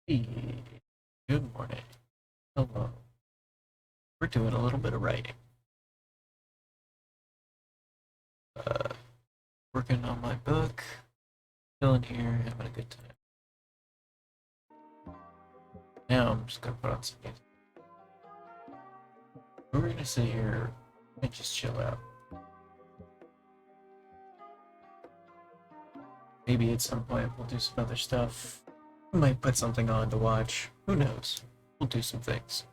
Hey, good morning. Hello. We're doing a little bit of writing. Uh, Working on my book. Chilling here, having a good time. Now I'm just gonna put on some music. We're gonna sit here and just chill out. Maybe at some point we'll do some other stuff. We might put something on to watch. Who knows? We'll do some things.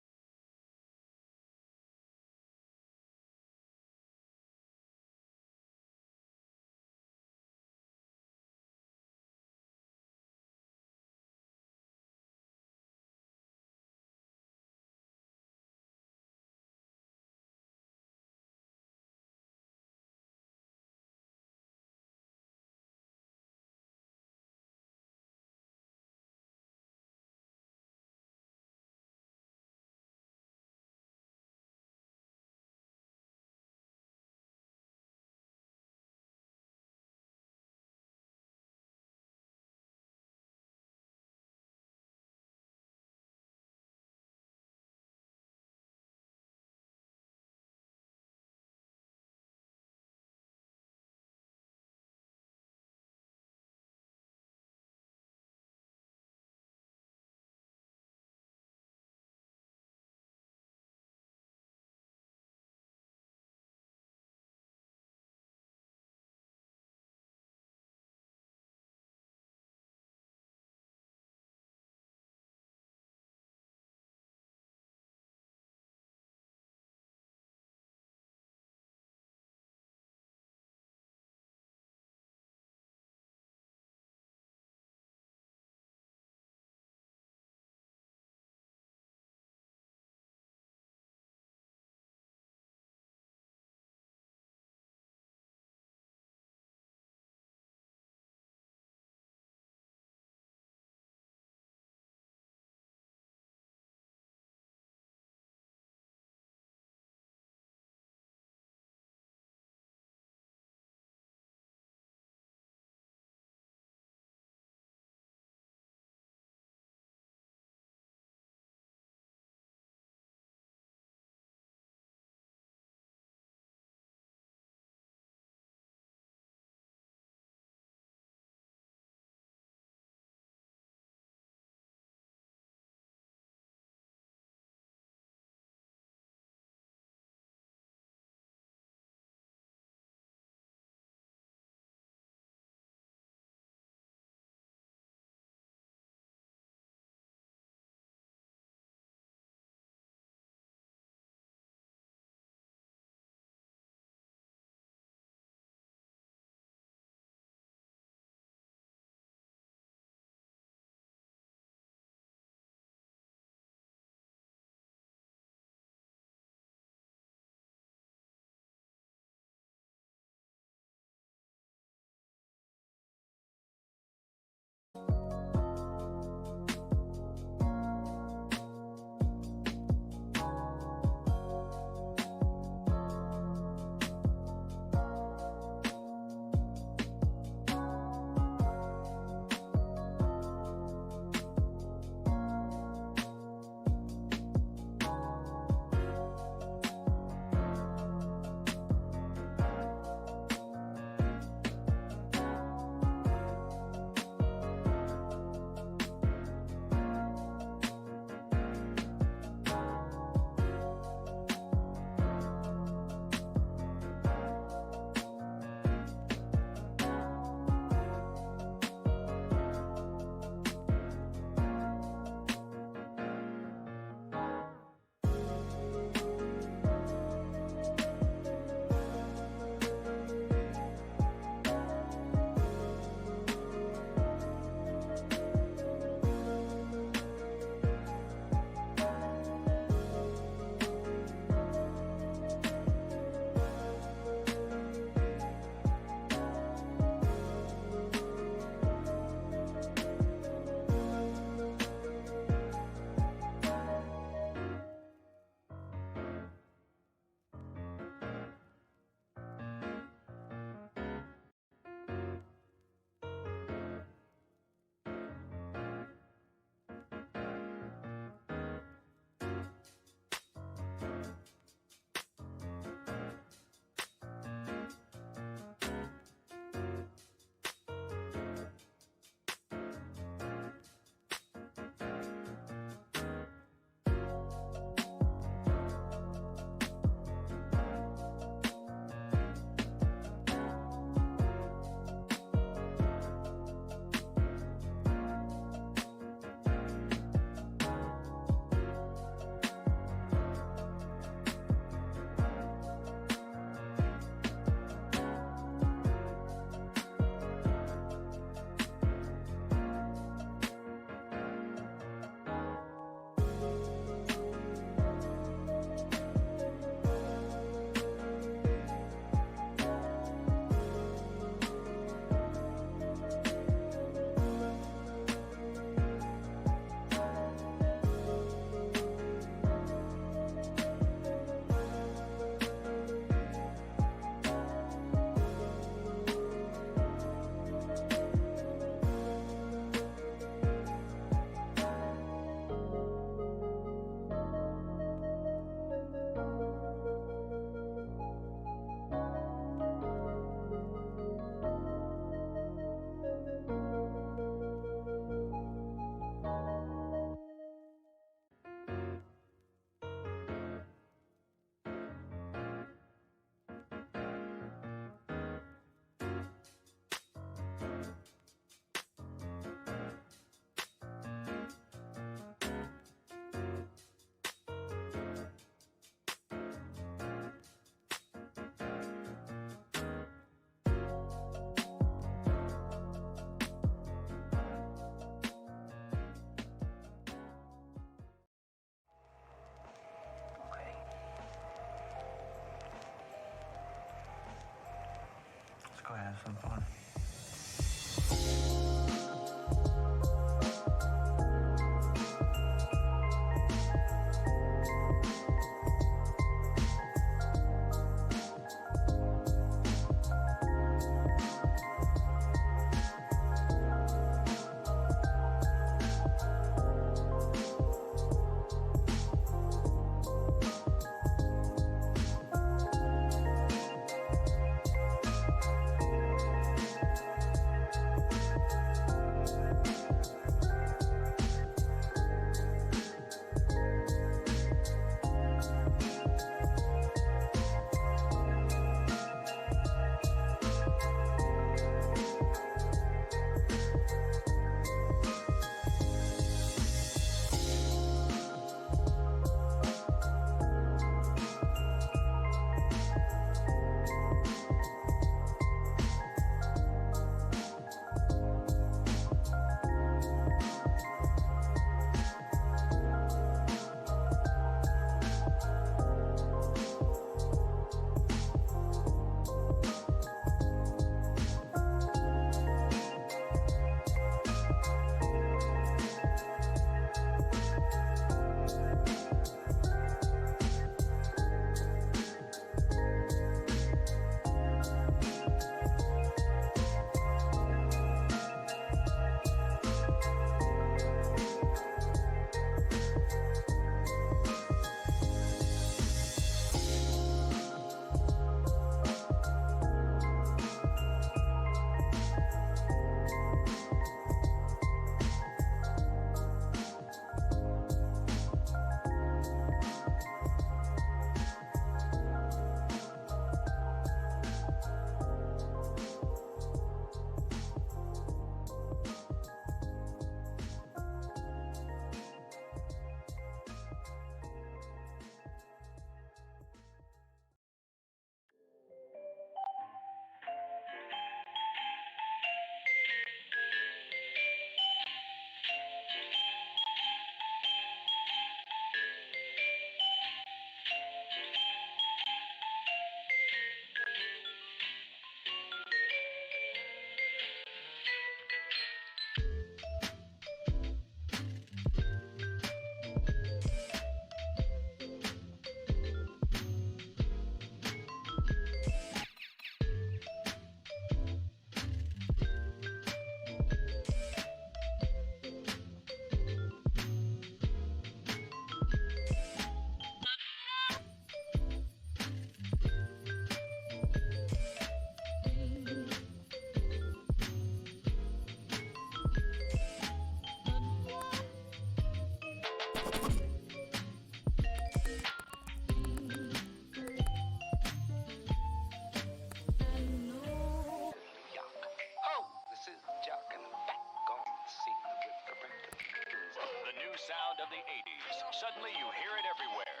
new sound of the 80s. Suddenly you hear it everywhere.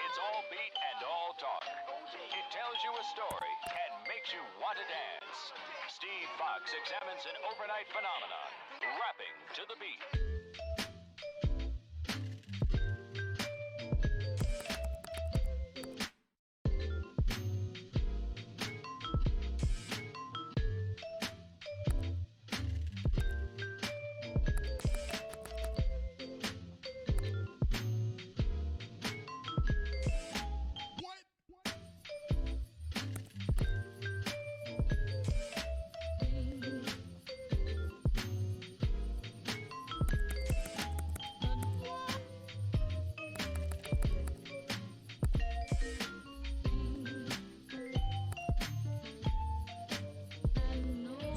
It's all beat and all talk. It tells you a story and makes you want to dance. Steve Fox examines an overnight phenomenon, rapping to the beat.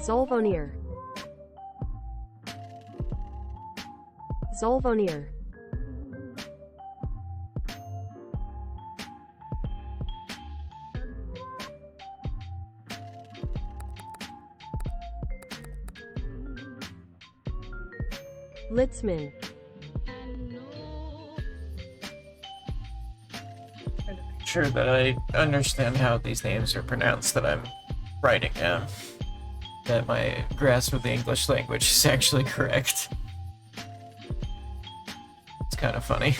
Zolvonir. Zolvonir. Litzman. Sure that I understand how these names are pronounced that I'm writing down. That my grasp of the English language is actually correct. It's kind of funny.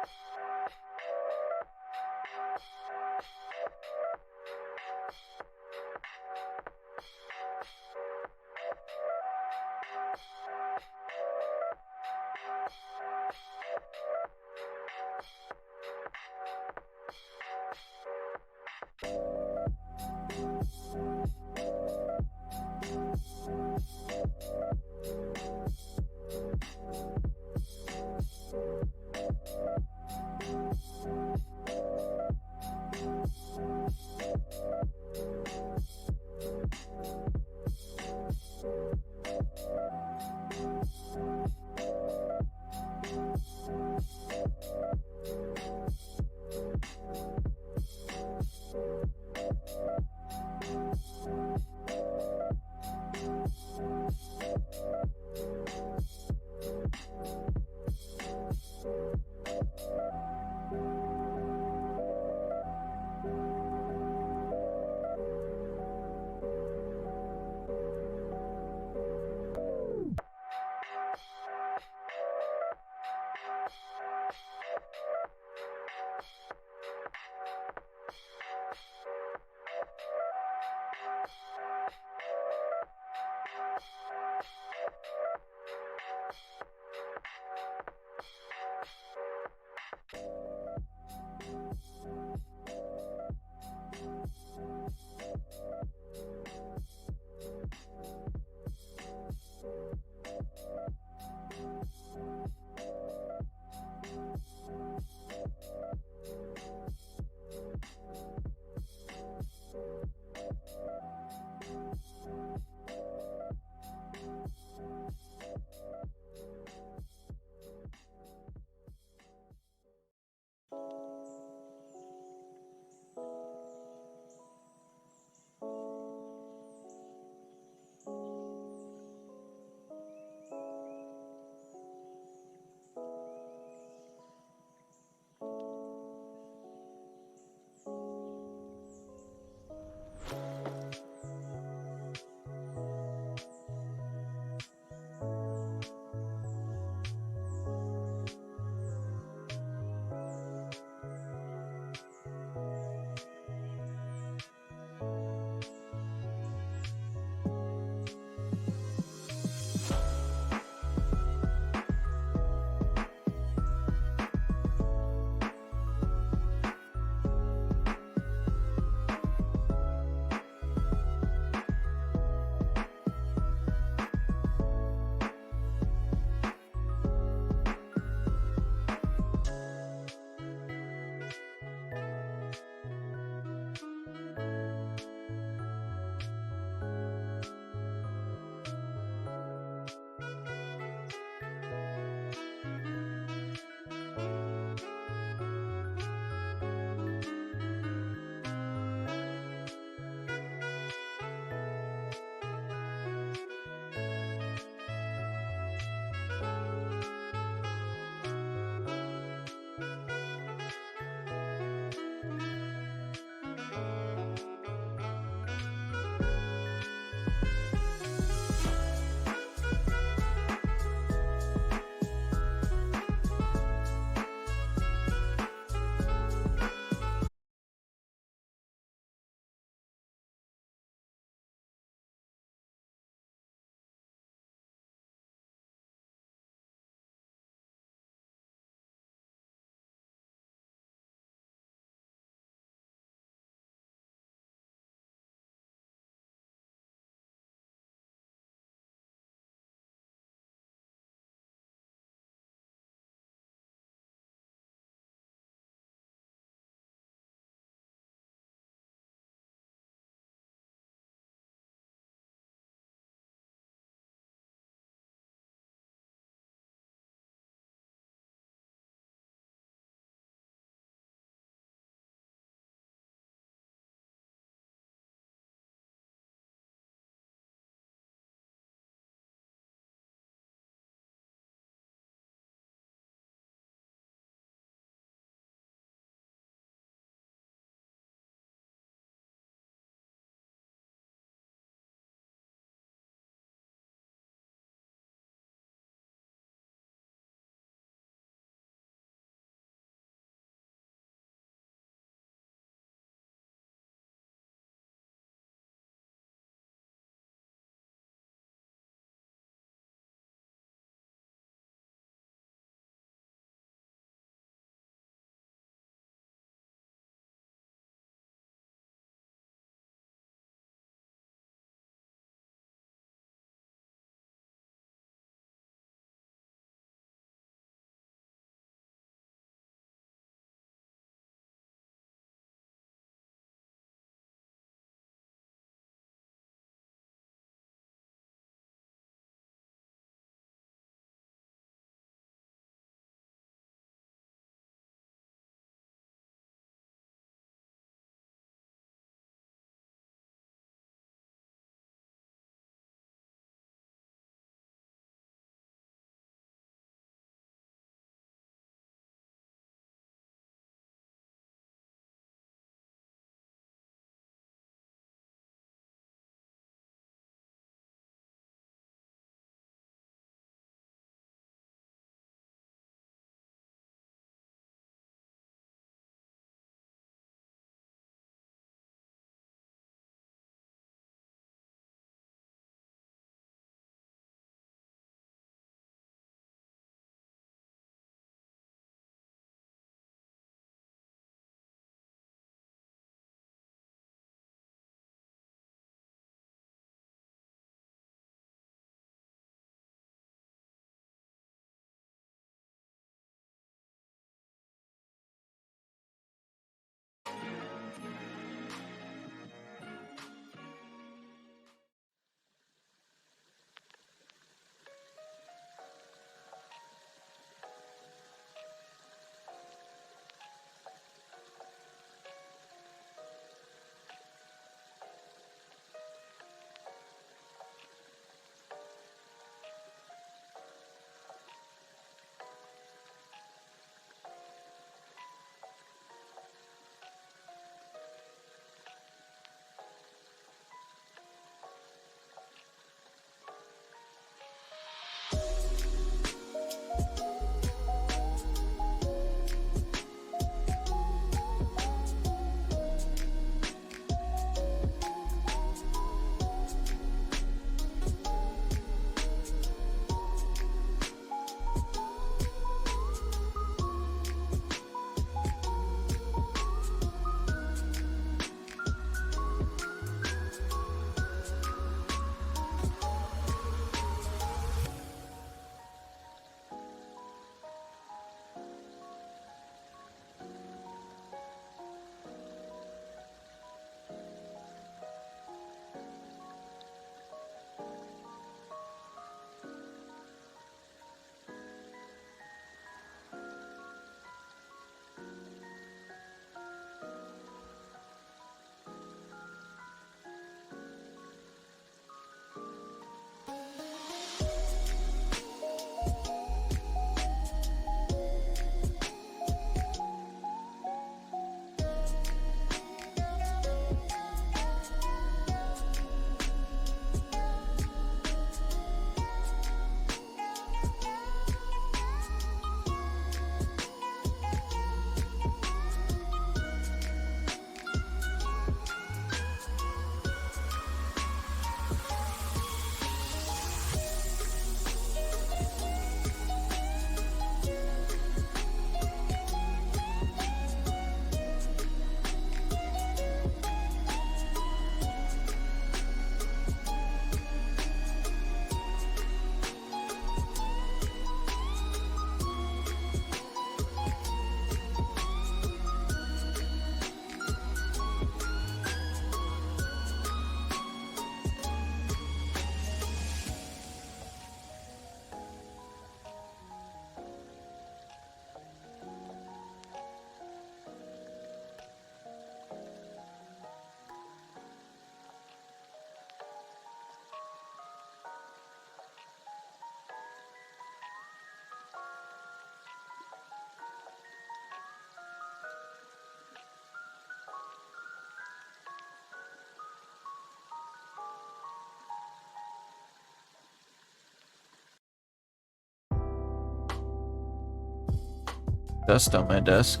dust on my desk.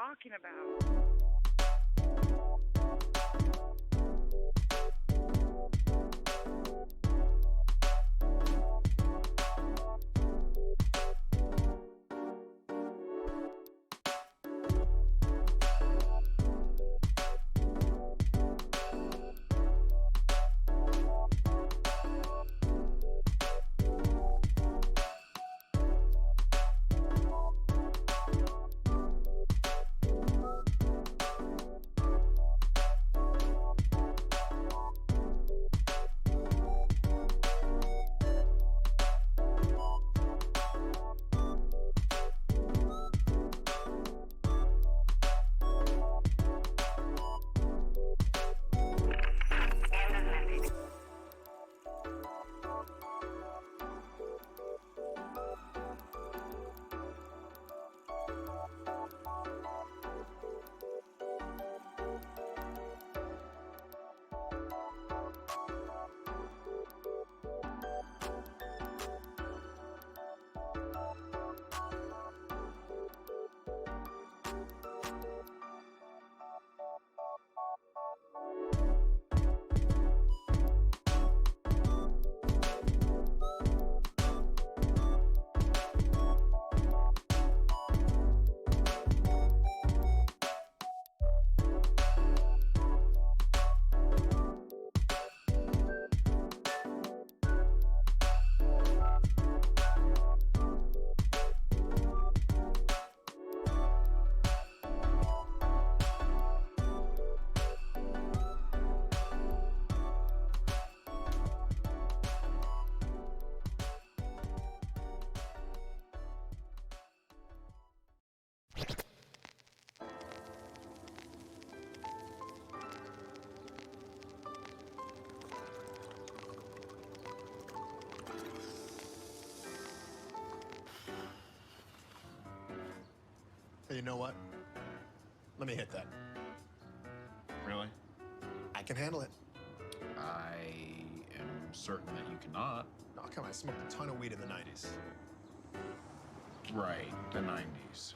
talking about? Hey, you know what? Let me hit that. Really? I can handle it. I am certain that you cannot. Oh, come on, I smoked a ton of weed in the 90s. Right, the 90s.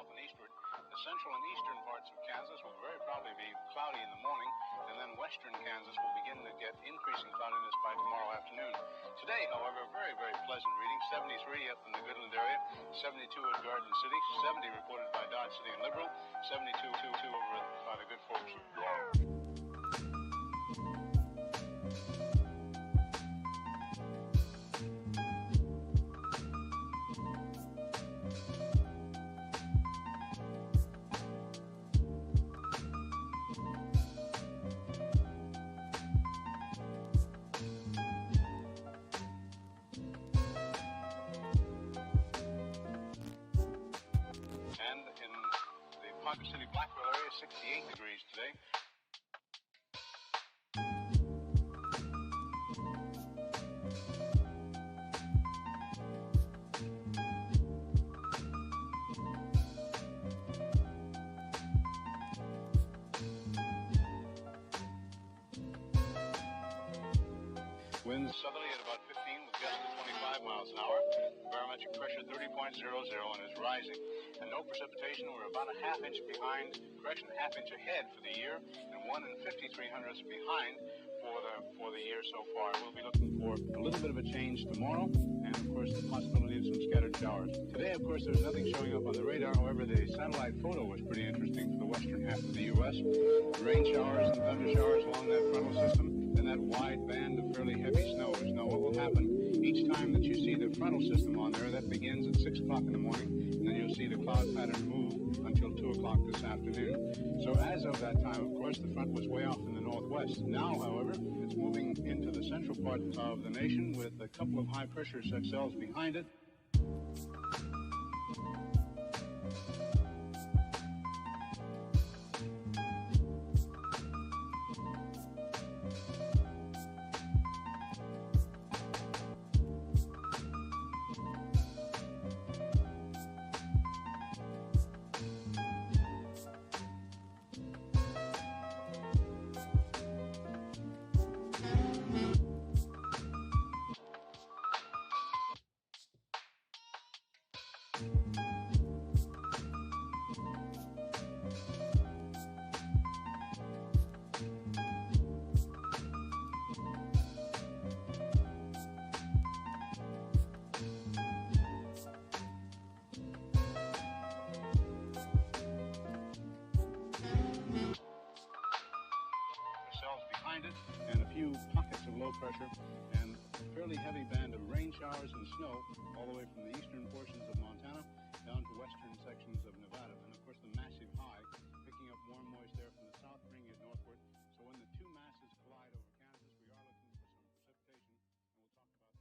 south and eastward. The central and eastern parts of Kansas will very probably be cloudy in the morning, and then western Kansas will begin to get increasing cloudiness by tomorrow afternoon. Today, however, very, very pleasant reading. 73 up in the Goodland area, 72 at Garden City, 70 reported by Dodge City and Liberal, 72 over by the good folks of Garden. And in the Ponca City Blackwell area, 68 degrees today. Winds southerly at about 15 with gusts of 25 miles an hour. Barometric pressure 30.00 and is rising. And no precipitation. We're about a half inch behind, correction, half inch ahead for the year, and 1 5300ths behind for the year so far. We'll be looking for a little bit of a change tomorrow, and of course the possibility of some scattered showers. Today, of course, there's nothing showing up on the radar. However, the satellite photo was pretty interesting for the western half of the U.S. Rain showers and thunder showers along that frontal system, and that wide band of fairly heavy snows. Now, what will happen each time that you see the frontal system on there, that begins at 6 o'clock in the morning, and then you'll see the cloud pattern move until 2 o'clock this afternoon. So as of that time, of course, the front was way off in the northwest. Now, however, it's moving into the central part of the nation with a couple of high-pressure cells behind it. Cells behind it, and a few pockets of low pressure, and a fairly heavy band of rain showers and snow all the way from the eastern portions of Montana down to western sections of Nevada. And of course the massive high picking up warm moist air from the south, bringing it northward. So when the two masses collide over Kansas, we are looking for some precipitation, and we'll talk about that.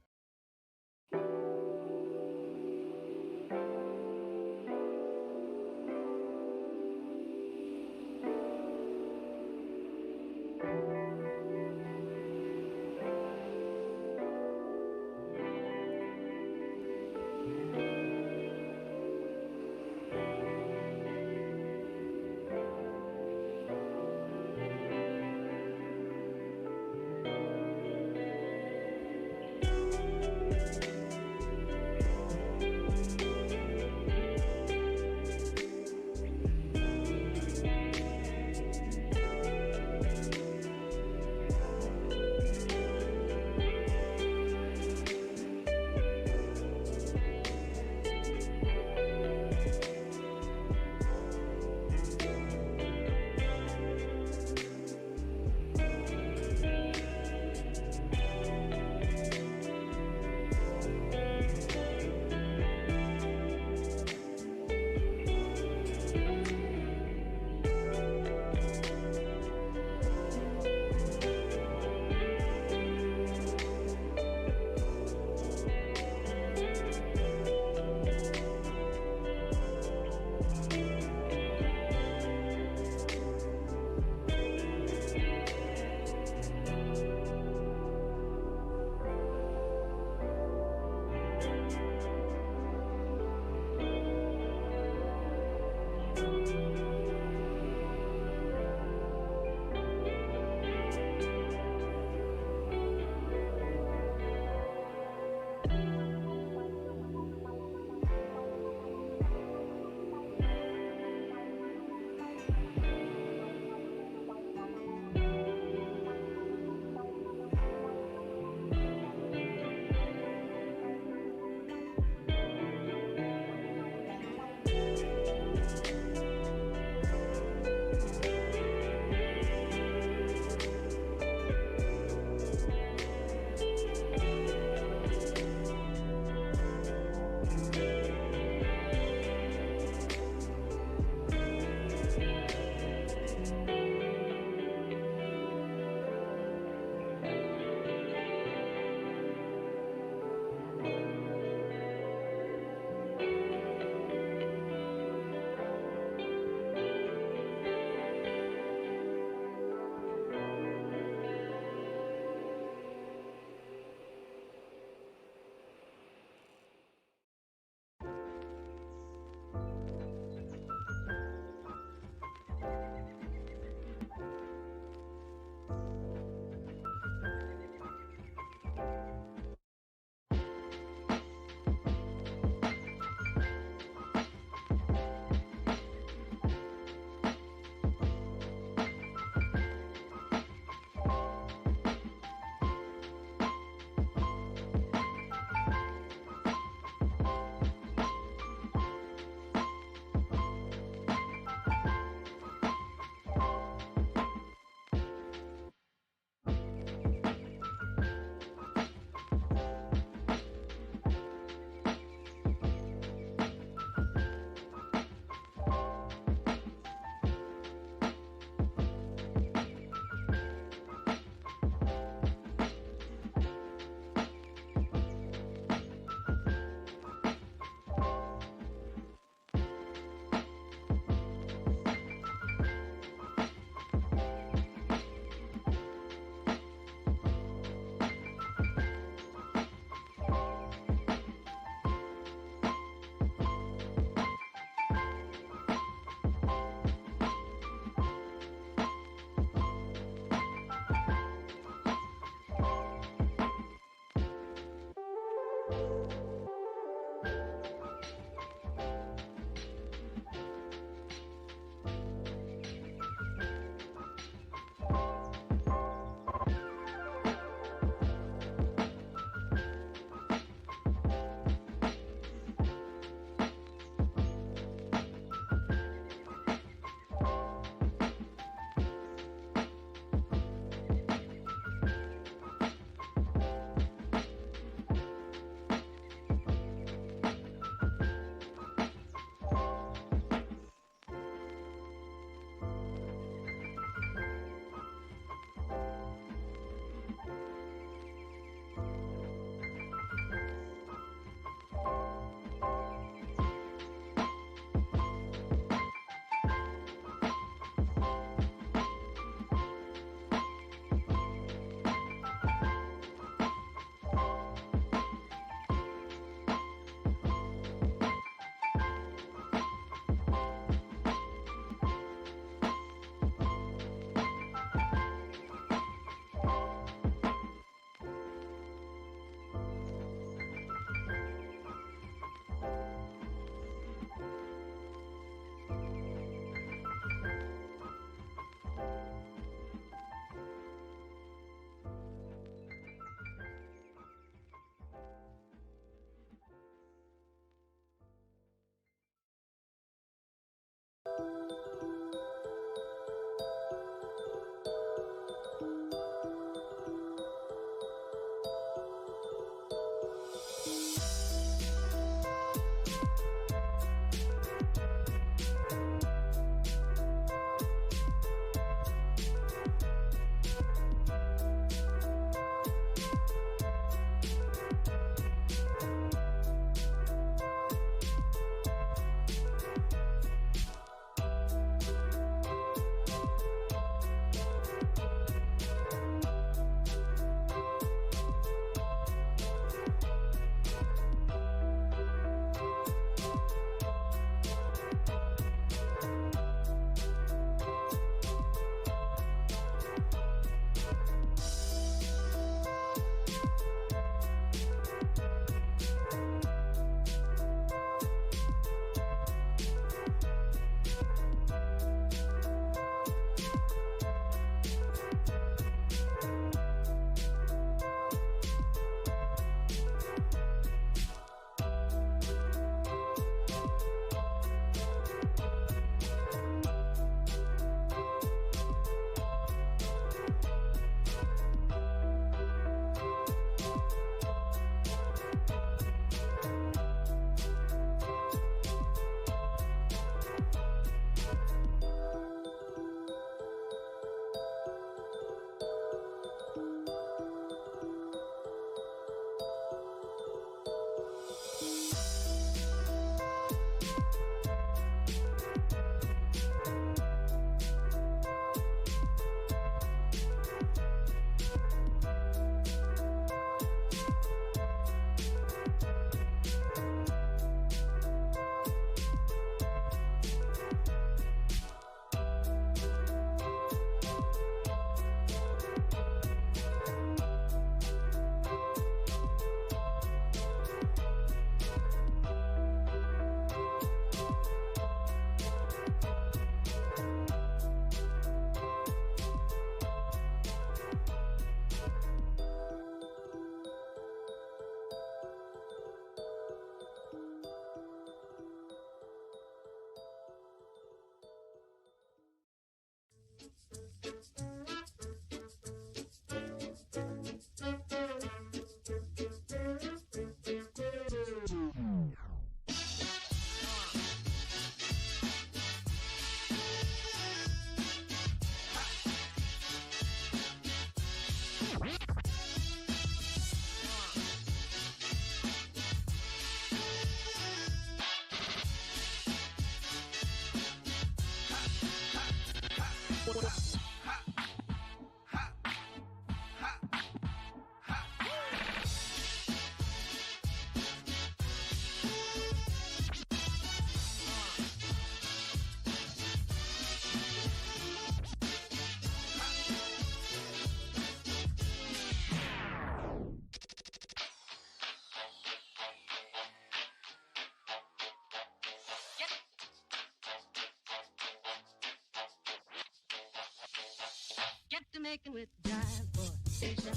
connecting with the drive, boy. Say shout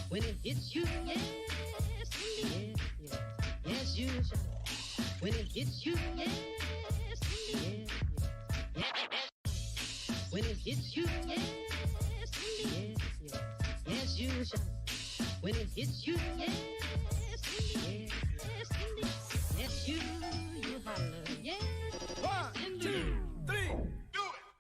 when it hits you. Yes, indeed. Yes, yes. Yes, you shout when it hits you. Yes, indeed. Yes, yes. When it hits you. Yes, indeed. Yes, yes. Yes, you shout when it hits you. Yes, indeed. Yes, indeed. Yes, you holler. Yes, indeed. 1, 2, 3, do it!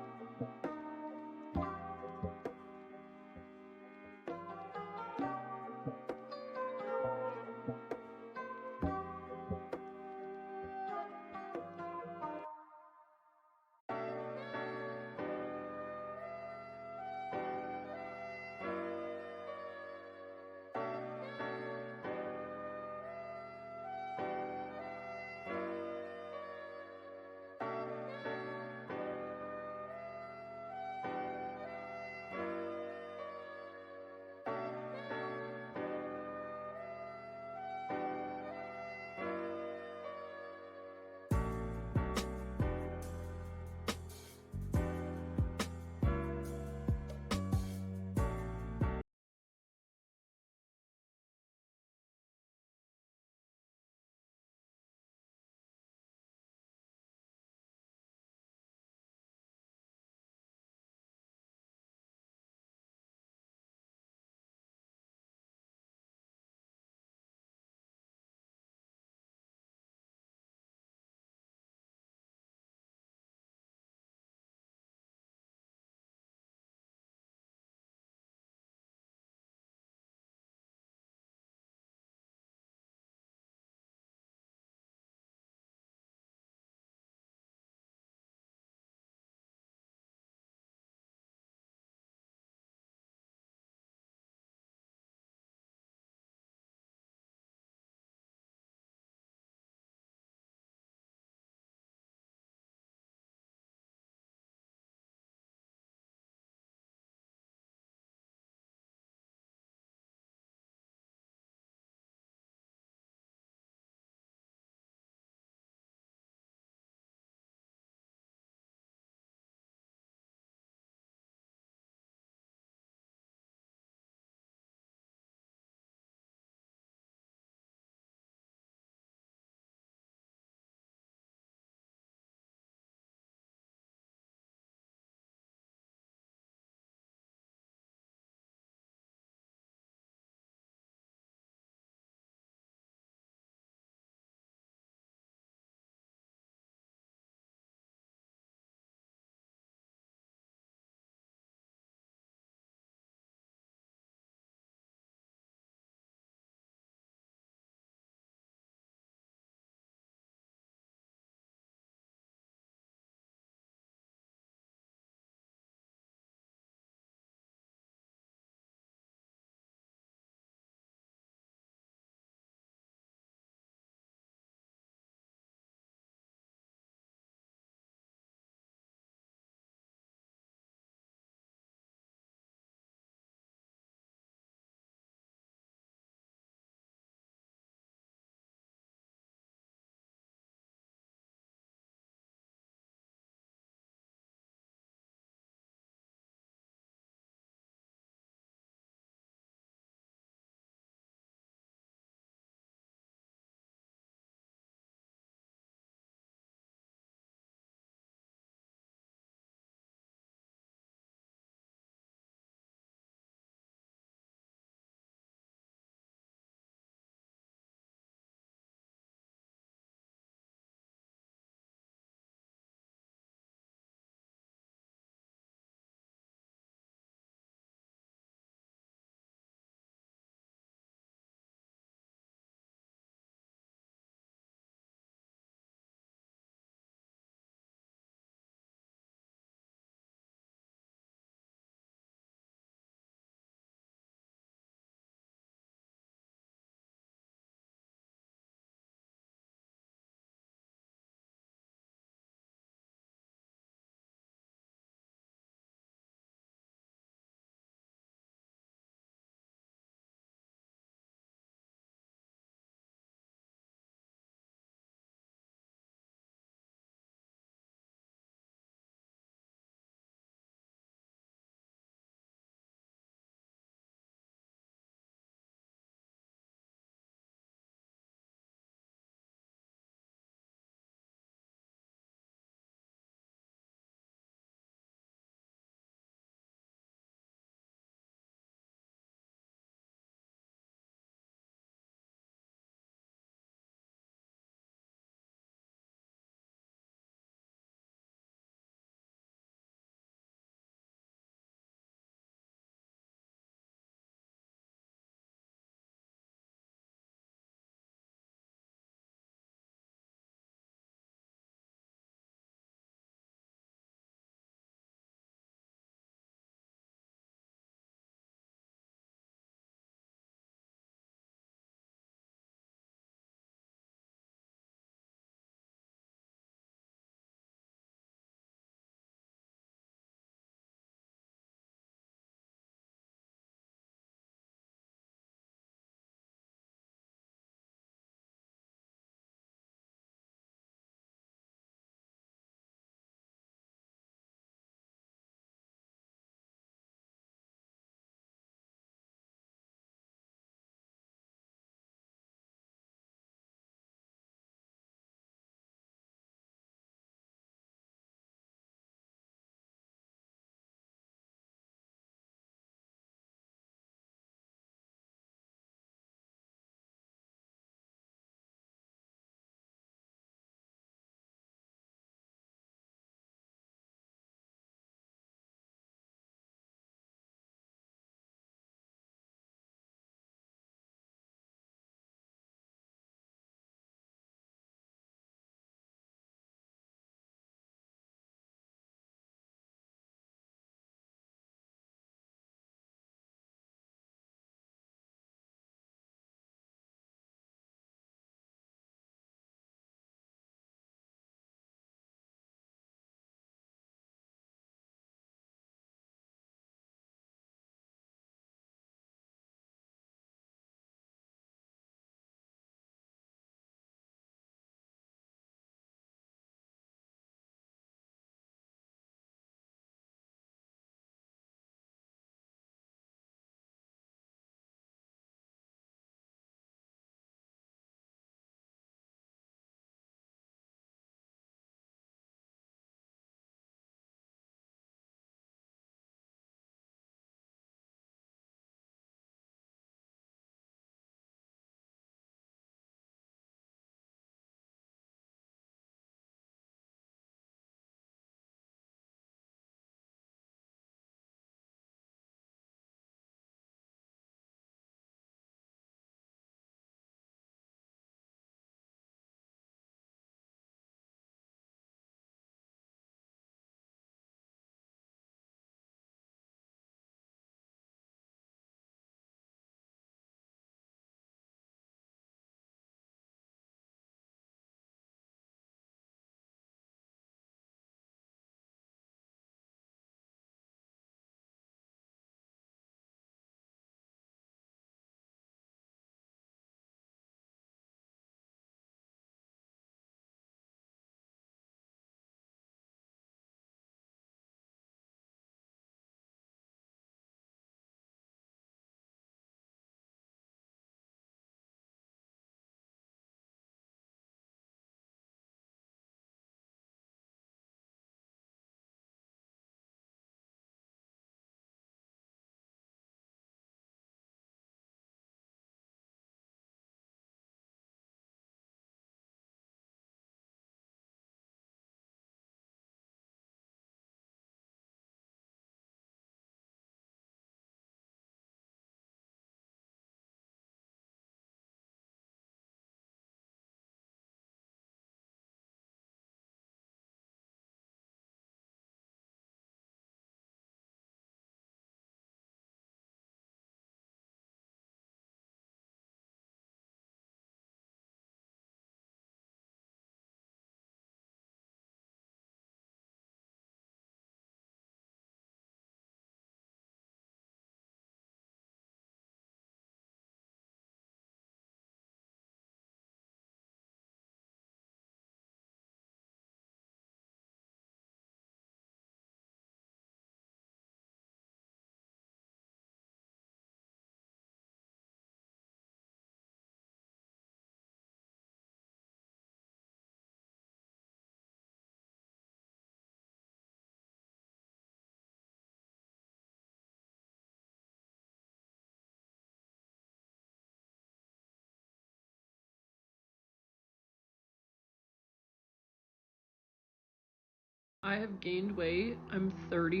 I have gained weight. I'm 30.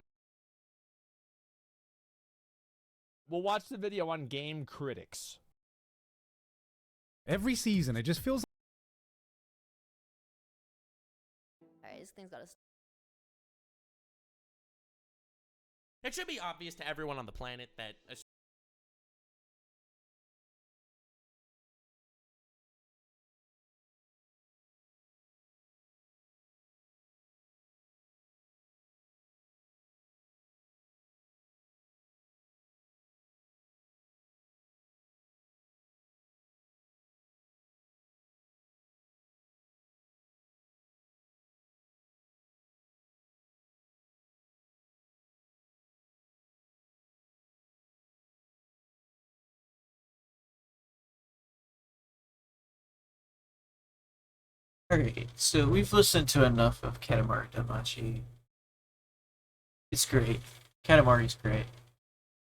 We'll watch the video on Game Critics. Every season, it just feels. Alright, this thing's gotta. It should be obvious to everyone on the planet that Alright, so we've listened to enough of Katamari Damacy. It's great. Katamari's great.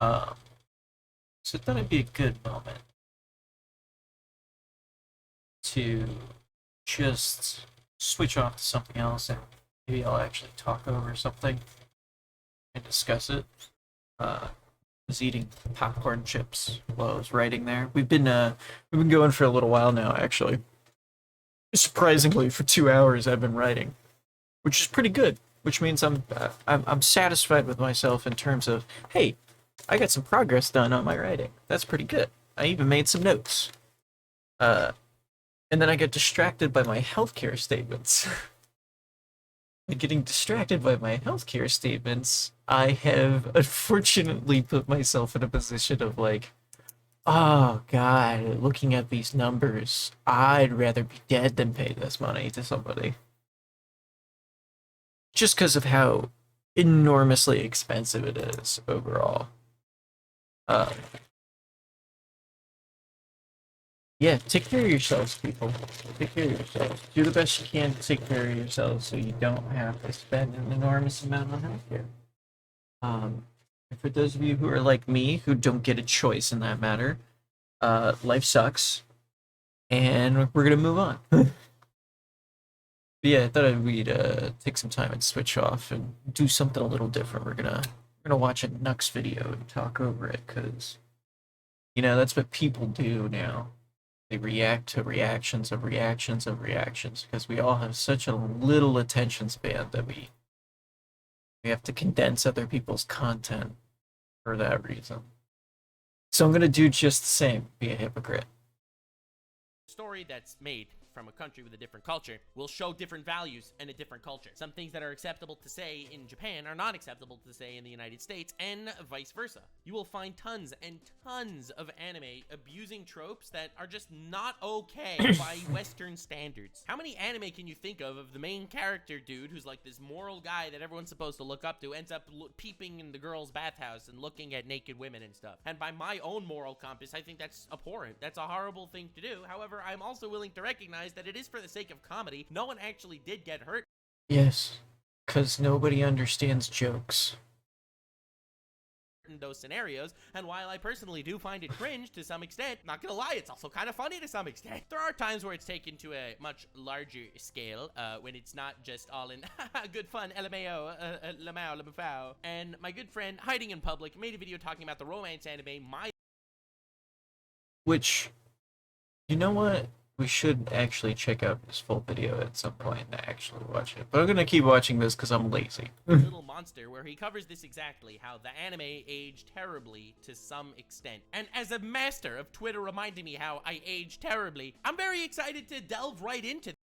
So I thought it'd be a good moment to just switch off to something else and maybe I'll actually talk over something and discuss it. I was eating popcorn chips while I was writing there. We've been going for a little while now, actually. Surprisingly, for 2 hours I've been writing, which is pretty good. Which means I'm satisfied with myself in terms of, hey, I got some progress done on my writing. That's pretty good. I even made some notes. And then I get distracted by my healthcare statements. And getting distracted by my healthcare statements, I have unfortunately put myself in a position of like, oh god, looking at these numbers, I'd rather be dead than pay this money to somebody. Just because of how enormously expensive it is overall. Yeah, take care of yourselves, people. Take care of yourselves. Do the best you can to take care of yourselves so you don't have to spend an enormous amount on healthcare. And for those of you who are like me, who don't get a choice in that matter, life sucks, and we're gonna move on. But yeah, I thought we'd take some time and switch off and do something a little different. We're gonna watch a Nux video and talk over it, because you know that's what people do now. They react to reactions of reactions of reactions, because we all have such a little attention span that we have to condense other people's content for that reason. So I'm gonna do just the same, be a hypocrite. story that's made from a country with a different culture will show different values in a different culture. Some things that are acceptable to say in Japan are not acceptable to say in the United States, and vice versa. You will find tons and tons of anime abusing tropes that are just not okay by Western standards. How many anime can you think of the main character dude who's like this moral guy that everyone's supposed to look up to ends up peeping in the girl's bathhouse and looking at naked women and stuff? And by my own moral compass, I think that's abhorrent. That's a horrible thing to do. However, I'm also willing to recognize that it is for the sake of comedy. No one actually did get hurt. Yes, because nobody understands jokes. In those scenarios, and while I personally do find it cringe to some extent, not gonna lie, it's also kind of funny to some extent. There are times where it's taken to a much larger scale, when it's not just all in good fun, LMAO, lamau, lamafau. And my good friend, hiding in public, made a video talking about the romance anime, Which, you know what? We should actually check out this full video at some point and actually watch it. But I'm gonna keep watching this because I'm lazy. Little Monster, where he covers this exactly, how the anime aged terribly to some extent. And as a master of Twitter reminding me how I age terribly, I'm very excited to delve right into this.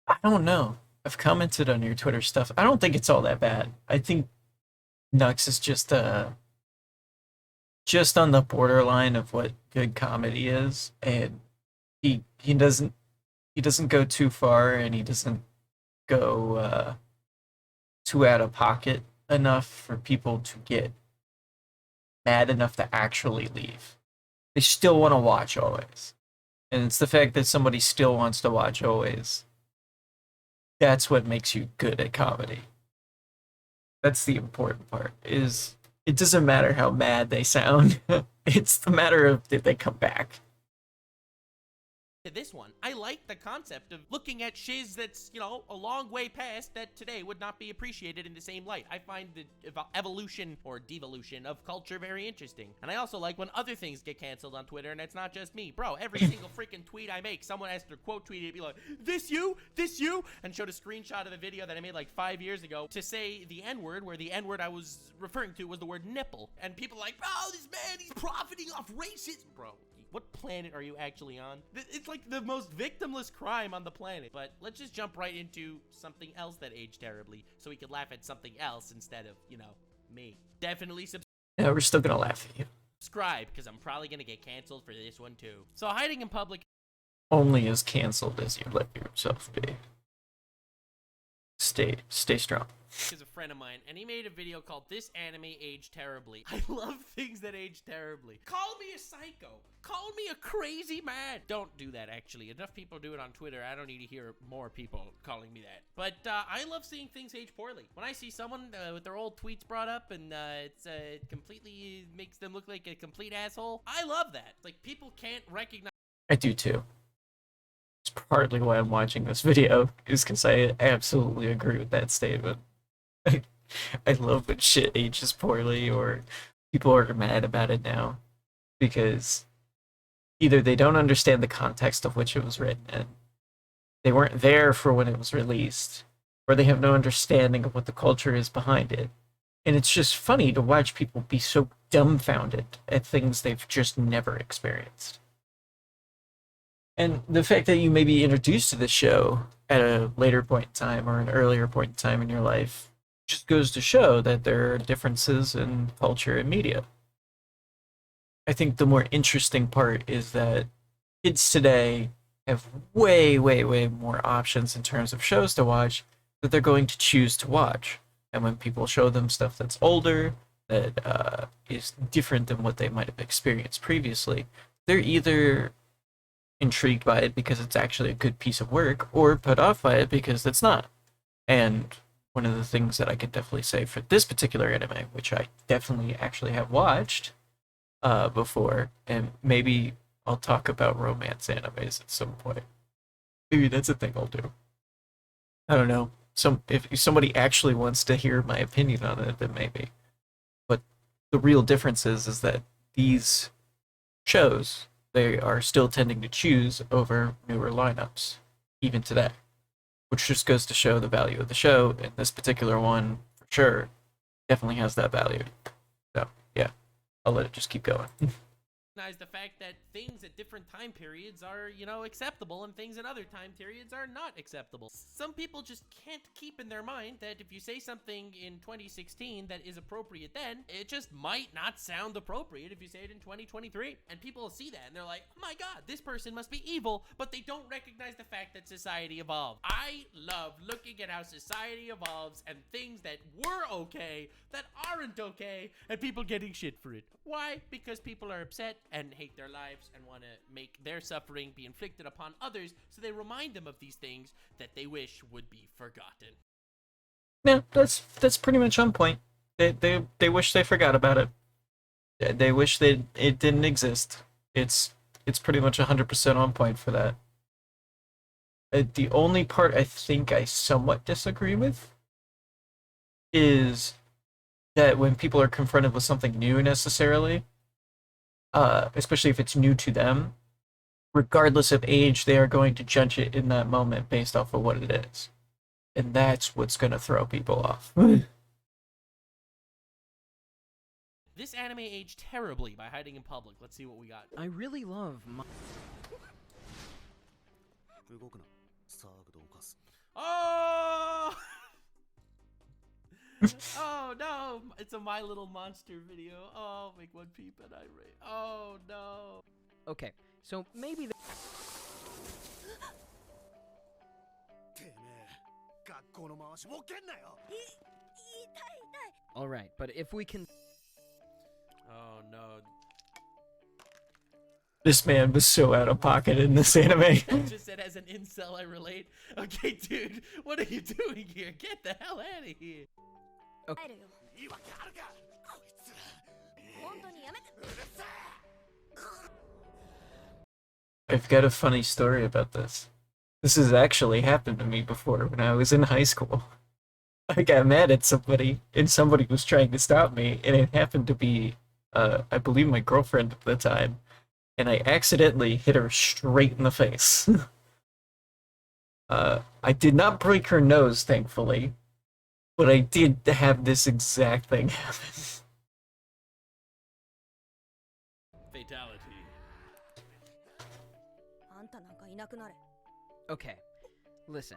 I don't know. I've commented on your Twitter stuff. I don't think it's all that bad. I think Nux is just on the borderline of what good comedy is, and he doesn't go too far, and he doesn't go too out of pocket enough for people to get mad enough to actually leave. They still want to watch always, and it's the fact that somebody still wants to watch always. That's what makes you good at comedy. That's the important part. Is it doesn't matter how mad they sound. It's the matter of did they come back. this one. I like the concept of looking at shiz that's, you know, a long way past that today would not be appreciated in the same light. I find the evolution or devolution of culture very interesting. And I also like when other things get canceled on Twitter, and it's not just me. Bro, every single freaking tweet I make, someone has to quote tweet it, be like, this you, and showed a screenshot of a video that I made like 5 years ago to say the N-word, where the N-word I was referring to was the word nipple. And people are like, bro, this man, he's profiting off racism. Bro, what planet are you actually on? It's like the most victimless crime on the planet. But let's just jump right into something else that aged terribly so we can laugh at something else instead of, you know, me. Definitely Yeah, we're still gonna laugh at you. subscribe, because I'm probably gonna get canceled for this one too. So hiding in public Only as canceled as you let yourself be. Stay strong. is a friend of mine, and he made a video called This Anime Aged Terribly. I love things that age terribly. Call me a psycho. Call me a crazy man. Don't do that, actually. Enough people do it on Twitter. I don't need to hear more people calling me that. But I love seeing things age poorly. When I see someone with their old tweets brought up and it completely makes them look like a complete asshole, I love that. Like, people can't recognize. I do too. It's partly why I'm watching this video, is because I absolutely agree with that statement. I love when shit ages poorly or people are mad about it now because either they don't understand the context of which it was written in, they weren't there for when it was released, or they have no understanding of what the culture is behind it. And it's just funny to watch people be so dumbfounded at things they've just never experienced. And the fact that you may be introduced to this show at a later point in time or an earlier point in time in your life just goes to show that there are differences in culture and media. I think the more interesting part is that kids today have way more options in terms of shows to watch that they're going to choose to watch. And when people show them stuff that's older, that is different than what they might have experienced previously, they're either intrigued by it because it's actually a good piece of work, or put off by it because it's not. And one of the things that I could definitely say for this particular anime, which I definitely actually have watched before, and maybe I'll talk about romance animes at some point. Maybe that's a thing I'll do. I don't know. If somebody actually wants to hear my opinion on it, then maybe. But the real difference is that these shows, they are still tending to choose over newer lineups, even today. Which just goes to show the value of the show, and this particular one, for sure, definitely has that value. So, yeah, I'll let it just keep going. The fact that things at different time periods are, you know, acceptable, and things at other time periods are not acceptable. Some people just can't keep in their mind that if you say something in 2016 that is appropriate then, it just might not sound appropriate if you say it in 2023. And people will see that and they're like, oh my god, this person must be evil, but they don't recognize the fact that society evolved. I love looking at how society evolves and things that were okay that aren't okay, and people getting shit for it. Why? Because people are upset and hate their lives and want to make their suffering be inflicted upon others, so they remind them of these things that they wish would be forgotten. Yeah, that's pretty much on point. They wish they forgot about it. They wish that it didn't exist. It's pretty much 100% on point for that. The only part I think I somewhat disagree with is that when people are confronted with something new necessarily, especially if it's new to them, regardless of age, they are going to judge it in that moment based off of what it is. And that's what's going to throw people off. This anime aged terribly by hiding in public. Let's see what we got. I really love Oh! Oh no! It's a My Little Monster video. Oh, make one peep and I rate. Oh no! Okay, so maybe Alright, but if we can... Oh no. This man was so out of pocket in this anime. I just said as an incel I relate. Okay, dude, what are you doing here? Get the hell out of here. Okay. I've got a funny story about this. This has actually happened to me before when I was in high school. I got mad at somebody, and somebody was trying to stop me, and it happened to be, I believe my girlfriend at the time, and I accidentally hit her straight in the face. I did not break her nose, thankfully, but I did have this exact thing happen. Fatality. Okay, listen.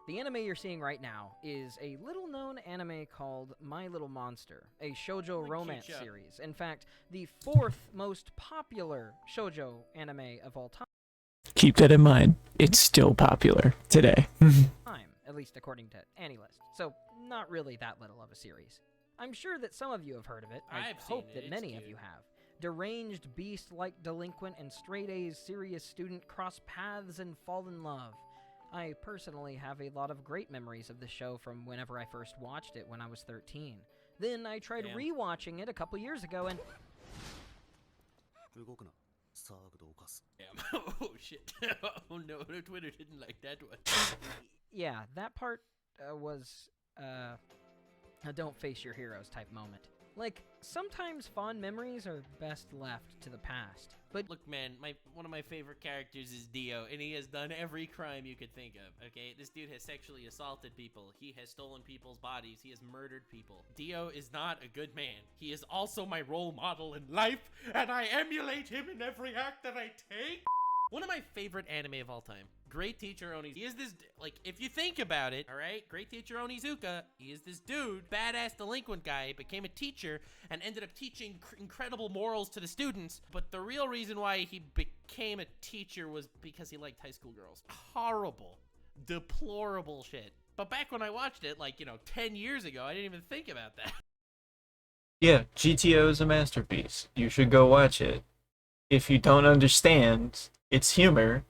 The anime you're seeing right now is a little-known anime called My Little Monster, a shoujo romance series. In fact, the 4th most popular shoujo anime of all time. Keep that in mind. It's still popular today. At least according to AniList. So, not really that little of a series. I'm sure that some of you have heard of it. I hope that many of you have. Deranged beast-like delinquent and straight-A's serious student cross paths and fall in love. I personally have a lot of great memories of the show from whenever I first watched it when I was 13. Then I tried rewatching it a couple years ago and... Damn. Oh shit. Oh no, Twitter didn't like that one. Yeah, that part was a don't face your heroes type moment. Like, sometimes fond memories are best left to the past. But look, man, one of my favorite characters is Dio, and he has done every crime you could think of, okay? This dude has sexually assaulted people. He has stolen people's bodies. He has murdered people. Dio is not a good man. He is also my role model in life, and I emulate him in every act that I take. One of my favorite anime of all time. Great Teacher Onizuka. He is this, like, if you think about it, alright? Great Teacher Onizuka, he is this dude, badass delinquent guy, became a teacher, and ended up teaching incredible morals to the students. But the real reason why he became a teacher was because he liked high school girls. Horrible. Deplorable shit. But back when I watched it, like, 10 years ago, I didn't even think about that. Yeah, GTO is a masterpiece. You should go watch it. If you don't understand its humor,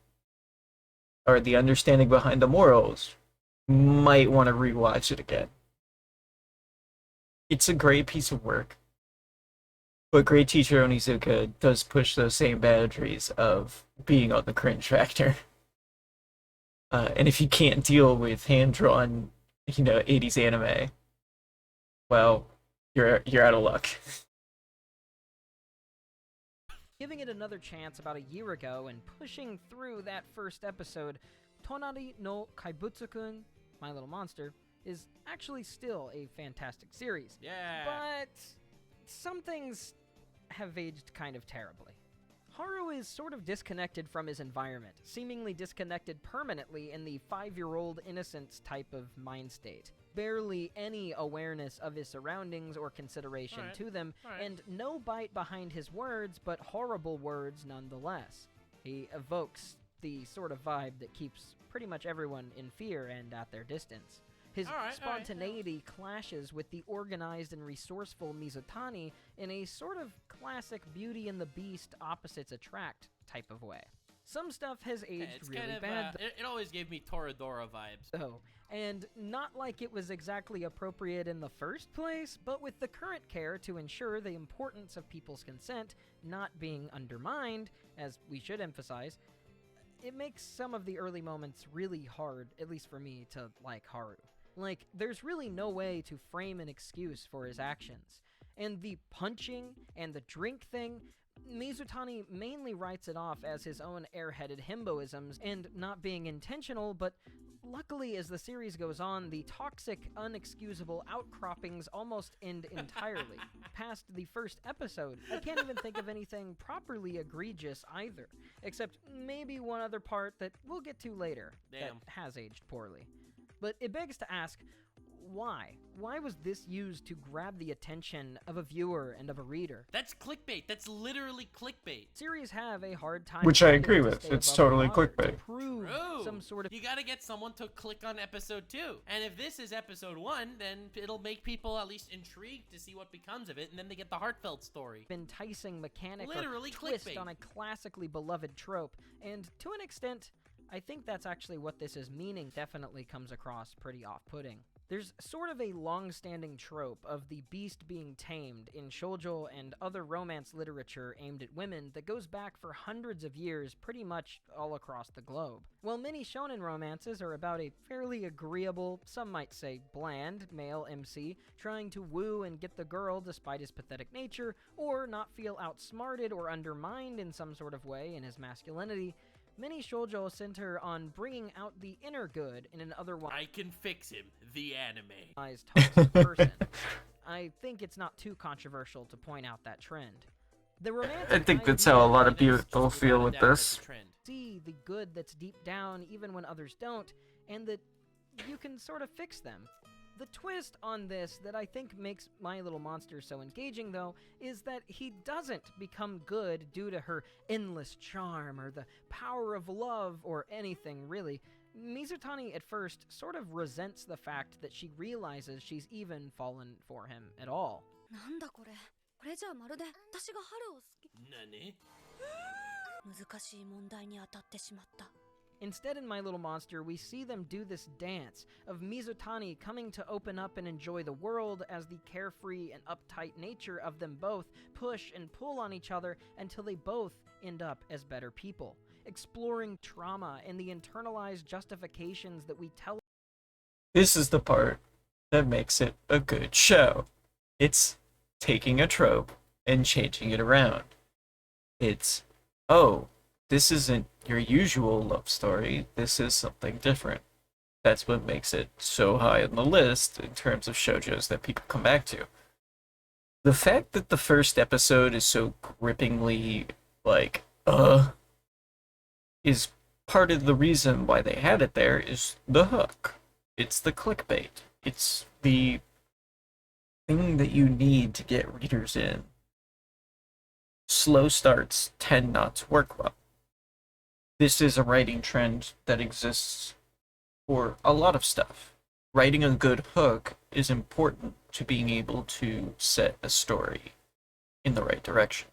or the understanding behind the morals, might want to rewatch it again. It's a great piece of work, but Great Teacher Onizuka does push those same boundaries of being on the cringe factor. And if you can't deal with hand-drawn, 80s anime, well, you're out of luck. giving it another chance about a year ago and pushing through that first episode, Tonari no Kaibutsu-kun, My Little Monster, is actually still a fantastic series. Yeah. But some things have aged kind of terribly. Haru is sort of disconnected from his environment, seemingly disconnected permanently in the 5-year-old innocence type of mind state. Barely any awareness of his surroundings or consideration to them, and no bite behind his words, but horrible words nonetheless. He evokes the sort of vibe that keeps pretty much everyone in fear and at their distance. His spontaneity clashes with the organized and resourceful Mizutani in a sort of classic Beauty and the Beast opposites attract type of way. Some stuff has aged really kind of, bad. It always gave me Toradora vibes. And not like it was exactly appropriate in the first place, but with the current care to ensure the importance of people's consent not being undermined, as we should emphasize, it makes some of the early moments really hard, at least for me, to like Haru. Like, there's really no way to frame an excuse for his actions. And the punching and the drink thing, Mizutani mainly writes it off as his own airheaded himboisms and not being intentional, but luckily as the series goes on, the toxic, unexcusable outcroppings almost end entirely. Past the first episode, I can't even think of anything properly egregious either, except maybe one other part that we'll get to later that has aged poorly. But it begs to ask, why? Why was this used to grab the attention of a viewer and of a reader? That's clickbait. That's literally clickbait. Series have a hard time. Which I agree with. It's totally clickbait. Prove some sort of. You gotta get someone to click on episode 2. And if this is episode 1, then it'll make people at least intrigued to see what becomes of it, and then they get the heartfelt story. Enticing mechanic Literally or twist clickbait. On a classically beloved trope. And to an extent, I think that's actually what this is meaning. Definitely comes across pretty off-putting. There's sort of a long-standing trope of the beast being tamed in shoujo and other romance literature aimed at women that goes back for hundreds of years pretty much all across the globe. While many shonen romances are about a fairly agreeable, some might say bland, male MC trying to woo and get the girl despite his pathetic nature, or not feel outsmarted or undermined in some sort of way in his masculinity, many shoujo center on bringing out the inner good in an otherwise I can fix him, the anime. toxic person. I think it's not too controversial to point out that trend. The romantic I think that's how a lot of people feel with this. See the good that's deep down even when others don't, and that you can sort of fix them. The twist on this that I think makes My Little Monster so engaging, though, is that he doesn't become good due to her endless charm or the power of love or anything, really. Mizutani at first sort of resents the fact that she realizes she's even fallen for him at all. なんだこれ。これじゃあまるで私が春を好き。何？難しい問題に当たってしまった。 Instead, in My Little Monster, we see them do this dance of Mizutani coming to open up and enjoy the world as the carefree and uptight nature of them both push and pull on each other until they both end up as better people, exploring trauma and the internalized justifications that we tell. This is the part that makes it a good show. It's taking a trope and changing it around. It's, oh, this isn't your usual love story, this is something different. That's what makes it so high on the list in terms of shoujos that people come back to. The fact that the first episode is so grippingly, like, is part of the reason why they had it there is the hook. It's the clickbait. It's the thing that you need to get readers in. Slow starts tend not to work well. This is a writing trend that exists for a lot of stuff. Writing a good hook is important to being able to set a story in the right direction.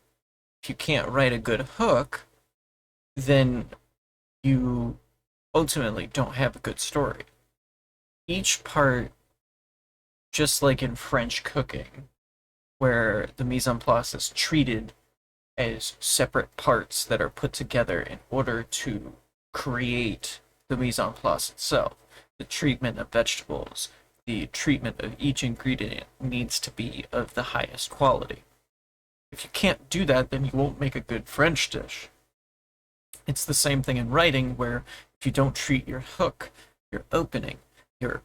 If you can't write a good hook, then you ultimately don't have a good story. Each part, just like in French cooking, where the mise en place is treated as separate parts that are put together in order to create the mise en place itself. The treatment of vegetables, the treatment of each ingredient needs to be of the highest quality. If you can't do that, then you won't make a good French dish. It's the same thing in writing, where if you don't treat your hook, your opening, your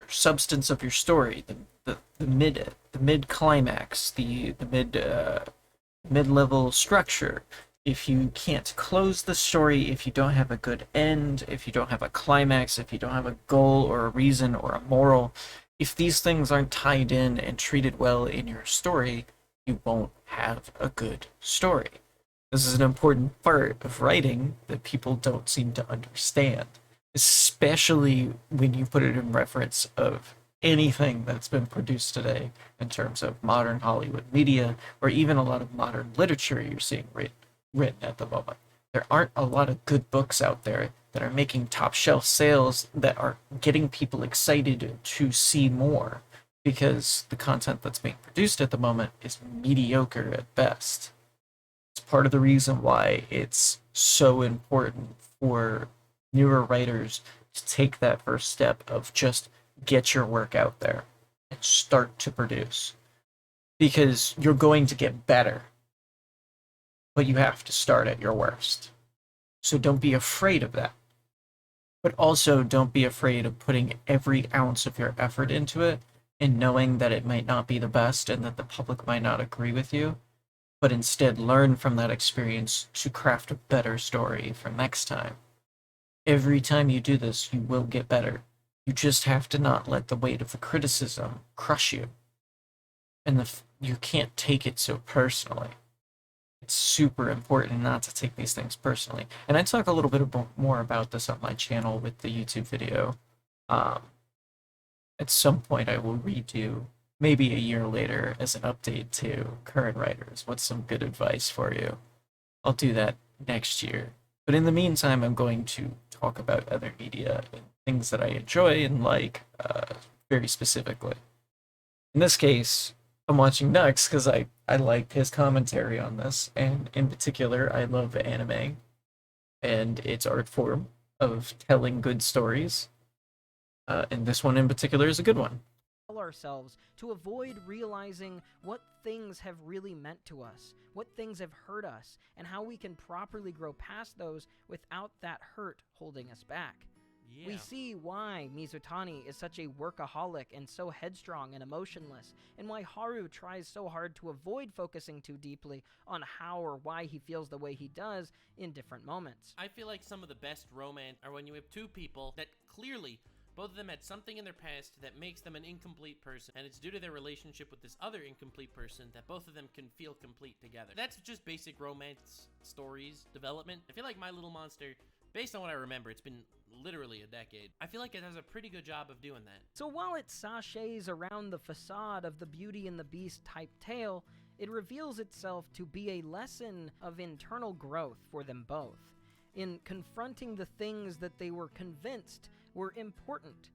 substance of your story, the mid climax, the mid-level structure, if you can't close the story, if you don't have a good end, if you don't have a climax, if you don't have a goal or a reason or a moral, if these things aren't tied in and treated well in your story, you won't have a good story. This is an important part of writing that people don't seem to understand, especially when you put it in reference of anything that's been produced today in terms of modern Hollywood media, or even a lot of modern literature you're seeing written at the moment. There aren't a lot of good books out there that are making top shelf sales that are getting people excited to see more, because the content that's being produced at the moment is mediocre at best. It's part of the reason why it's so important for newer writers to take that first step of just get your work out there and start to produce, because you're going to get better, but you have to start at your worst. So don't be afraid of that, but also don't be afraid of putting every ounce of your effort into it and knowing that it might not be the best and that the public might not agree with you, but instead learn from that experience to craft a better story for next time. Every time you do this, you will get better. You just have to not let the weight of the criticism crush you. And you can't take it so personally. It's super important not to take these things personally. And I talk a little bit more about this on my channel with the YouTube video. At some point I will redo, maybe a year later, as an update to current writers. What's some good advice for you? I'll do that next year. But in the meantime, I'm going to talk about other media and things that I enjoy and like very specifically. In this case, I'm watching Nux because I liked his commentary on this, and in particular, I love anime and its art form of telling good stories. And this one in particular is a good one. Ourselves to avoid realizing what things have really meant to us, what things have hurt us, and how we can properly grow past those without that hurt holding us back. Yeah. We see why Mizutani is such a workaholic and so headstrong and emotionless, and why Haru tries so hard to avoid focusing too deeply on how or why he feels the way he does in different moments. I feel like some of the best romance are when you have two people that clearly both of them had something in their past that makes them an incomplete person, and it's due to their relationship with this other incomplete person that both of them can feel complete together. That's just basic romance stories development. I feel like My Little Monster, based on what I remember, it's been literally a decade. I feel like it does a pretty good job of doing that. So while it sachets around the facade of the Beauty and the Beast type tale, it reveals itself to be a lesson of internal growth for them both, in confronting the things that they were convinced were important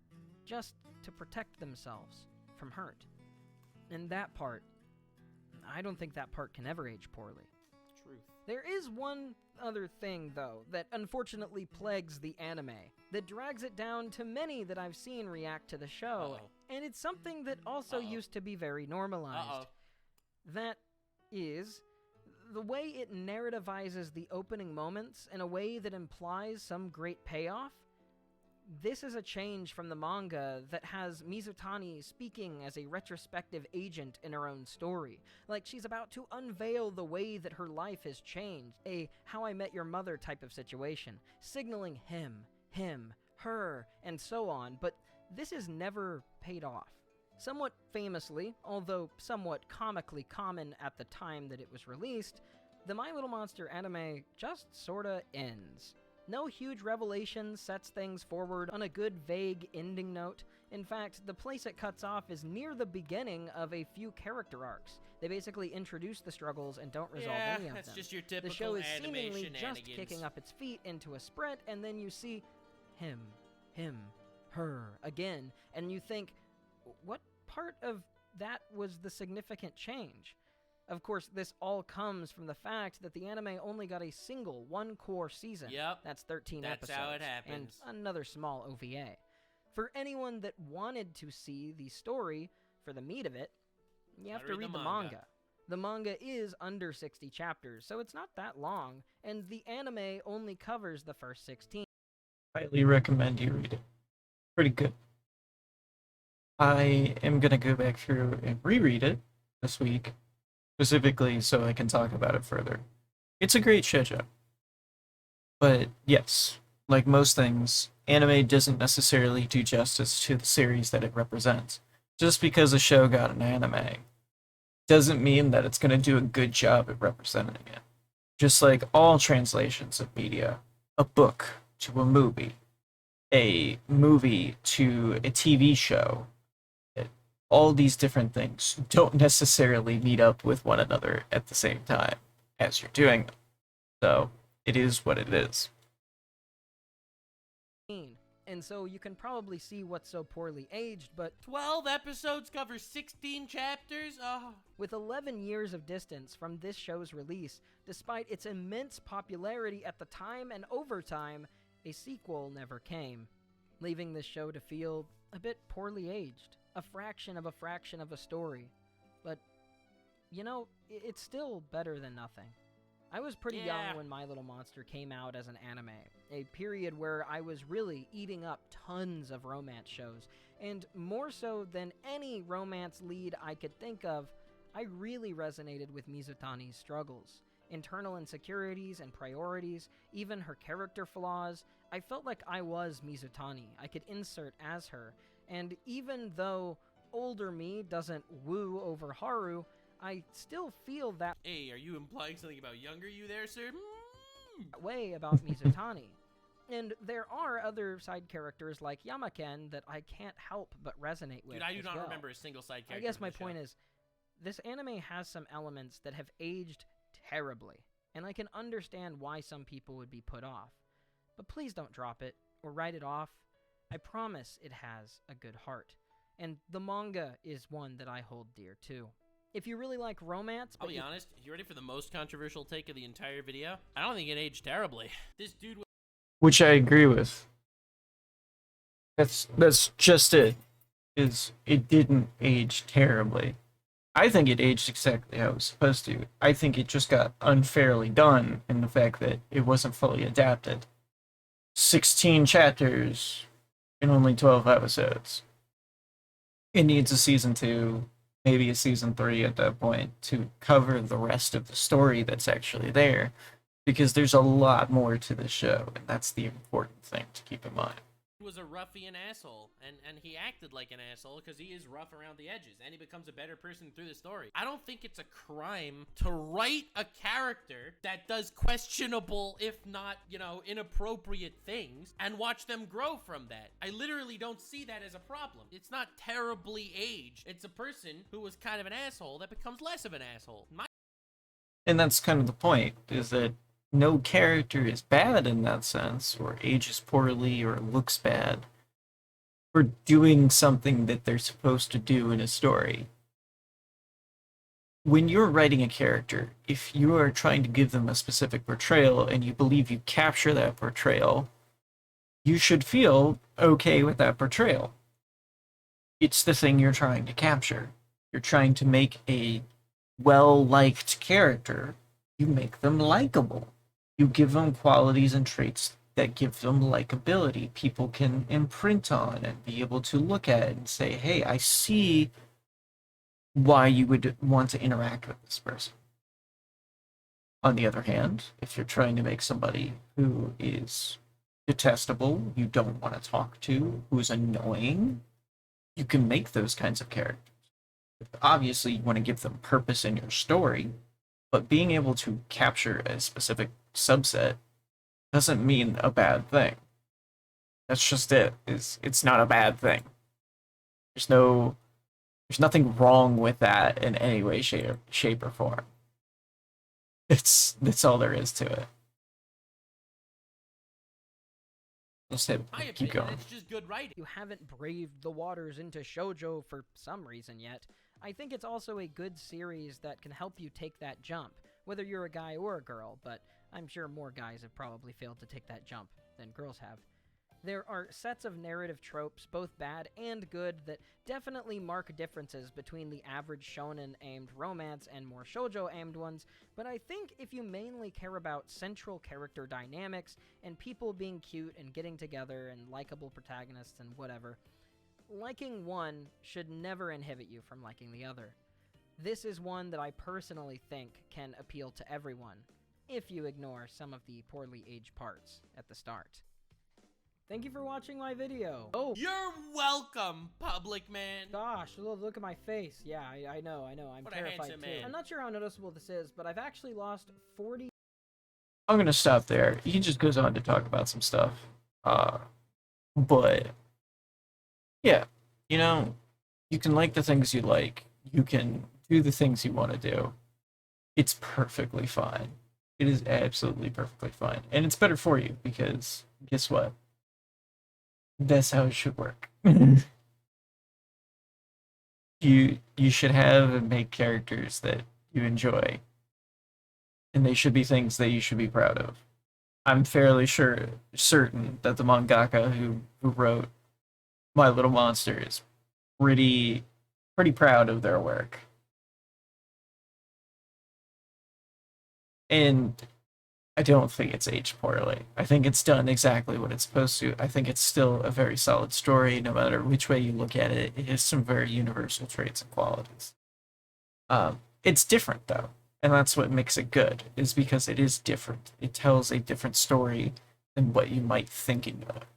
just to protect themselves from hurt. And that part, I don't think that part can ever age poorly. Truth. There is one other thing, though, that unfortunately plagues the anime, that drags it down to many that I've seen react to the show, and it's something that also used to be very normalized. That is the way it narrativizes the opening moments in a way that implies some great payoff. This is a change from the manga that has Mizutani speaking as a retrospective agent in her own story. Like she's about to unveil the way that her life has changed. A How I Met Your Mother type of situation. Signaling him, her, and so on. But this is never paid off. Somewhat famously, although somewhat comically common at the time that it was released, the My Little Monster anime just sorta ends. No huge revelation sets things forward on a good, vague ending note. In fact, the place it cuts off is near the beginning of a few character arcs. They basically introduce the struggles and don't resolve any of them. That's just your typical the show is anime seemingly shenanigans. just kicking up its feet into a sprint, and then you see him, her again, and you think, what part of that was the significant change? Of course, this all comes from the fact that the anime only got a single one-core season. Yep. That's 13 That's episodes. how it happens. And another small OVA. For anyone that wanted to see the story for the meat of it, you have to read the manga. The manga is under 60 chapters, so it's not that long, and the anime only covers the first 16. Highly recommend you read it. Pretty good. I am gonna go back through and reread it this week, specifically so I can talk about it further. It's a great shoujo. But yes, like most things, anime doesn't necessarily do justice to the series that it represents. Just because a show got an anime doesn't mean that it's going to do a good job at representing it. Just like all translations of media, a book to a movie to a TV show, all these different things don't necessarily meet up with one another at the same time as you're doing them. So, it is what it is. And so you can probably see what's so poorly aged, but 12 episodes cover 16 chapters? With 11 years of distance from this show's release, despite its immense popularity at the time and over time, a sequel never came, leaving this show to feel a bit poorly aged. A fraction of a story. But, you know, it's still better than nothing. I was pretty young when My Little Monster came out as an anime, a period where I was really eating up tons of romance shows, and more so than any romance lead I could think of, I really resonated with Mizutani's struggles. Internal insecurities and priorities, even her character flaws. I felt like I was Mizutani. I could insert as her. And even though older me doesn't woo over Haru, I still feel that Hey, are you implying something about younger you there, sir? way about Mizutani. And there are other side characters like Yamaken that I can't help but resonate with. Dude, I do as not well. remember a single side character. I guess from my the point show. is, this anime has some elements that have aged terribly, and I can understand why some people would be put off. But please don't drop it, or write it off. I promise it has a good heart. And the manga is one that I hold dear too. If you really like romance, I'll be honest, you ready for the most controversial take of the entire video? I don't think it aged terribly. This dude was Which I agree with. That's just it. Is it didn't age terribly. I think it aged exactly how it was supposed to. I think it just got unfairly done in the fact that it wasn't fully adapted. 16 chapters in only 12 episodes. It needs a season 2, maybe a season 3 at that point to cover the rest of the story that's actually there, because there's a lot more to the show, and that's the important thing to keep in mind. a ruffian asshole, and he acted like an asshole because he is rough around the edges, and he becomes a better person through the story. I don't think it's a crime to write a character that does questionable, if not, you know, inappropriate things, and watch them grow from that. I literally don't see that as a problem. It's not terribly aged. It's a person who was kind of an asshole that becomes less of an asshole. And that's kind of the point, is that no character is bad in that sense, or ages poorly, or looks bad, for doing something that they're supposed to do in a story. When you're writing a character, if you are trying to give them a specific portrayal and you believe you capture that portrayal, you should feel okay with that portrayal. It's the thing you're trying to capture. You're trying to make a well-liked character. You make them likable. You give them qualities and traits that give them likability. People can imprint on and be able to look at it and say, hey, I see why you would want to interact with this person. On the other hand, if you're trying to make somebody who is detestable, you don't want to talk to, who's annoying, you can make those kinds of characters. Obviously, you want to give them purpose in your story, but being able to capture a specific subset doesn't mean a bad thing. That's just it. It's not a bad thing. There's nothing wrong with that in any way, shape or form. That's all there is to it. Let's keep going. It's just good writing. You haven't braved the waters into shoujo for some reason yet. I think it's also a good series that can help you take that jump, whether you're a guy or a girl, but I'm sure more guys have probably failed to take that jump than girls have. There are sets of narrative tropes, both bad and good, that definitely mark differences between the average shonen-aimed romance and more shoujo-aimed ones, but I think if you mainly care about central character dynamics and people being cute and getting together and likable protagonists and whatever, liking one should never inhibit you from liking the other. This is one that I personally think can appeal to everyone, if you ignore some of the poorly aged parts at the start. Thank you for watching my video. Oh, you're welcome, public man. Gosh, look at my face. Yeah, I know. I'm What terrified too. man. I'm not sure how noticeable this is, but I've actually lost 40. I'm gonna stop there. He just goes on to talk about some stuff. But yeah, you know, you can like the things you like. You can do the things you want to do. It's perfectly fine. It is absolutely perfectly fine. And it's better for you because guess what? That's how it should work. You should have and make characters that you enjoy. And they should be things that you should be proud of. I'm fairly certain that the mangaka who wrote My Little Monster is pretty proud of their work. And I don't think it's aged poorly. I think it's done exactly what it's supposed to. I think it's still a very solid story, no matter which way you look at it. It has some very universal traits and qualities. It's different, though, and that's what makes it good, is because it is different. It tells a different story than what you might think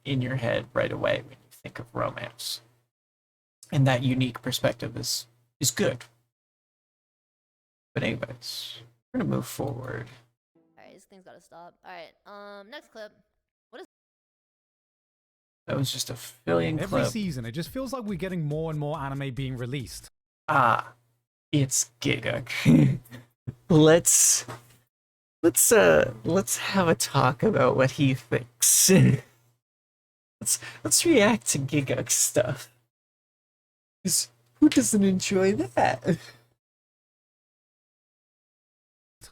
in your head right away when you think of romance. And that unique perspective is good. But anyways, we're going to move forward. Alright, this thing's gotta stop. Alright, next clip. What is... That was just a filling clip. Every season, it just feels like we're getting more and more anime being released. It's Giga. Let's have a talk about what he thinks. Let's react to Giguk stuff. 'Cause who doesn't enjoy that?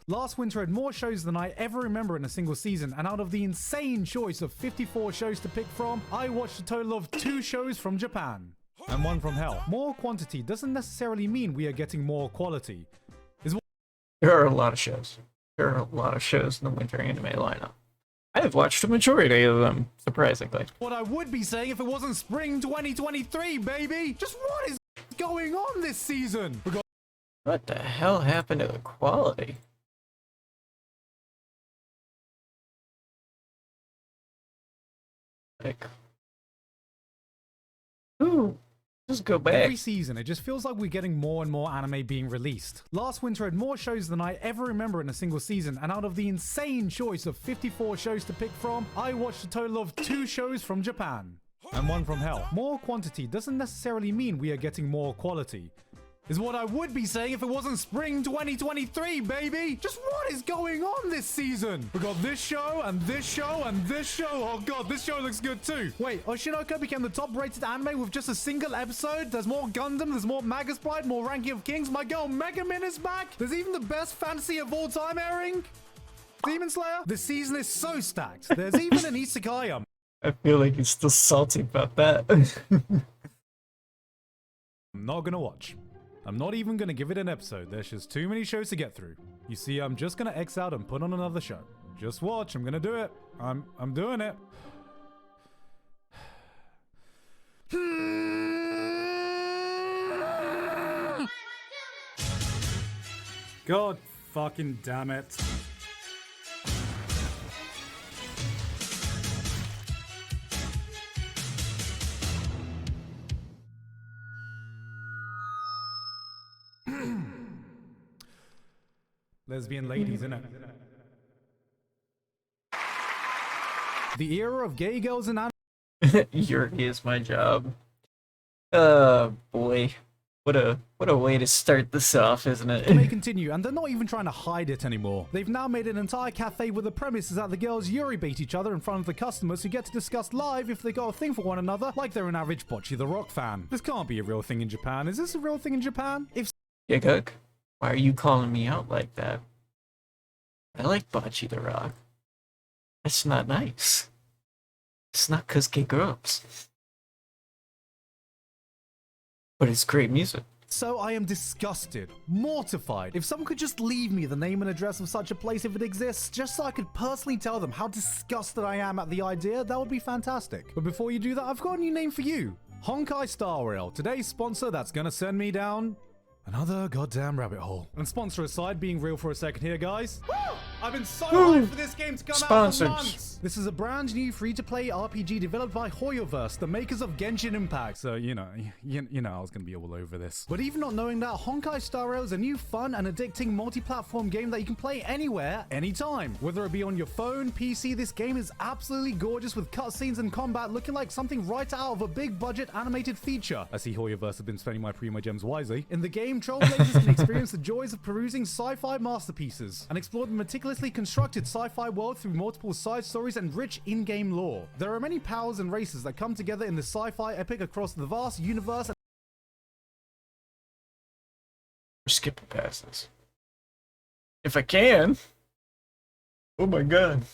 Last winter had more shows than I ever remember in a single season, and out of the insane choice of 54 shows to pick from, I watched a total of 2 shows from Japan. And 1 from hell. More quantity doesn't necessarily mean we are getting more quality. There are a lot of shows. There are a lot of shows in the winter anime lineup. I have watched a majority of them, surprisingly. What I would be saying if it wasn't spring 2023, baby! Just what is going on this season? What the hell happened to the quality? Like, ooh, just go back. Every season, it just feels like we're getting more and more anime being released. Last winter had more shows than I ever remember in a single season, and out of the insane choice of 54 shows to pick from, I watched a total of 2 shows from Japan. And 1 from hell. More quantity doesn't necessarily mean we are getting more quality. Is what I would be saying if it wasn't spring 2023, baby! Just what is going on this season? We got this show, and this show, and this show. Oh god, this show looks good too. Wait, Oshinoko became the top rated anime with just a single episode? There's more Gundam, there's more Magus-Pride, more Ranking of Kings. My girl Megamin is back! There's even the best fantasy of all time airing? Demon Slayer? This season is so stacked. There's even an isekai. I feel like he's still salty about that. I'm not gonna watch. I'm not even gonna give it an episode. There's just too many shows to get through. You see, I'm just gonna X out and put on another show. Just watch. I'm gonna do it. I'm doing it. God fucking damn it. Lesbian ladies, innit? The era of gay girls in anime. Yuri is my job. Boy. What a way to start this off, isn't it? May continue, and they're not even trying to hide it anymore. They've now made an entire cafe where the premise is that the girls Yuri bait each other in front of the customers who get to discuss live if they got a thing for one another, like they're an average Bocce the Rock fan. This can't be a real thing in Japan. Is this a real thing in Japan? If Giguk, why are you calling me out like that? I like Bocce the Rock. That's not nice. It's not 'cause gay girls. But it's great music. so, I am disgusted, mortified. If someone could just leave me the name and address of such a place if it exists, just so I could personally tell them how disgusted I am at the idea, that would be fantastic. But before you do that, I've got a new name for you. Honkai Star Rail, today's sponsor that's gonna send me down another goddamn rabbit hole. And sponsor aside, being real for a second here, guys. Woo! I've been so hyped for this game to come out for months. This is a brand new free-to-play RPG developed by Hoyoverse, the makers of Genshin Impact. So, you know, I was gonna be all over this. But even not knowing that, Honkai Star Rail is a new fun and addicting multi-platform game that you can play anywhere, anytime. Whether it be on your phone, PC, this game is absolutely gorgeous with cutscenes and combat looking like something right out of a big-budget animated feature. I see Hoyoverse have been spending my Primo Gems wisely. In the game, Trailblazers can experience the joys of perusing sci-fi masterpieces and explore the meticulously constructed sci-fi world through multiple side stories and rich in-game lore. There are many powers and races that come together in the sci-fi epic across the vast universe. Skipping past this. If I can. Oh my god.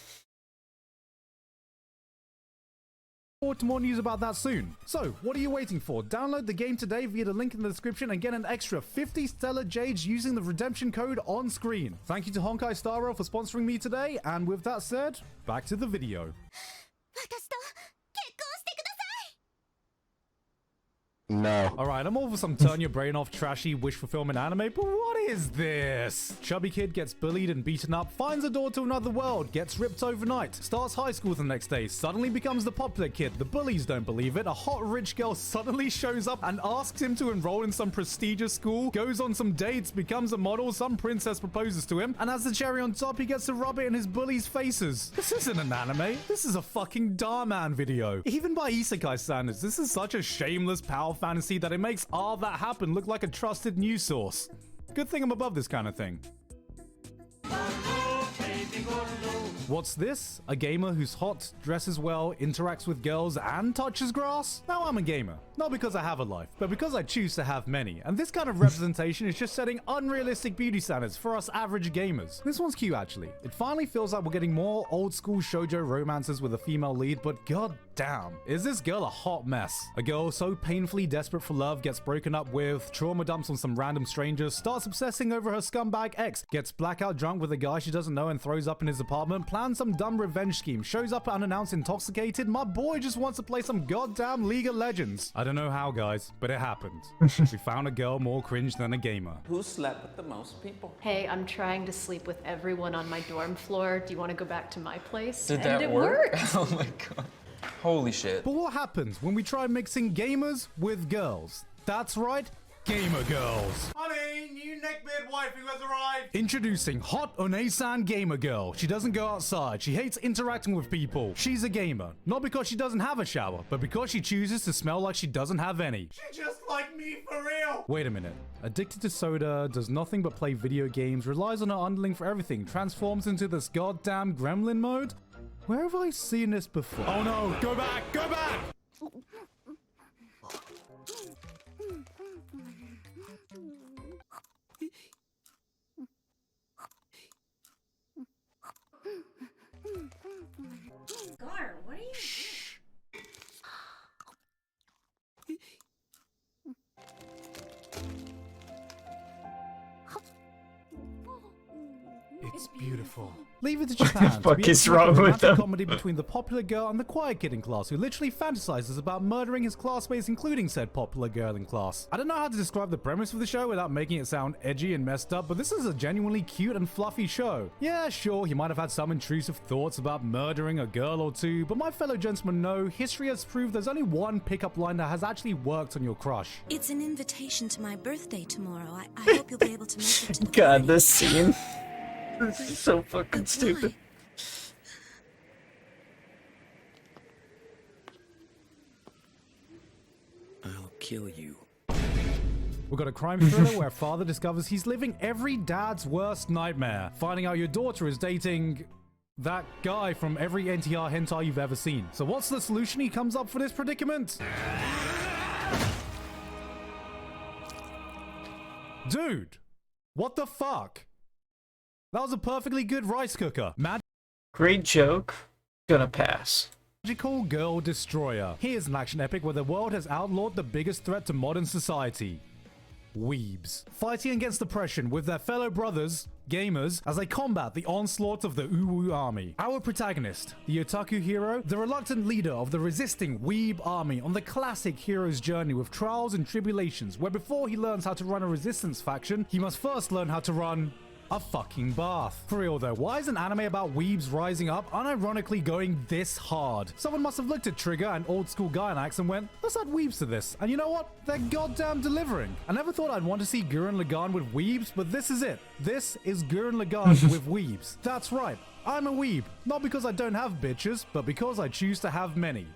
Forward to more news about that soon. So, what are you waiting for? Download the game today via the link in the description and get an extra 50 Stellar Jades using the redemption code on screen. Thank you to Honkai Star Rail for sponsoring me today, and with that said, back to the video. No. Alright, I'm all for some turn your brain off trashy wish fulfillment anime, but what is this? Chubby kid gets bullied and beaten up, finds a door to another world, gets ripped overnight, starts high school the next day, suddenly becomes the popular kid, the bullies don't believe it, a hot rich girl suddenly shows up and asks him to enroll in some prestigious school, goes on some dates, becomes a model, some princess proposes to him, and as the cherry on top, he gets to rub it in his bullies' faces. This isn't an anime, this is a fucking Darman video. Even by isekai standards, this is such a shameless power fantasy that it makes All That Happen look like a trusted news source. Good thing I'm above this kind of thing. What's this? A gamer who's hot, dresses well, interacts with girls, and touches grass? Now I'm a gamer. Not because I have a life, but because I choose to have many. And this kind of representation is just setting unrealistic beauty standards for us average gamers. This one's cute actually. It finally feels like we're getting more old school shoujo romances with a female lead, but god damn, is this girl a hot mess? A girl so painfully desperate for love gets broken up with, trauma dumps on some random stranger, starts obsessing over her scumbag ex, gets blackout drunk with a guy she doesn't know and throws up in his apartment, plans some dumb revenge scheme, shows up unannounced intoxicated. My boy just wants to play some goddamn League of Legends. I don't know how, guys, but it happened. We found a girl more cringe than a gamer. Who slept with the most people? Hey, I'm trying to sleep with everyone on my dorm floor. Do you want to go back to my place? Did And that it work? worked. Oh my god. Holy shit. But what happens when we try mixing gamers with girls? That's right, gamer girls. Honey, new neckbeard waifu has arrived. Introducing Hot One-san Gamer Girl. She doesn't go outside. She hates interacting with people. She's a gamer. Not because she doesn't have a shower, but because she chooses to smell like she doesn't have any. She just like me for real. Wait a minute. Addicted to soda, does nothing but play video games, relies on her underling for everything, transforms into this goddamn gremlin mode? Where have I seen this before? Oh no, go back, go back! Gar, what are you It's beautiful. Leave it to Japan. What the fuck is wrong with romantic them? comedy between the popular girl and the quiet kid in class who literally fantasizes about murdering his classmates, including said popular girl in class. I don't know how to describe the premise of the show without making it sound edgy and messed up, but this is a genuinely cute and fluffy show. Yeah, sure, he might have had some intrusive thoughts about murdering a girl or two, but my fellow gentlemen know history has proved there's only one pickup line that has actually worked on your crush. It's an invitation to my birthday tomorrow. I hope you'll be able to make it to the God, this scene. This is so fucking stupid. I'll kill you. We've got a crime thriller where a father discovers he's living every dad's worst nightmare, finding out your daughter is dating that guy from every NTR hentai you've ever seen. So what's the solution he comes up for this predicament? Dude, what the fuck? That was a perfectly good rice cooker. Great joke. Gonna pass. Magical Girl Destroyer. Here's an action epic where the world has outlawed the biggest threat to modern society. Weebs. Fighting against oppression with their fellow brothers, gamers, as they combat the onslaught of the Uwu army. Our protagonist, the otaku hero, the reluctant leader of the resisting Weeb army on the classic hero's journey with trials and tribulations, where before he learns how to run a resistance faction, he must first learn how to run a fucking bath. For real though, why is an anime about weebs rising up unironically going this hard? Someone must have looked at Trigger and old school Gainax and went, let's add weebs to this. And you know what? They're goddamn delivering. I never thought I'd want to see Gurren Lagann with weebs, but this is it. This is Gurren Lagann with weebs. That's right. I'm a weeb. Not because I don't have bitches, but because I choose to have many.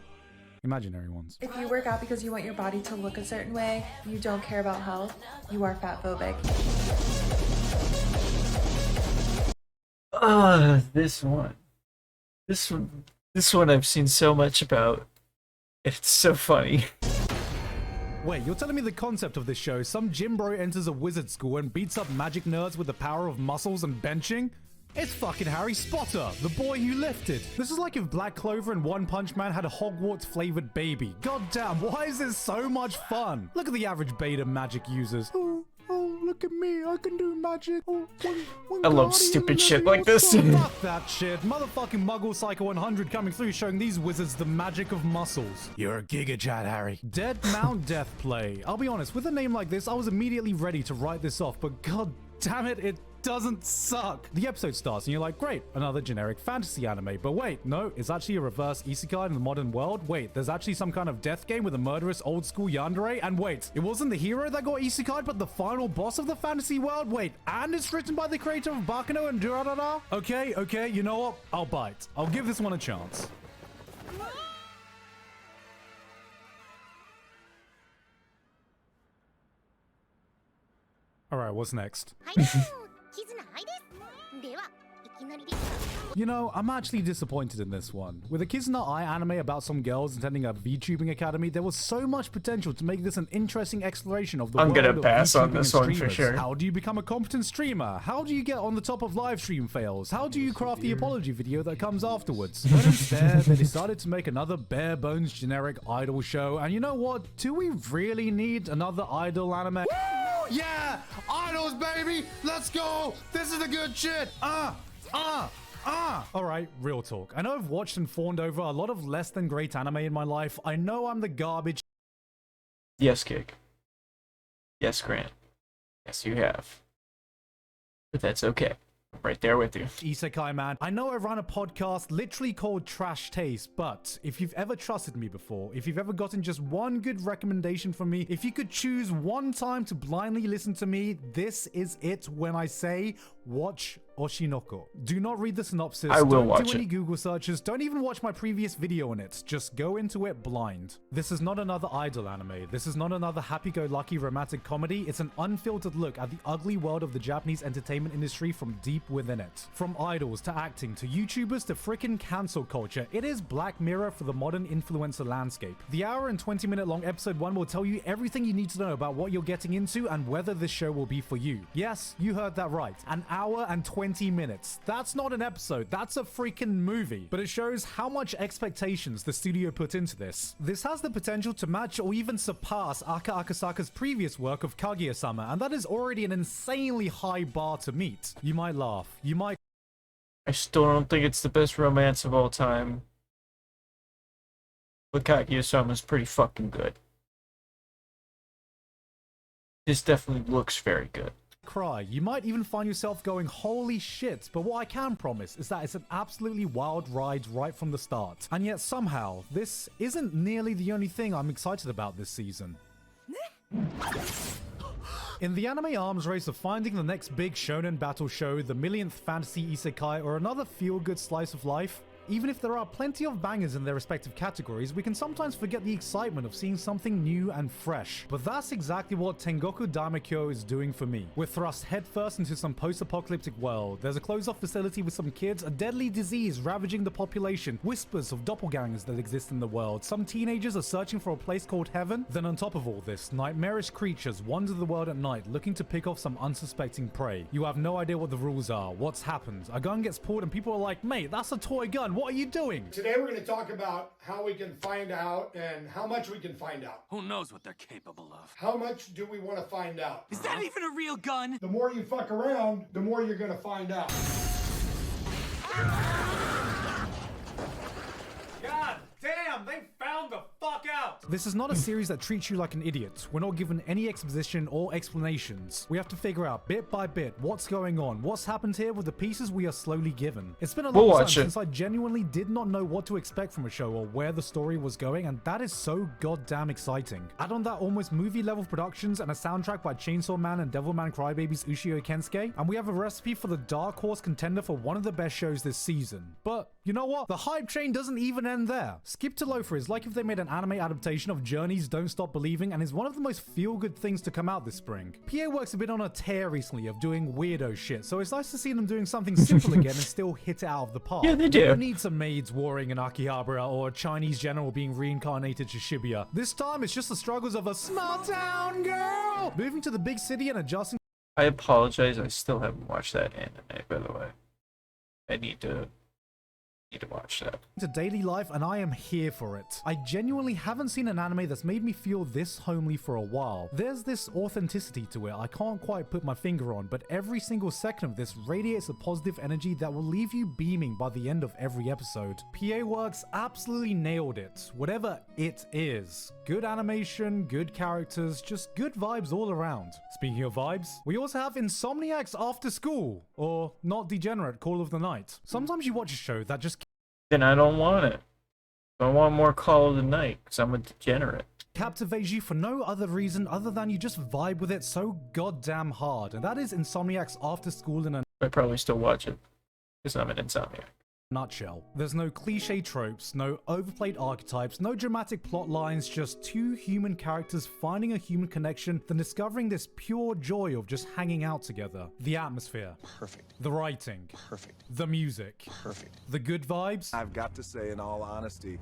Imaginary ones. If you work out because you want your body to look a certain way, you don't care about health, you are fat phobic. This one. This one I've seen so much about. It's so funny. Wait, you're telling me the concept of this show is some gym bro enters a wizard school and beats up magic nerds with the power of muscles and benching? It's fucking Harry Potter, the boy who lifted. This is like if Black Clover and One Punch Man had a Hogwarts-flavored baby. God damn, why is this so much fun? Look at the average beta magic users. Oh, look at me, I can do magic. I love stupid shit like this. Fuck that shit. Motherfucking Muggle Psycho 100 coming through showing these wizards the magic of muscles. You're a Giga Chad, Harry. Dead Mount Death Play. I'll be honest, with a name like this, I was immediately ready to write this off, but god damn it, it doesn't suck. The episode starts and you're like, great, another generic fantasy anime. But wait, no, it's actually a reverse isekai in the modern world. Wait, there's actually some kind of death game with a murderous old school yandere. And wait, it wasn't the hero that got isekai, but the final boss of the fantasy world. Wait, and it's written by the creator of Baccano and Durarara? Okay, you know what? I'll bite. I'll give this one a chance. All right, what's next? You know, I'm actually disappointed in this one. With a Kizuna Eye anime about some girls attending a VTubing academy, there was so much potential to make this an interesting exploration of the I'm world gonna of pass on VTubing this and one for streamers. sure. How do you become a competent streamer? How do you get on the top of live stream fails? How do you craft the apology video that comes afterwards? But instead, they decided to make another bare bones generic idol show, and you know what? Do we really need another idol anime? Woo! Yeah! Idols, baby! Let's go! This is the good shit! Alright, real talk. I know I've watched and fawned over a lot of less than great anime in my life. I know I'm the garbage. Yes, Kick. Yes, Grant. Yes, you have. But that's okay. I'm right there with you. Isekai man. I know I run a podcast literally called Trash Taste, but if you've ever trusted me before, if you've ever gotten just one good recommendation from me, if you could choose one time to blindly listen to me, this is it when I say watch Oshinoko. Do not read the synopsis. I will Don't watch do any it. Google searches. Don't even watch my previous video on it. Just go into it blind. This is not another idol anime. This is not another happy-go-lucky romantic comedy. It's an unfiltered look at the ugly world of the Japanese entertainment industry from deep within it. From idols to acting to YouTubers to frickin' cancel culture, it is Black Mirror for the modern influencer landscape. The hour and 20-minute long episode 1 will tell you everything you need to know about what you're getting into and whether this show will be for you. Yes, you heard that right. An hour and 20 minutes. That's not an episode, that's a freaking movie. But it shows how much expectations the studio put into this. This has the potential to match or even surpass Aka Akasaka's previous work of Kaguya-sama, and that is already an insanely high bar to meet. You might laugh, you might... I still don't think it's the best romance of all time. But Kaguya-sama's pretty fucking good. This definitely looks very good. Cry. You might even find yourself going, holy shit, but what I can promise is that it's an absolutely wild ride right from the start. And yet somehow, this isn't nearly the only thing I'm excited about this season. In the anime arms race of finding the next big shonen battle show, the millionth fantasy isekai, or another feel-good slice of life, even if there are plenty of bangers in their respective categories, we can sometimes forget the excitement of seeing something new and fresh. But that's exactly what Tengoku Daimekyo is doing for me. We're thrust headfirst into some post-apocalyptic world. There's a closed-off facility with some kids, a deadly disease ravaging the population, whispers of doppelgangers that exist in the world. Some teenagers are searching for a place called heaven. Then on top of all this, nightmarish creatures wander the world at night looking to pick off some unsuspecting prey. You have no idea what the rules are, what's happened. A gun gets pulled and people are like, mate, that's a toy gun. What are you doing? Today we're going to talk about how we can find out and how much we can find out. Who knows what they're capable of? How much do we want to find out? Is that even a real gun? The more you fuck around, the more you're going to find out. God damn, they found the fuck out! This is not a series that treats you like an idiot. We're not given any exposition or explanations. We have to figure out bit by bit what's going on, what's happened here with the pieces we are slowly given. It's been a long time since I genuinely did not know what to expect from a show or where the story was going, and that is so goddamn exciting. Add on that almost movie level productions and a soundtrack by Chainsaw Man and Devilman Crybaby's Ushio Kensuke, and we have a recipe for the dark horse contender for one of the best shows this season. But you know what? The hype train doesn't even end there. Skip to Loafer is like if they made an anime adaptation of Journey's Don't Stop Believing and is one of the most feel-good things to come out this spring. PA Works have been on a tear recently of doing weirdo shit, so it's nice to see them doing something simple again and still hit it out of the park. Yeah, they do. We don't need some maids warring in Akihabara or a Chinese general being reincarnated to Shibuya. This time it's just the struggles of a small town girl moving to the big city and adjusting. I apologize, I still haven't watched that anime, by the way. I need to watch that. To daily life, and I am here for it. I genuinely haven't seen an anime that's made me feel this homely for a while. There's this authenticity to it I can't quite put my finger on, but every single second of this radiates a positive energy that will leave you beaming by the end of every episode. PA Works absolutely nailed it, whatever it is. Good animation, good characters, just good vibes all around. Speaking of vibes, we also have Insomniac's After School, or Not Degenerate Call of the Night. Sometimes you watch a show that just Then I don't want it. I want more Call of the Night, because I'm a degenerate. captivates you for no other reason other than you just vibe with it so goddamn hard, and that is Insomniac's After School in a I probably still watch it, because I'm an insomniac. Nutshell. There's no cliche tropes, no overplayed archetypes, no dramatic plot lines, just two human characters finding a human connection, then discovering this pure joy of just hanging out together. The atmosphere. Perfect. The writing. Perfect. The music. Perfect. The good vibes. I've got to say, in all honesty,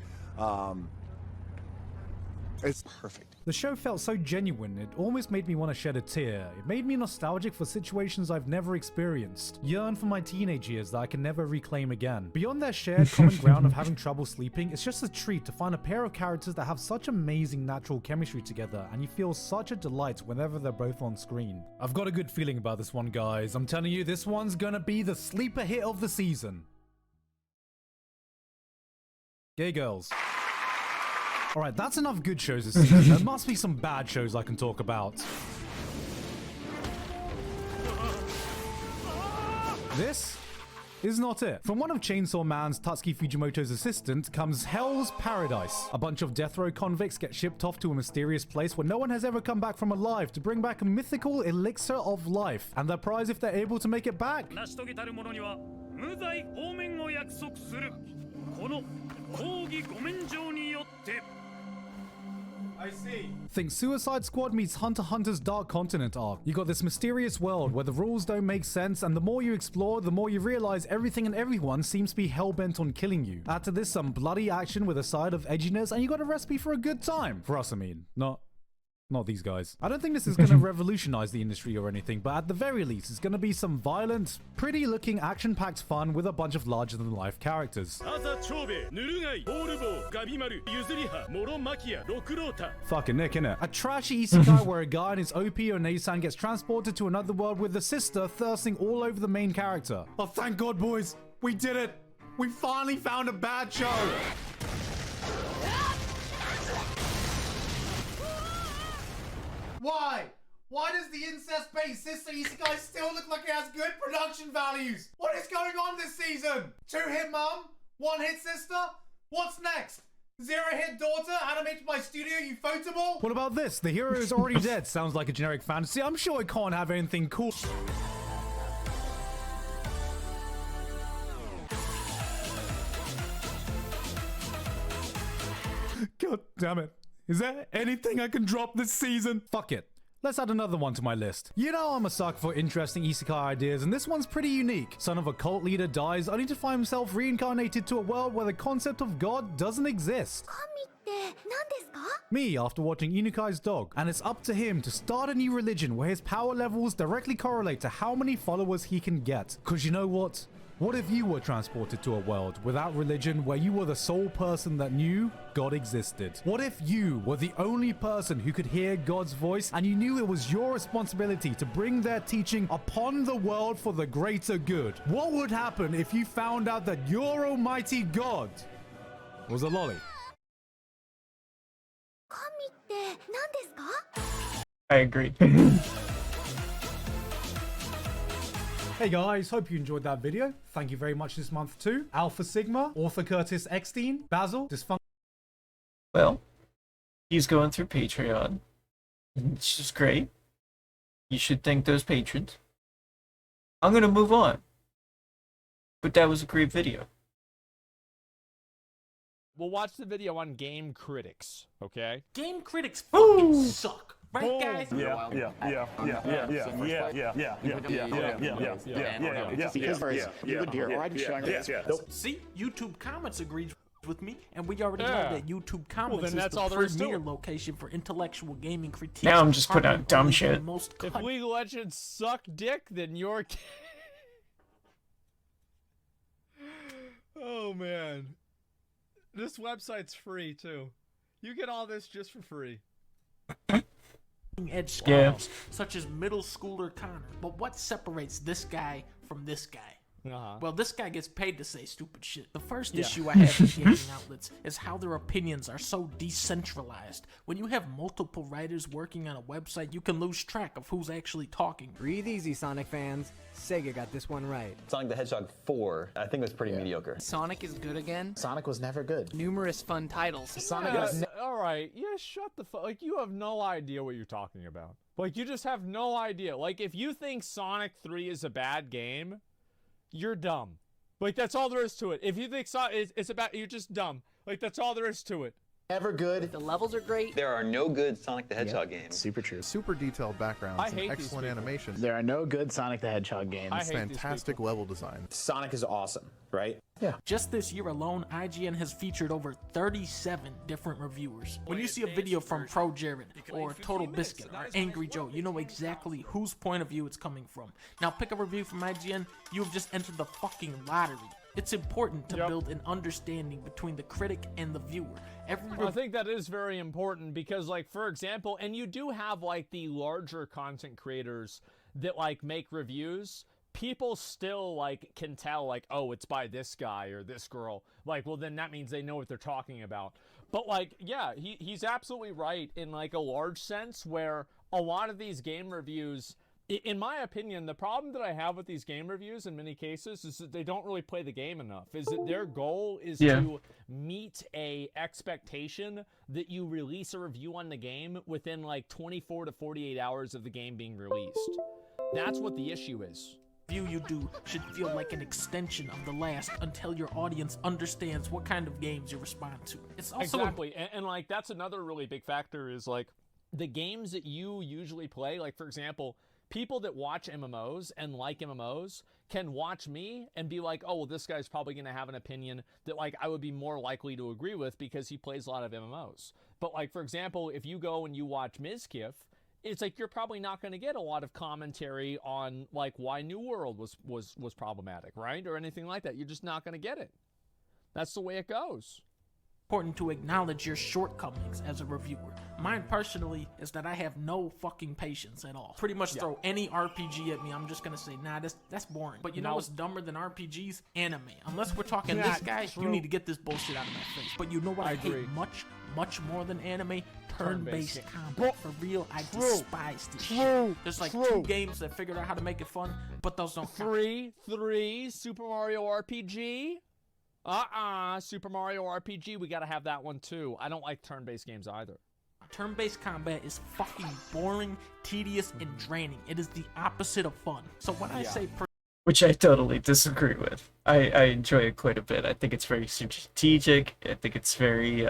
it's perfect. The show felt so genuine, it almost made me want to shed a tear. It made me nostalgic for situations I've never experienced. Yearn for my teenage years that I can never reclaim again. Beyond their shared common ground of having trouble sleeping, it's just a treat to find a pair of characters that have such amazing natural chemistry together, and you feel such a delight whenever they're both on screen. I've got a good feeling about this one, guys. I'm telling you, this one's gonna be the sleeper hit of the season. Gay girls. Alright, that's enough good shows this season. There must be some bad shows I can talk about. This is not it. From one of Chainsaw Man's Tatsuki Fujimoto's assistant comes Hell's Paradise. A bunch of death row convicts get shipped off to a mysterious place where no one has ever come back from alive to bring back a mythical elixir of life. And their prize if they're able to make it back. I see. Think Suicide Squad meets Hunter x Hunter's Dark Continent arc. You got this mysterious world where the rules don't make sense, and the more you explore, the more you realize everything and everyone seems to be hell-bent on killing you. Add to this some bloody action with a side of edginess, and you got a recipe for a good time. For us, I mean. Not these guys. I don't think this is going to revolutionize the industry or anything, but at the very least, it's going to be some violent, pretty looking action-packed fun with a bunch of larger-than-life characters. Fucking Nick, innit? A trashy isekai where a guy and his OP Onesan gets transported to another world with the sister thirsting all over the main character. Oh, thank God, boys. We did it. We finally found a bad show. Why? Why does the incest-based sister isekai still look like it has good production values? What is going on this season? 2-hit mom? 1-hit sister? What's next? 0-hit daughter? Animated by Studio Ufotable? What about this? The hero is already dead. Sounds like a generic fantasy. I'm sure it can't have anything cool. God damn it. Is there anything I can drop this season? Fuck it. Let's add another one to my list. You know I'm a sucker for interesting isekai ideas, and this one's pretty unique. Son of a cult leader dies only to find himself reincarnated to a world where the concept of God doesn't exist. Me, after watching Inukai's dog, and it's up to him to start a new religion where his power levels directly correlate to how many followers he can get. Cause you know what? What if you were transported to a world without religion where you were the sole person that knew God existed? What if you were the only person who could hear God's voice and you knew it was your responsibility to bring their teaching upon the world for the greater good? What would happen if you found out that your almighty God was a lolly? I agree. Hey guys, hope you enjoyed that video. Thank you very much this month to Alpha Sigma, Author Curtis Eckstein, Basil, Dysfunction. Well, he's going through Patreon, which is great. You should thank those patrons. I'm gonna move on. But that was a great video. We'll watch the video on Game Critics, okay? Game Critics fucking suck. Right, guys? See, YouTube Comments agrees with me, and we already know that YouTube Comments is the premier location for intellectual gaming critiques. Now I'm just putting out dumb shit. If League of Legends suck dick, then you're... Oh, man. This website's free, too. You get all this just for free. Edge scholars, such as middle schooler Connor. But what separates this guy from this guy? Well, this guy gets paid to say stupid shit. The first issue I have with gaming outlets is how their opinions are so decentralized. When you have multiple writers working on a website, you can lose track of who's actually talking. Breathe easy, Sonic fans. Sega got this one right. Sonic the Hedgehog 4, I think was pretty mediocre. Sonic is good again. Sonic was never good. Numerous fun titles. Sonic Alright, shut the fuck. Like, you have no idea what you're talking about. Like, you just have no idea. Like, if you think Sonic 3 is a bad game, you're dumb. Like, that's all there is to it. If you think it's about, you're just dumb. Like, that's all there is to it. Ever good. The levels are great. There are no good Sonic the Hedgehog games. Super true. Super detailed backgrounds I and hate these excellent people. animations. There are no good Sonic the Hedgehog games. I hate these Fantastic people. level design. Sonic is awesome, right? Just this year alone, IGN has featured over 37 different reviewers. When you see a video from Pro Jared, or Total Biscuit, or Angry Joe, you know exactly whose point of view it's coming from. Now pick a review from IGN, you have just entered the fucking lottery. It's important to build an understanding between the critic and the viewer. I think that is very important because, like, for example, and you do have, like, the larger content creators that, like, make reviews. People still, like, can tell, like, oh, it's by this guy or this girl. Like, well, then that means they know what they're talking about. But, like, yeah, he's absolutely right in, like, a large sense where a lot of these game reviews, in my opinion, the problem that I have with these game reviews in many cases is that they don't really play the game enough. Is that their goal is to meet a expectation that you release a review on the game within like 24 to 48 hours of the game being released. That's what the issue is. Review you do should feel like an extension of the last until your audience understands what kind of games you respond to. It's also exactly, and like that's another really big factor is like the games that you usually play. Like for example, people that watch MMOs and like MMOs can watch me and be like, oh, well, this guy's probably going to have an opinion that like I would be more likely to agree with because he plays a lot of MMOs. But like, for example, if you go and you watch Mizkif, it's like you're probably not going to get a lot of commentary on like why New World was problematic, right? Or anything like that. You're just not going to get it. That's the way it goes. Important to acknowledge your shortcomings as a reviewer. Mine personally is that I have no fucking patience at all. Pretty much throw any RPG at me, I'm just gonna say, nah, that's boring. But you know what's dumber than RPGs? Anime. Unless we're talking this guy, you need to get this bullshit out of my face. But you know what I hate much more than anime? Turn-based combat. For real, I despise this shit. There's like 2 games that figured out how to make it fun, but those don't count. 3, Super Mario RPG. Super Mario RPG, we gotta have that one too. I don't like turn-based games either. Turn-based combat is fucking boring, tedious, and draining. It is the opposite of fun. So when I say... Which I totally disagree with. I enjoy it quite a bit. I think it's very strategic. I think it's very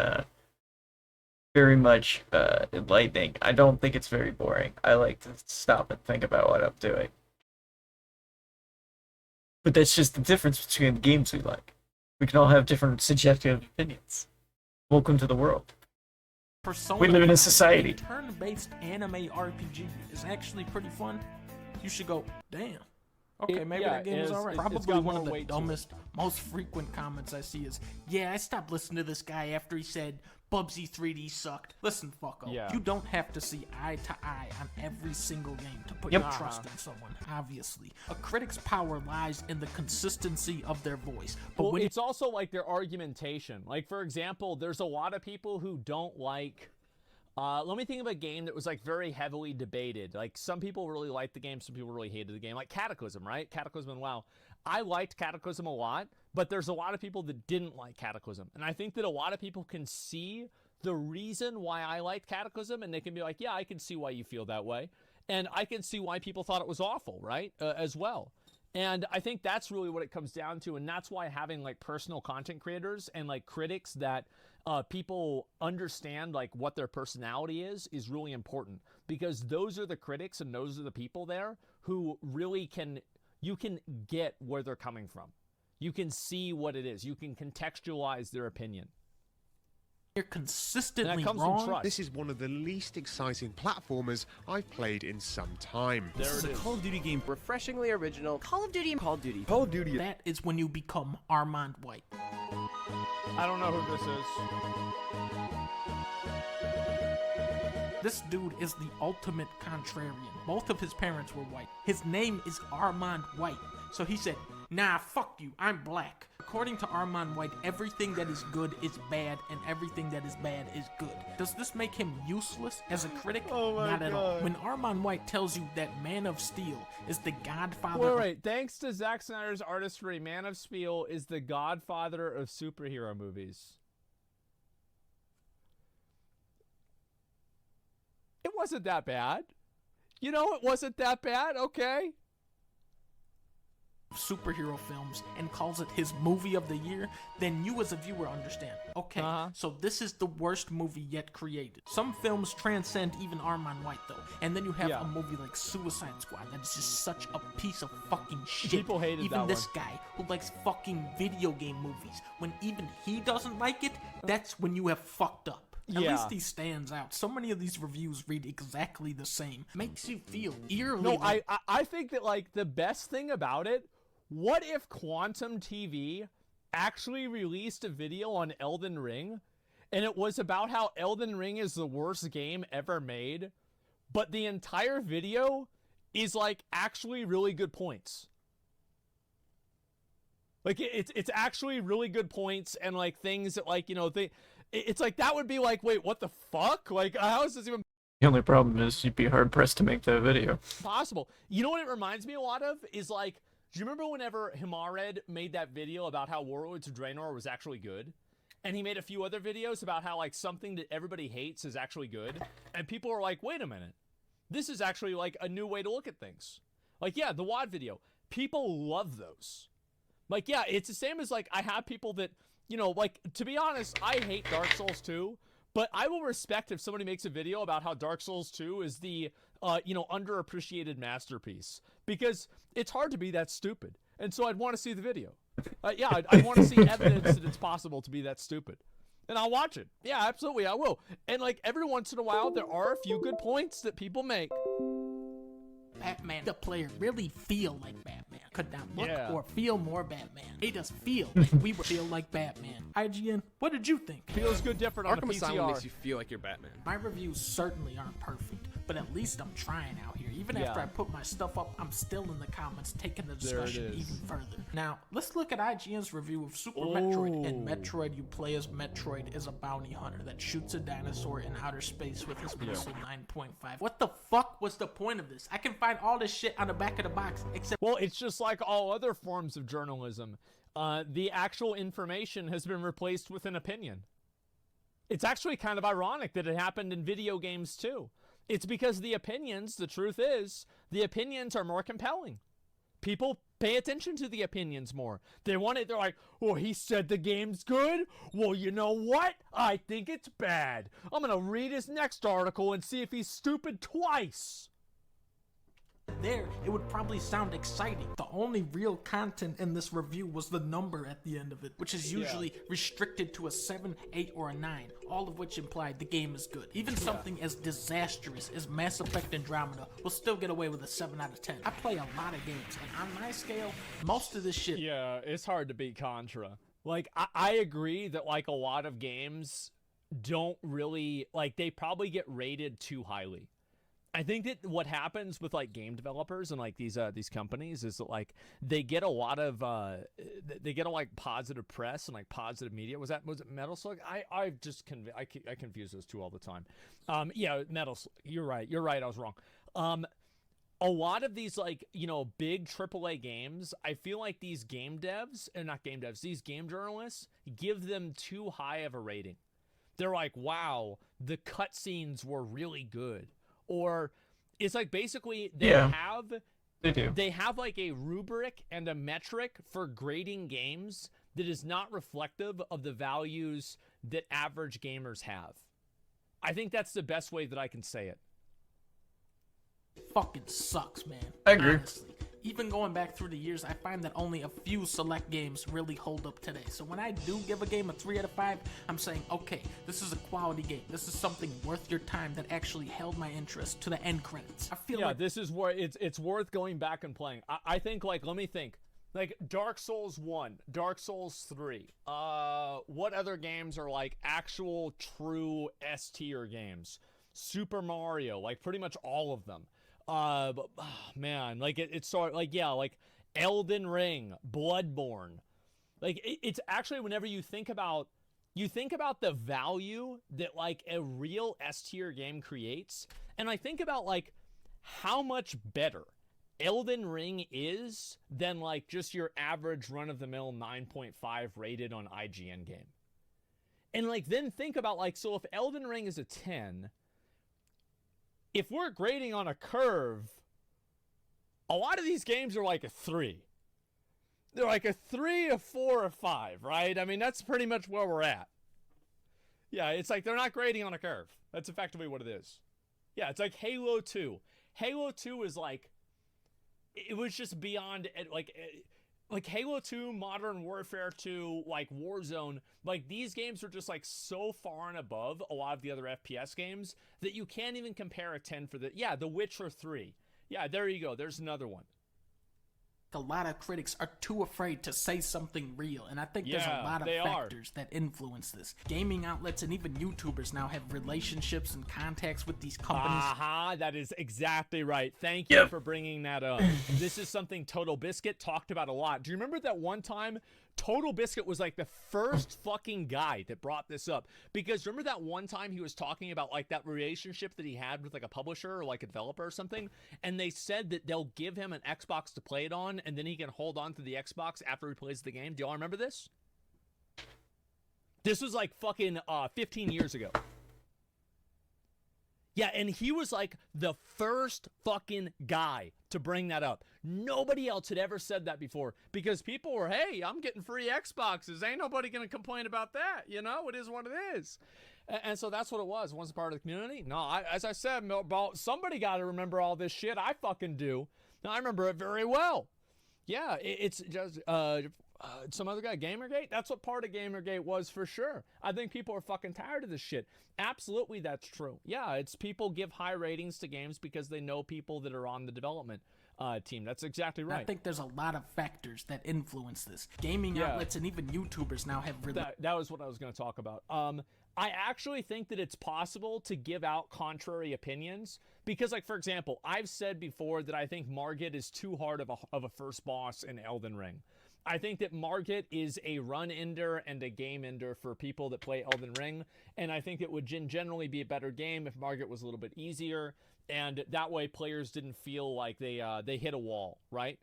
much enlightening. I don't think it's very boring. I like to stop and think about what I'm doing. But that's just the difference between the games we like. We can all have different subjective opinions. Welcome to the world. Persona we live in a 5, society. A turn-based anime RPG is actually pretty fun. You should go, damn. Okay, maybe that game is alright. Probably one of the dumbest, most frequent comments I see is, yeah, I stopped listening to this guy after he said Bubsy 3D sucked. Listen, fucko. You don't have to see eye to eye on every single game to put your trust in someone, obviously. A critic's power lies in the consistency of their voice. But when it's also like their argumentation. Like, for example, there's a lot of people who don't like... let me think of a game that was like very heavily debated. Like some people really liked the game, some people really hated the game. Like Cataclysm, right? Cataclysm and WoW. I liked Cataclysm a lot, but there's a lot of people that didn't like Cataclysm. And I think that a lot of people can see the reason why I liked Cataclysm, and they can be like, yeah, I can see why you feel that way. And I can see why people thought it was awful, right? As well. And I think that's really what it comes down to, and that's why having like personal content creators and like critics that people understand like what their personality is really important, because those are the critics and those are the people there who really you can get where they're coming from. You can see what it is. You can contextualize their opinion. You're consistently wrong. This is one of the least exciting platformers I've played in some time. This is a Call of Duty game, refreshingly original. Call of Duty. That is when you become Armand White. I don't know who this is. This dude is the ultimate contrarian. Both of his parents were white. His name is Armand White. So he said, nah, fuck you, I'm black. According to Armand White, everything that is good is bad, and everything that is bad is good. Does this make him useless as a critic? Not at all. When Armand White tells you that Man of Steel is the godfather... Wait, thanks to Zack Snyder's artistry, Man of Steel is the godfather of superhero movies. It wasn't that bad. You know, it wasn't that bad, okay? superhero films and calls it his movie of the year, then you as a viewer understand. Okay, so this is the worst movie yet created. Some films transcend even Armand White though, and then you have a movie like Suicide Squad that is just such a piece of fucking shit. People hated even that this one. guy who likes fucking video game movies, when even he doesn't like it, that's when you have fucked up. At least he stands out. So many of these reviews read exactly the same. Makes you feel eerily. No, I think that like the best thing about it, what if Quantum TV actually released a video on Elden Ring, and it was about how Elden Ring is the worst game ever made, but the entire video is like actually really good points. Like it's actually really good points and like things that like, you know, it's like that would be like, wait, what the fuck? Like, how is this even The only problem is you'd be hard pressed to make that video. possible? You know what it reminds me a lot of is like, do you remember whenever Himared made that video about how Warlords of Draenor was actually good? And he made a few other videos about how like something that everybody hates is actually good. And people are like, wait a minute. This is actually like a new way to look at things. Like, yeah, the WOD video. People love those. Like, yeah, it's the same as like I have people that, you know, like, to be honest, I hate Dark Souls 2, but I will respect if somebody makes a video about how Dark Souls 2 is the, you know, underappreciated masterpiece. Because it's hard to be that stupid. And so I'd want to see the video. Yeah, I'd want to see evidence that it's possible to be that stupid. And I'll watch it. Yeah, absolutely, I will. And, like, every once in a while, there are a few good points that people make. Batman, the player, really feel like Batman. Could not look or feel more Batman. He does feel like we feel like Batman. IGN, what did you think? Feels good different on Arkham a Asylum PCR. makes you feel like you're Batman. My reviews certainly aren't perfect, but at least I'm trying out here. Even after I put my stuff up, I'm still in the comments taking the discussion even further. Now, let's look at IGN's review of Super Metroid. In Metroid, you play as Metroid is a bounty hunter that shoots a dinosaur in outer space with his missile 9.5. What the fuck was the point of this? I can find all this shit on the back of the box, except... Well, it's just like all other forms of journalism. The actual information has been replaced with an opinion. It's actually kind of ironic that it happened in video games too. It's because the opinions, the truth is, the opinions are more compelling. People pay attention to the opinions more. They want it, they're like, oh, he said the game's good? Well, you know what? I think it's bad. I'm gonna read his next article and see if he's stupid twice. There, it would probably sound exciting. The only real content in this review was the number at the end of it, which is usually restricted to a 7, 8, or a 9, all of which implied the game is good. Even something as disastrous as Mass Effect Andromeda will still get away with a 7 out of 10. I play a lot of games, and on my scale, most of this shit... Yeah, it's hard to beat Contra. Like, I agree that, like, a lot of games don't really... Like, they probably get rated too highly. I think that what happens with like game developers and like these companies is that like they get a lot of like positive press and like positive media. Was it Metal Slug? I confuse those two all the time. Yeah, Metal Slug. You're right. I was wrong. A lot of these like, you know, big AAA games, I feel like these game devs, and not game devs, these game journalists give them too high of a rating. They're like, wow, the cutscenes were really good. Or it's like basically they have like a rubric and a metric for grading games that is not reflective of the values that average gamers have. I think that's the best way that I can say it. Fucking sucks, man. I agree. Honestly. Even going back through the years, I find that only a few select games really hold up today. So when I do give a game a 3 out of 5, I'm saying, okay, this is a quality game. This is something worth your time that actually held my interest to the end credits. I feel like this is where it's worth going back and playing. I think, like, let me think. Like, Dark Souls 1, Dark Souls 3. What other games are, like, actual, true S-tier games? Super Mario, like, pretty much all of them. But, man, like it's sort of like, yeah, like Elden Ring, Bloodborne. Like it's actually, whenever you think about the value that like a real S-tier game creates, and I think about like how much better Elden Ring is than like just your average run-of-the-mill 9.5 rated on IGN game. And like then think about like, so if Elden Ring is a 10, if we're grading on a curve, a lot of these games are like a 3. they're like a 3, a 4, a 5, right? I mean, that's pretty much where we're at. Yeah, it's like they're not grading on a curve. That's effectively what it is. Yeah, it's like Halo 2. Halo 2 is like, it was just beyond, like Halo 2, Modern Warfare 2, like Warzone, like these games are just like so far and above a lot of the other FPS games that you can't even compare a 10 for The Witcher 3. Yeah, there you go. There's another one. A lot of critics are too afraid to say something real, and I think there's a lot of factors that influence this. Gaming outlets and even YouTubers now have relationships and contacts with these companies. That is exactly right. Thank you for bringing that up. This is something Total Biscuit talked about a lot. Do you remember that one time Total Biscuit was like the first fucking guy that brought this up? Because remember that one time he was talking about like that relationship that he had with like a publisher or like a developer or something, and they said that they'll give him an Xbox to play it on, and then he can hold on to the Xbox after he plays the game. Do y'all remember this? This was like fucking 15 years ago. Yeah, and he was like the first fucking guy to bring that up. Nobody else had ever said that before because people were, hey, I'm getting free Xboxes. Ain't nobody going to complain about that. You know, it is what it is. And so that's what it was. Once a part of the community. No, as I said, somebody got to remember all this shit. I fucking do. No, I remember it very well. Yeah, it's just some other guy, Gamergate. That's what part of Gamergate was for sure. I think people are fucking tired of this shit. Absolutely, that's true. Yeah, it's people give high ratings to games because they know people that are on the development team. That's exactly right. I think there's a lot of factors that influence this. Gaming outlets and even YouTubers now have that was what I was going to talk about. I actually think that it's possible to give out contrary opinions because, like, for example, I've said before that I think Margit is too hard of a first boss in Elden Ring. I think that Margit is a run ender and a game ender for people that play Elden Ring, and I think it would generally be a better game if Margit was a little bit easier, and that way players didn't feel like they hit a wall, right?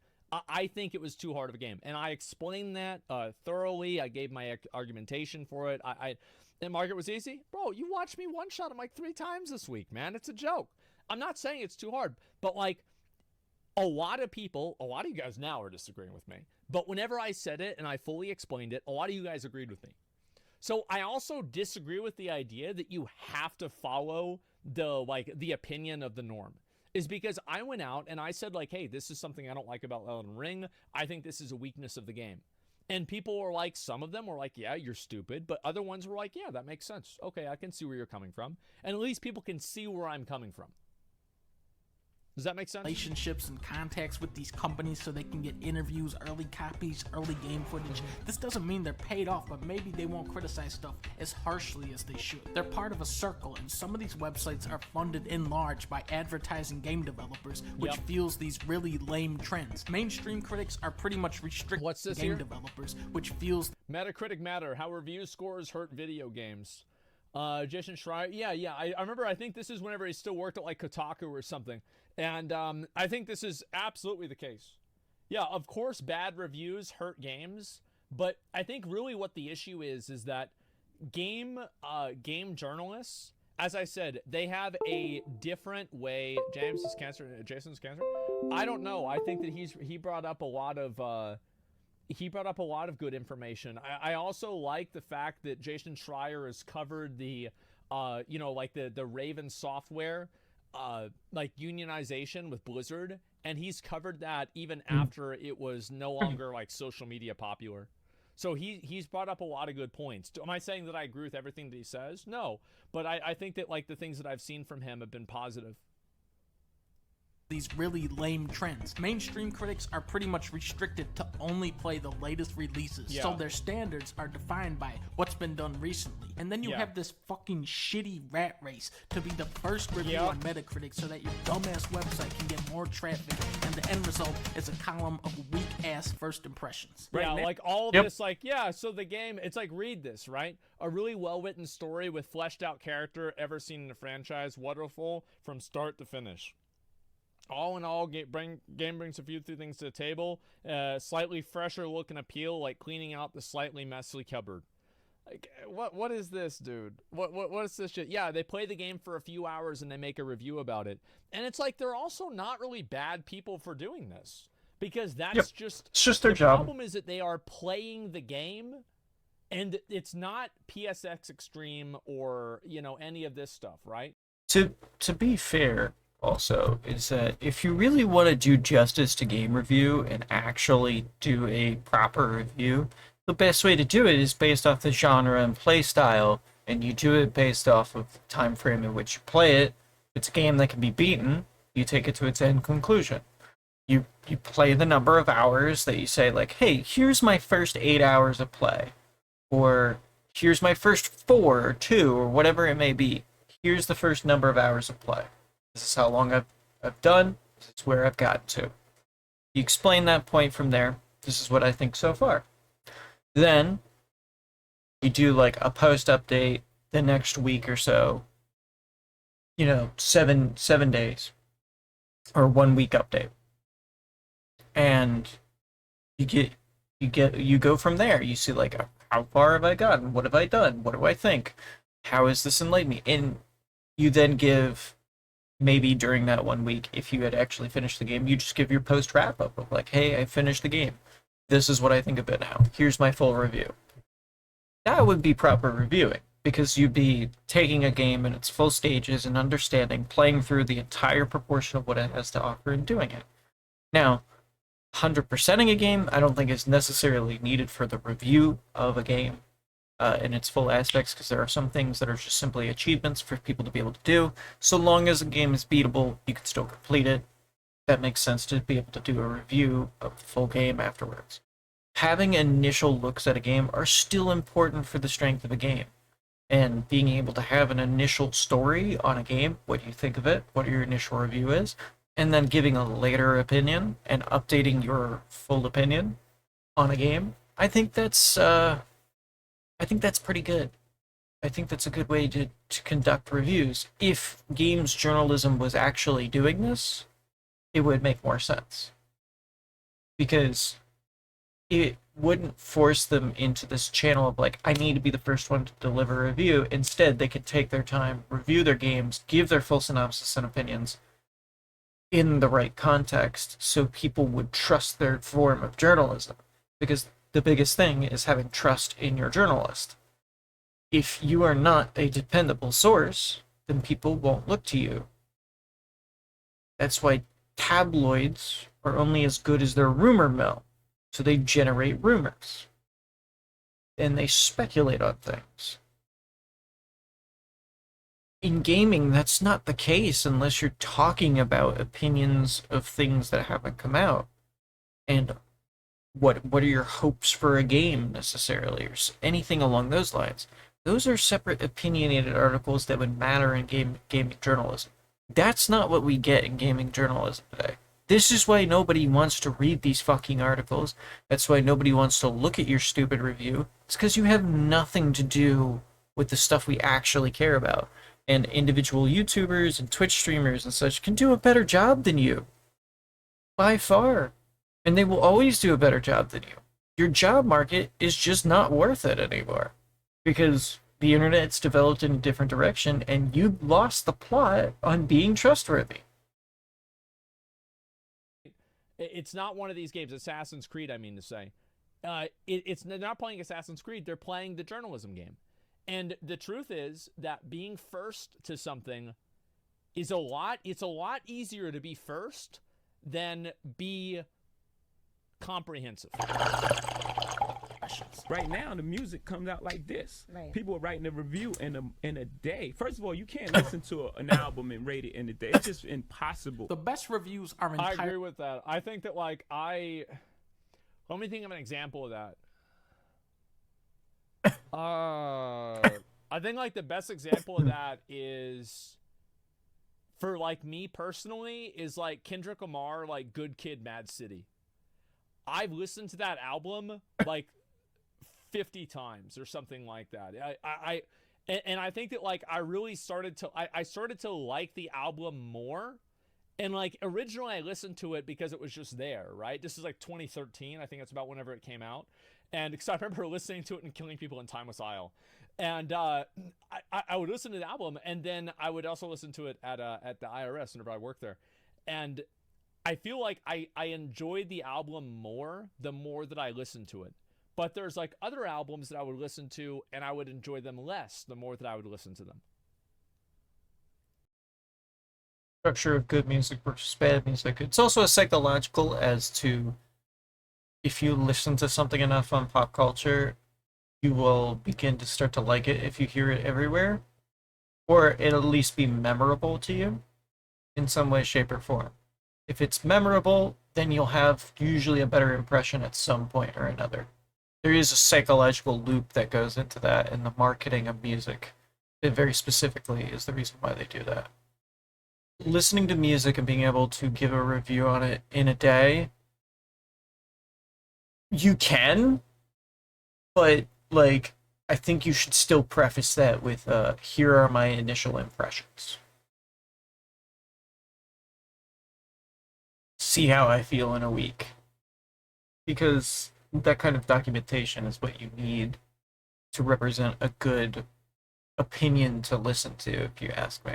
I think it was too hard of a game, and I explained that thoroughly. I gave my argumentation for it. And Margit was easy? Bro, you watched me one-shot him like 3 times this week, man. It's a joke. I'm not saying it's too hard, but like a lot of you guys now are disagreeing with me. But whenever I said it and I fully explained it, a lot of you guys agreed with me. So I also disagree with the idea that you have to follow the opinion of the norm. Is because I went out and I said like, hey, this is something I don't like about Elden Ring. I think this is a weakness of the game. And people were like, some of them were like, yeah, you're stupid. But other ones were like, yeah, that makes sense. Okay, I can see where you're coming from. And at least people can see where I'm coming from. Does that make sense? Relationships and contacts with these companies so they can get interviews, early copies, early game footage. This doesn't mean they're paid off, but maybe they won't criticize stuff as harshly as they should. They're part of a circle, and some of these websites are funded in large by advertising game developers, which fuels these really lame trends. Mainstream critics are pretty much restricted game developers, which fuels Metacritic Matter, how review scores hurt video games. Jason Schreier, yeah, I remember, I think this is whenever he still worked at like Kotaku or something, and I think this is absolutely the case. Yeah, of course bad reviews hurt games, but I think really what the issue is that game journalists, as I said, they have a different way. Jason's cancer. I don't know. I think that he brought up a lot of good information. I also like the fact that Jason Schreier has covered the, like the Raven Software, like unionization with Blizzard, and he's covered that even after it was no longer like social media popular. So he's brought up a lot of good points. Am I saying that I agree with everything that he says? No, but I think that like the things that I've seen from him have been positive. These really lame trends. Mainstream critics are pretty much restricted to only play the latest releases, so their standards are defined by what's been done recently. And then you have this fucking shitty rat race to be the first review on Metacritic so that your dumbass website can get more traffic, and the end result is a column of weak-ass first impressions. Like all of this, like, so the game, it's like, read this, right? A really well-written story with fleshed-out character ever seen in a franchise, wonderful from start to finish. All in all, game brings a few things to the table. Slightly fresher look and appeal, like cleaning out the slightly messy cupboard. Like, what is this, dude? What is this shit? Yeah, they play the game for a few hours and they make a review about it. And it's like they're also not really bad people for doing this. because that's Yep. just It's just their the job. problem is that they are playing the game, and it's not PSX Extreme or any of this stuff, right? To be fair, also, is that if you really want to do justice to game review and actually do a proper review, the best way to do it is based off the genre and play style, and you do it based off of the time frame in which you play it. If it's a game that can be beaten, you take it to its end conclusion. You play the number of hours that you say, like, hey, here's my first 8 hours of play, or here's my first 4 or 2 or whatever it may be. Here's the first number of hours of play. This is how long I've done. This is where I've gotten to. You explain that point from there. This is what I think so far. Then you do like a post update the next week or so. 7 days or 1 week update, and you go from there. You see like how far have I gotten? What have I done? What do I think? How has this enlightened me? And you then give, maybe during that 1 week, if you had actually finished the game, you just give your post wrap up of like, hey, I finished the game. This is what I think of it now. Here's my full review. That would be proper reviewing, because you'd be taking a game in its full stages and understanding, playing through the entire proportion of what it has to offer and doing it. Now, 100%ing a game, I don't think is necessarily needed for the review of a game in its full aspects, because there are some things that are just simply achievements for people to be able to do. So long as a game is beatable, you can still complete it. That makes sense to be able to do a review of the full game afterwards. Having initial looks at a game are still important for the strength of a game. And being able to have an initial story on a game, what do you think of it, what your initial review is, and then giving a later opinion and updating your full opinion on a game, I think that's pretty good. I think that's a good way to conduct reviews. If games journalism was actually doing this, it would make more sense. Because it wouldn't force them into this channel of like, I need to be the first one to deliver a review. Instead, they could take their time, review their games, give their full synopsis and opinions in the right context, so people would trust their form of journalism. Because the biggest thing is having trust in your journalist. If you are not a dependable source, then people won't look to you. That's why tabloids are only as good as their rumor mill. So they generate rumors. And they speculate on things. In gaming, that's not the case unless you're talking about opinions of things that haven't come out. And what are your hopes for a game, necessarily, or anything along those lines. Those are separate opinionated articles that would matter in gaming journalism. That's not what we get in gaming journalism today. This is why nobody wants to read these fucking articles. That's why nobody wants to look at your stupid review. It's because you have nothing to do with the stuff we actually care about. And individual YouTubers and Twitch streamers and such can do a better job than you. By far. And they will always do a better job than you. Your job market is just not worth it anymore. Because the internet's developed in a different direction and you lost the plot on being trustworthy. It's not one of these games, Assassin's Creed, I mean to say. They're not playing Assassin's Creed, they're playing the journalism game. And the truth is that being first to something is it's a lot easier to be first than be comprehensive. Right now, the music comes out like this. Right. People are writing a review in a day. First of all, you can't listen to an album and rate it in a day. It's just impossible. The best reviews are I agree with that. I think that, like, let me think of an example of that. I think, like, the best example of that is, for, like, me personally, is, like, Kendrick Lamar, like, Good Kid, Mad City. I've listened to that album, like, 50 times or something like that. And I think that, like, I really started to like the album more. And, like, originally I listened to it because it was just there, right? This is like 2013. I think that's about whenever it came out. And because I remember listening to it and Killing People in Timeless Isle. And I would listen to the album, and then I would also listen to it at the IRS whenever I worked there. And I feel like I enjoyed the album more the more that I listened to it. But there's like other albums that I would listen to and I would enjoy them less the more that I would listen to them. Structure of good music versus bad music. It's also a psychological as to if you listen to something enough on pop culture, you will begin to start to like it if you hear it everywhere, or it'll at least be memorable to you in some way, shape, or form. If it's memorable, then you'll have usually a better impression at some point or another. There is a psychological loop that goes into that in the marketing of music. It very specifically is the reason why they do that. Listening to music and being able to give a review on it in a day, you can, but like, I think you should still preface that with, here are my initial impressions. See how I feel in a week. Because that kind of documentation is what you need to represent a good opinion to listen to, if you ask me.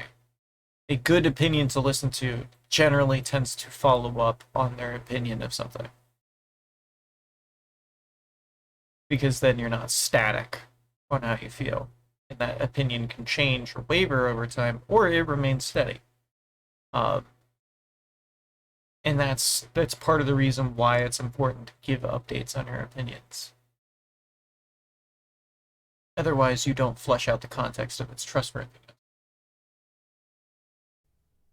A good opinion to listen to generally tends to follow up on their opinion of something. Because then you're not static on how you feel. And that opinion can change or waver over time, or it remains steady. And that's part of the reason why it's important to give updates on your opinions. Otherwise, you don't flesh out the context of its trustworthiness.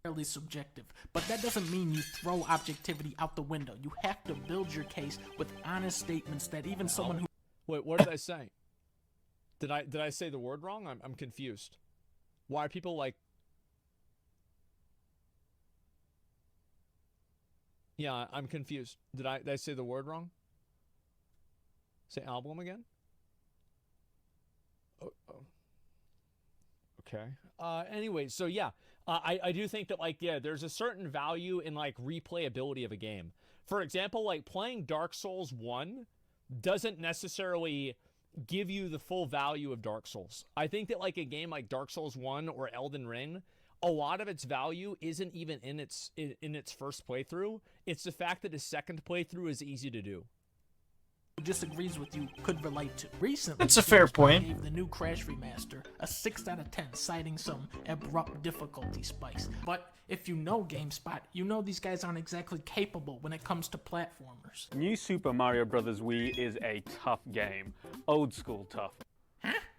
Fairly subjective, but that doesn't mean you throw objectivity out the window. You have to build your case with honest statements that even someone who... Wait, what did I say? Did I say the word wrong? I'm confused. Why are people like... Yeah, I'm confused. Did I say the word wrong? Say album again? Oh. Okay. Anyway, so yeah, I do think that, like, yeah, there's a certain value in, like, replayability of a game. For example, like, playing Dark Souls 1 doesn't necessarily give you the full value of Dark Souls. I think that, like, a game like Dark Souls 1 or Elden Ring, a lot of its value isn't even in its first playthrough. It's the fact that a second playthrough is easy to do. who disagrees with you could relate to. Recently, that's a fair point. Gave the new Crash remaster a 6 out of 10, citing some abrupt difficulty spikes. But if you know GameSpot, you know these guys aren't exactly capable when it comes to platformers. New Super Mario Bros. Wii is a tough game. Old school tough.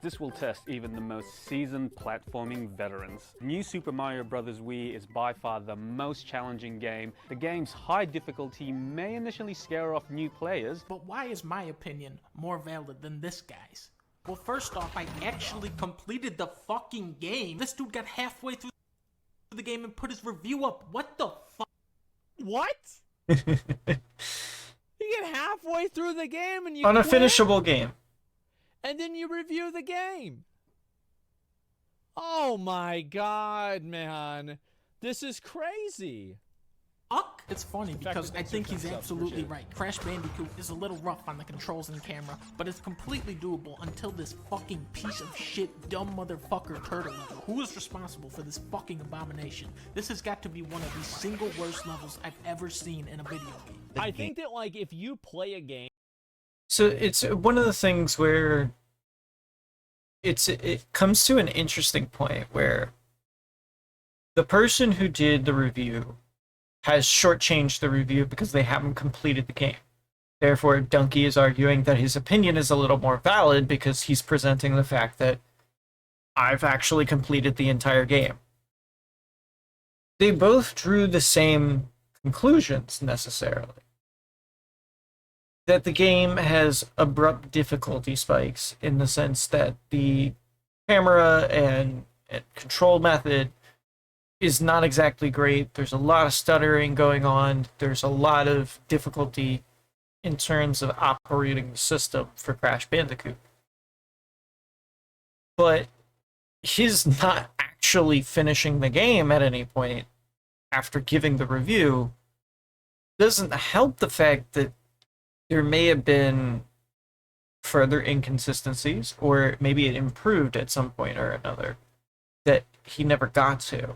This will test even the most seasoned platforming veterans. New Super Mario Bros. Wii is by far the most challenging game. The game's high difficulty may initially scare off new players. But why is my opinion more valid than this guy's? Well, first off, I actually completed the fucking game. This dude got halfway through the game and put his review up. What the fuck? What? You get halfway through the game and you unfinishable game. And then you review the game. Oh my god, man. This is crazy. Fuck. It's funny because I think he's absolutely right. Crash Bandicoot is a little rough on the controls and camera, but it's completely doable until this fucking piece of shit, dumb motherfucker Turtle level. Who is responsible for this fucking abomination? This has got to be one of the single worst levels I've ever seen in a video game. I think that, like, if you play a game... So it's one of the things where it comes to an interesting point where the person who did the review has shortchanged the review because they haven't completed the game. Therefore, Dunkey is arguing that his opinion is a little more valid because he's presenting the fact that I've actually completed the entire game. They both drew the same conclusions necessarily. That the game has abrupt difficulty spikes in the sense that the camera and control method is not exactly great. There's a lot of stuttering going on. There's a lot of difficulty in terms of operating the system for Crash Bandicoot. But his not actually finishing the game at any point after giving the review doesn't help the fact that there may have been further inconsistencies, or maybe it improved at some point or another that he never got to.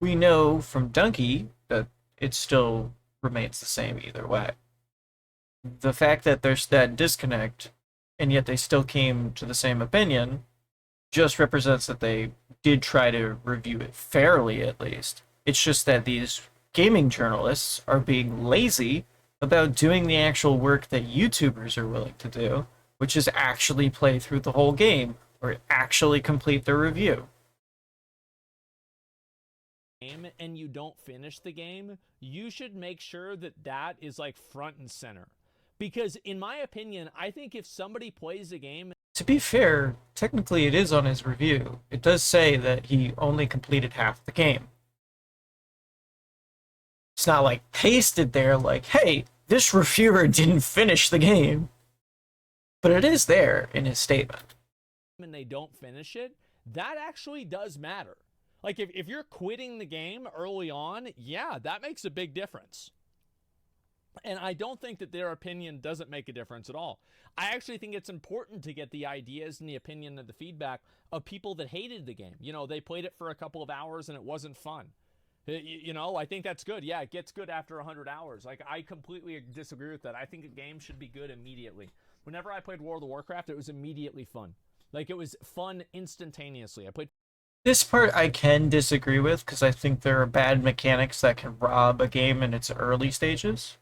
We know from Dunkey that it still remains the same either way. The fact that there's that disconnect, and yet they still came to the same opinion, just represents that they did try to review it fairly, at least. It's just that these gaming journalists are being lazy about doing the actual work that YouTubers are willing to do, which is actually play through the whole game or actually complete their review. And you don't finish the game, you should make sure that that is like front and center. Because in my opinion, I think if somebody plays a game... To be fair, technically it is on his review. It does say that he only completed half the game. It's not like pasted there like, hey, this reviewer didn't finish the game. But it is there in his statement. And they don't finish it, that actually does matter. Like, if you're quitting the game early on, yeah, that makes a big difference. And I don't think that their opinion doesn't make a difference at all. I actually think it's important to get the ideas and the opinion and the feedback of people that hated the game. You know, they played it for a couple of hours and it wasn't fun. You know, I think that's good. Yeah, it gets good after 100 hours. Like, I completely disagree with that. I think a game should be good immediately. Whenever I played World of Warcraft, it was immediately fun. Like, it was fun instantaneously. I played... This part I can disagree with, because I think there are bad mechanics that can rob a game in its early stages.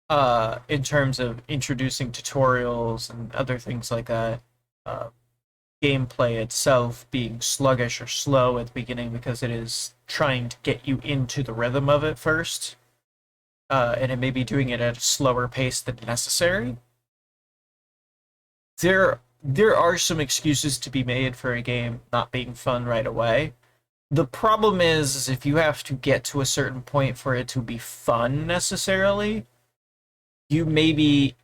In terms of introducing tutorials and other things like that. Gameplay itself being sluggish or slow at the beginning because it is trying to get you into the rhythm of it first. And it may be doing it at a slower pace than necessary. There are some excuses to be made for a game not being fun right away. The problem is if you have to get to a certain point for it to be fun necessarily, you maybe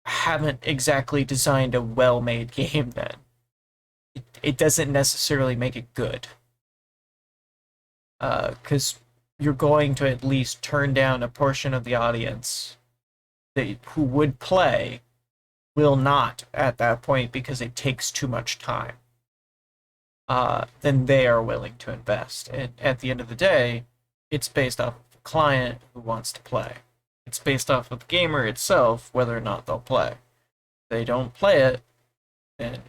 haven't exactly designed a well-made game then. It doesn't necessarily make it good. Because you're going to at least turn down a portion of the audience who would play will not at that point because it takes too much time. Then they are willing to invest. And at the end of the day, it's based off of the client who wants to play. It's based off of the gamer itself, whether or not they'll play. If they don't play it, then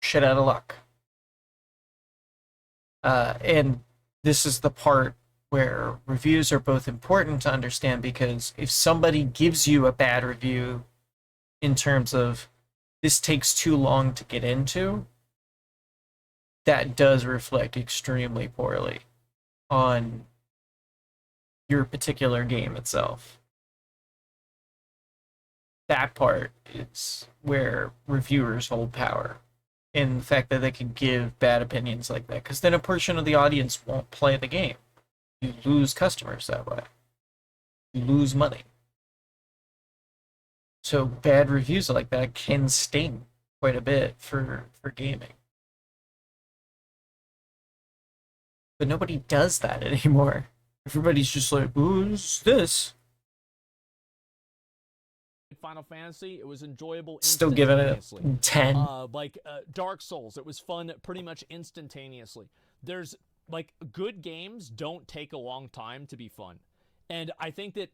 shit out of luck. And this is the part where reviews are both important to understand, because if somebody gives you a bad review in terms of this takes too long to get into, that does reflect extremely poorly on your particular game itself. That part is where reviewers hold power, in the fact that they can give bad opinions like that, because then a portion of the audience won't play the game. You lose customers that way. You lose money. So bad reviews like that can sting quite a bit for gaming. But nobody does that anymore. Everybody's just like, who's this? Final Fantasy, it was enjoyable. Still giving it a 10. Dark Souls, it was fun pretty much instantaneously. There's like good games don't take a long time to be fun, and I think that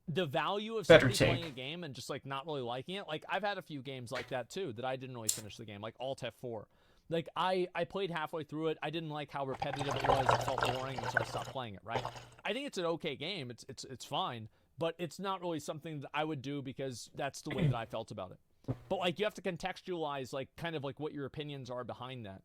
the value of somebody playing a game and just like not really liking it, like I've had a few games like that too that I didn't really finish the game, like Alt F4. Like I played halfway through it, I didn't like how repetitive it was, it felt boring, and so I stopped playing it. Right? I think it's an okay game, it's fine. But it's not really something that I would do because that's the way that I felt about it. But like you have to contextualize like kind of like what your opinions are behind that.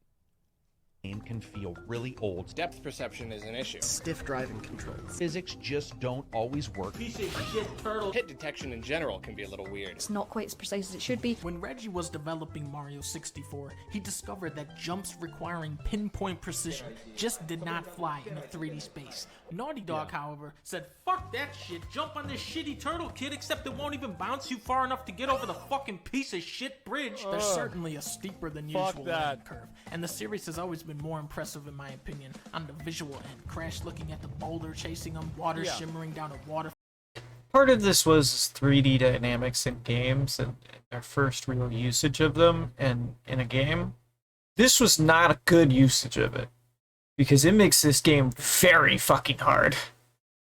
Game can feel really old. Depth perception is an issue. Stiff driving controls. Physics just don't always work. Piece of shit turtle. Hit detection in general can be a little weird. It's not quite as precise as it should be. When Reggie was developing Mario 64, he discovered that jumps requiring pinpoint precision just did not fly in a 3D space. Naughty Dog, however, said, fuck that shit, jump on this shitty turtle, kid, except it won't even bounce you far enough to get over the fucking piece of shit bridge. There's certainly a steeper than usual learning curve, and the series has always been more impressive in my opinion on the visual end. Crash looking at the boulder chasing him, water shimmering down a water. Part of this was 3D dynamics in games and our first real usage of them and in a game. This was not a good usage of it. because it makes this game very fucking hard.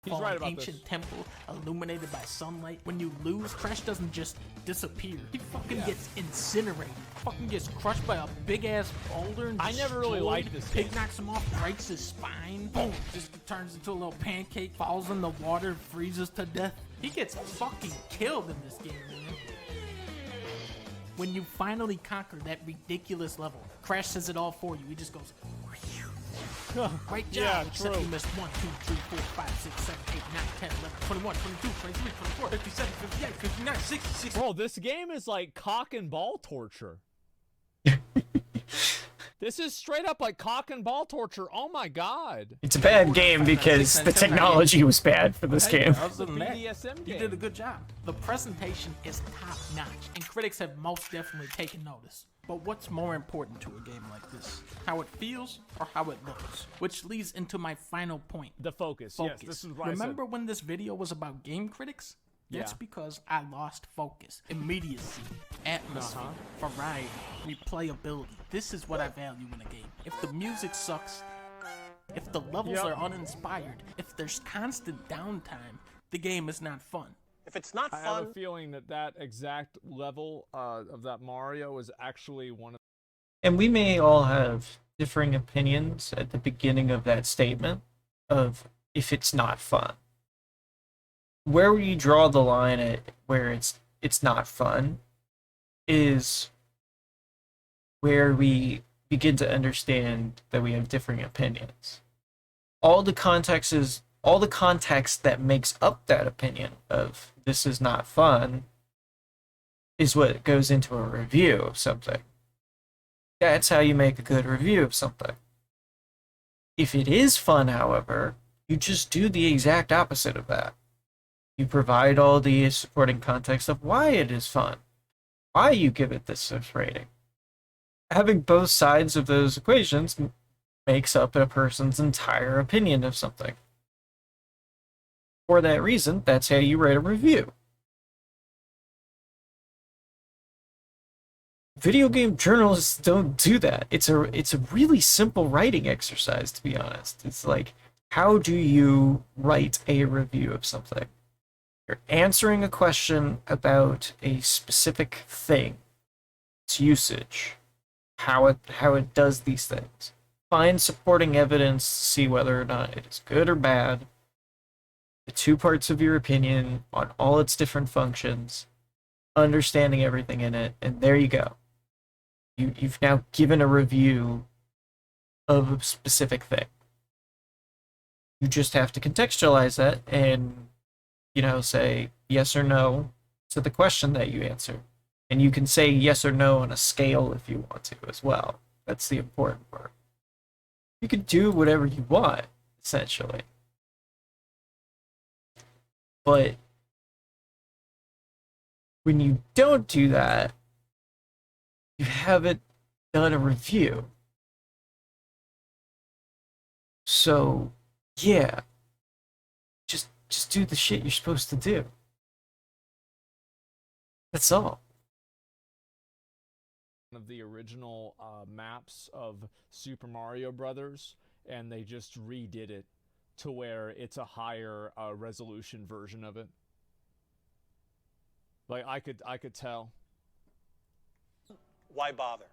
He's right about ancient temple illuminated by sunlight. When you lose, Crash doesn't just disappear. He fucking gets incinerated. Fucking gets crushed by a big ass boulder. And I never really destroyed. liked this Pig game. knocks him off, breaks his spine. Boom, just turns into a little pancake, falls in the water, freezes to death. He gets fucking killed in this game, man. When you finally conquer that ridiculous level, Crash says it all for you. He just goes, great job. Yeah, Except true. you missed 1, 2, 3, 4, 5, 6, 7, 8, 9, 10, 11, 21, 22, 23, 24, 57, 58, 59, 60, 60. Bro, this game is like cock and ball torture. This is straight up like cock and ball torture. Oh my god. It's a bad game because the technology was bad for this game. Other than that, BDSM you game. did a good job. The presentation is top notch, and critics have most definitely taken notice. But what's more important to a game like this? How it feels or how it looks? Which leads into my final point. The focus. Yes, this is what Remember when this video was about game critics? That's Yeah. because I lost focus, immediacy, atmosphere, variety, replayability. This is what I value in a game. If the music sucks, if the levels are uninspired, if there's constant downtime, the game is not fun. If it's not I have a feeling that that exact level of that Mario is actually one of. And we may all have differing opinions at the beginning of that statement of if it's not fun. Where we draw the line at where it's not fun is where we begin to understand that we have differing opinions. All the context that makes up that opinion of this is not fun is what goes into a review of something. That's how you make a good review of something. If it is fun, however, you just do the exact opposite of that. You provide all the supporting context of why it is fun, why you give it this rating. Having both sides of those equations makes up a person's entire opinion of something. For that reason, that's how you write a review. Video game journalists don't do that. It's a really simple writing exercise, to be honest. It's like, how do you write a review of something? You're answering a question about a specific thing, its usage, how it does these things. Find supporting evidence to see whether or not it is good or bad. The two parts of your opinion on all its different functions, understanding everything in it, and there you go. You've now given a review of a specific thing. You just have to contextualize that and, say yes or no to the question that you answered. And you can say yes or no on a scale if you want to as well. That's the important part. You can do whatever you want, essentially. But when you don't do that, you haven't done a review. So, yeah. Just do the shit you're supposed to do. That's all. One of the original maps of Super Mario Brothers, and they just redid it to where it's a higher resolution version of it. Like I could tell. Why bother?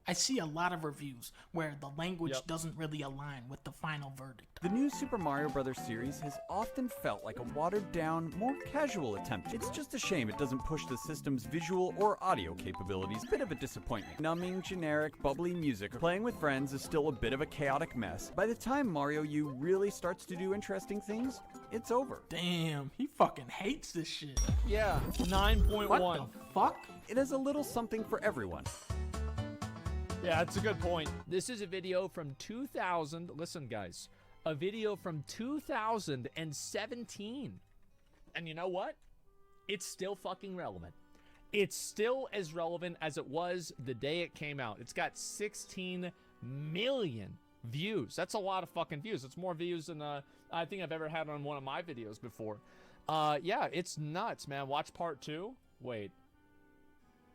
I see a lot of reviews where the language doesn't really align with the final verdict. The new Super Mario Bros. Series has often felt like a watered-down, more casual attempt. It's just a shame it doesn't push the system's visual or audio capabilities. Bit of a disappointment. Numbing, generic, bubbly music. Playing with friends is still a bit of a chaotic mess. By the time Mario U really starts to do interesting things, it's over. Damn, he fucking hates this shit. Yeah, 9.1. What the fuck? It has a little something for everyone. Yeah, that's a good point. This is a video from 2000. Listen, guys. A video from 2017. And you know what? It's still fucking relevant. It's still as relevant as it was the day it came out. It's got 16 million views. That's a lot of fucking views. It's more views than I think I've ever had on one of my videos before. Yeah, it's nuts, man. Watch part 2. Wait.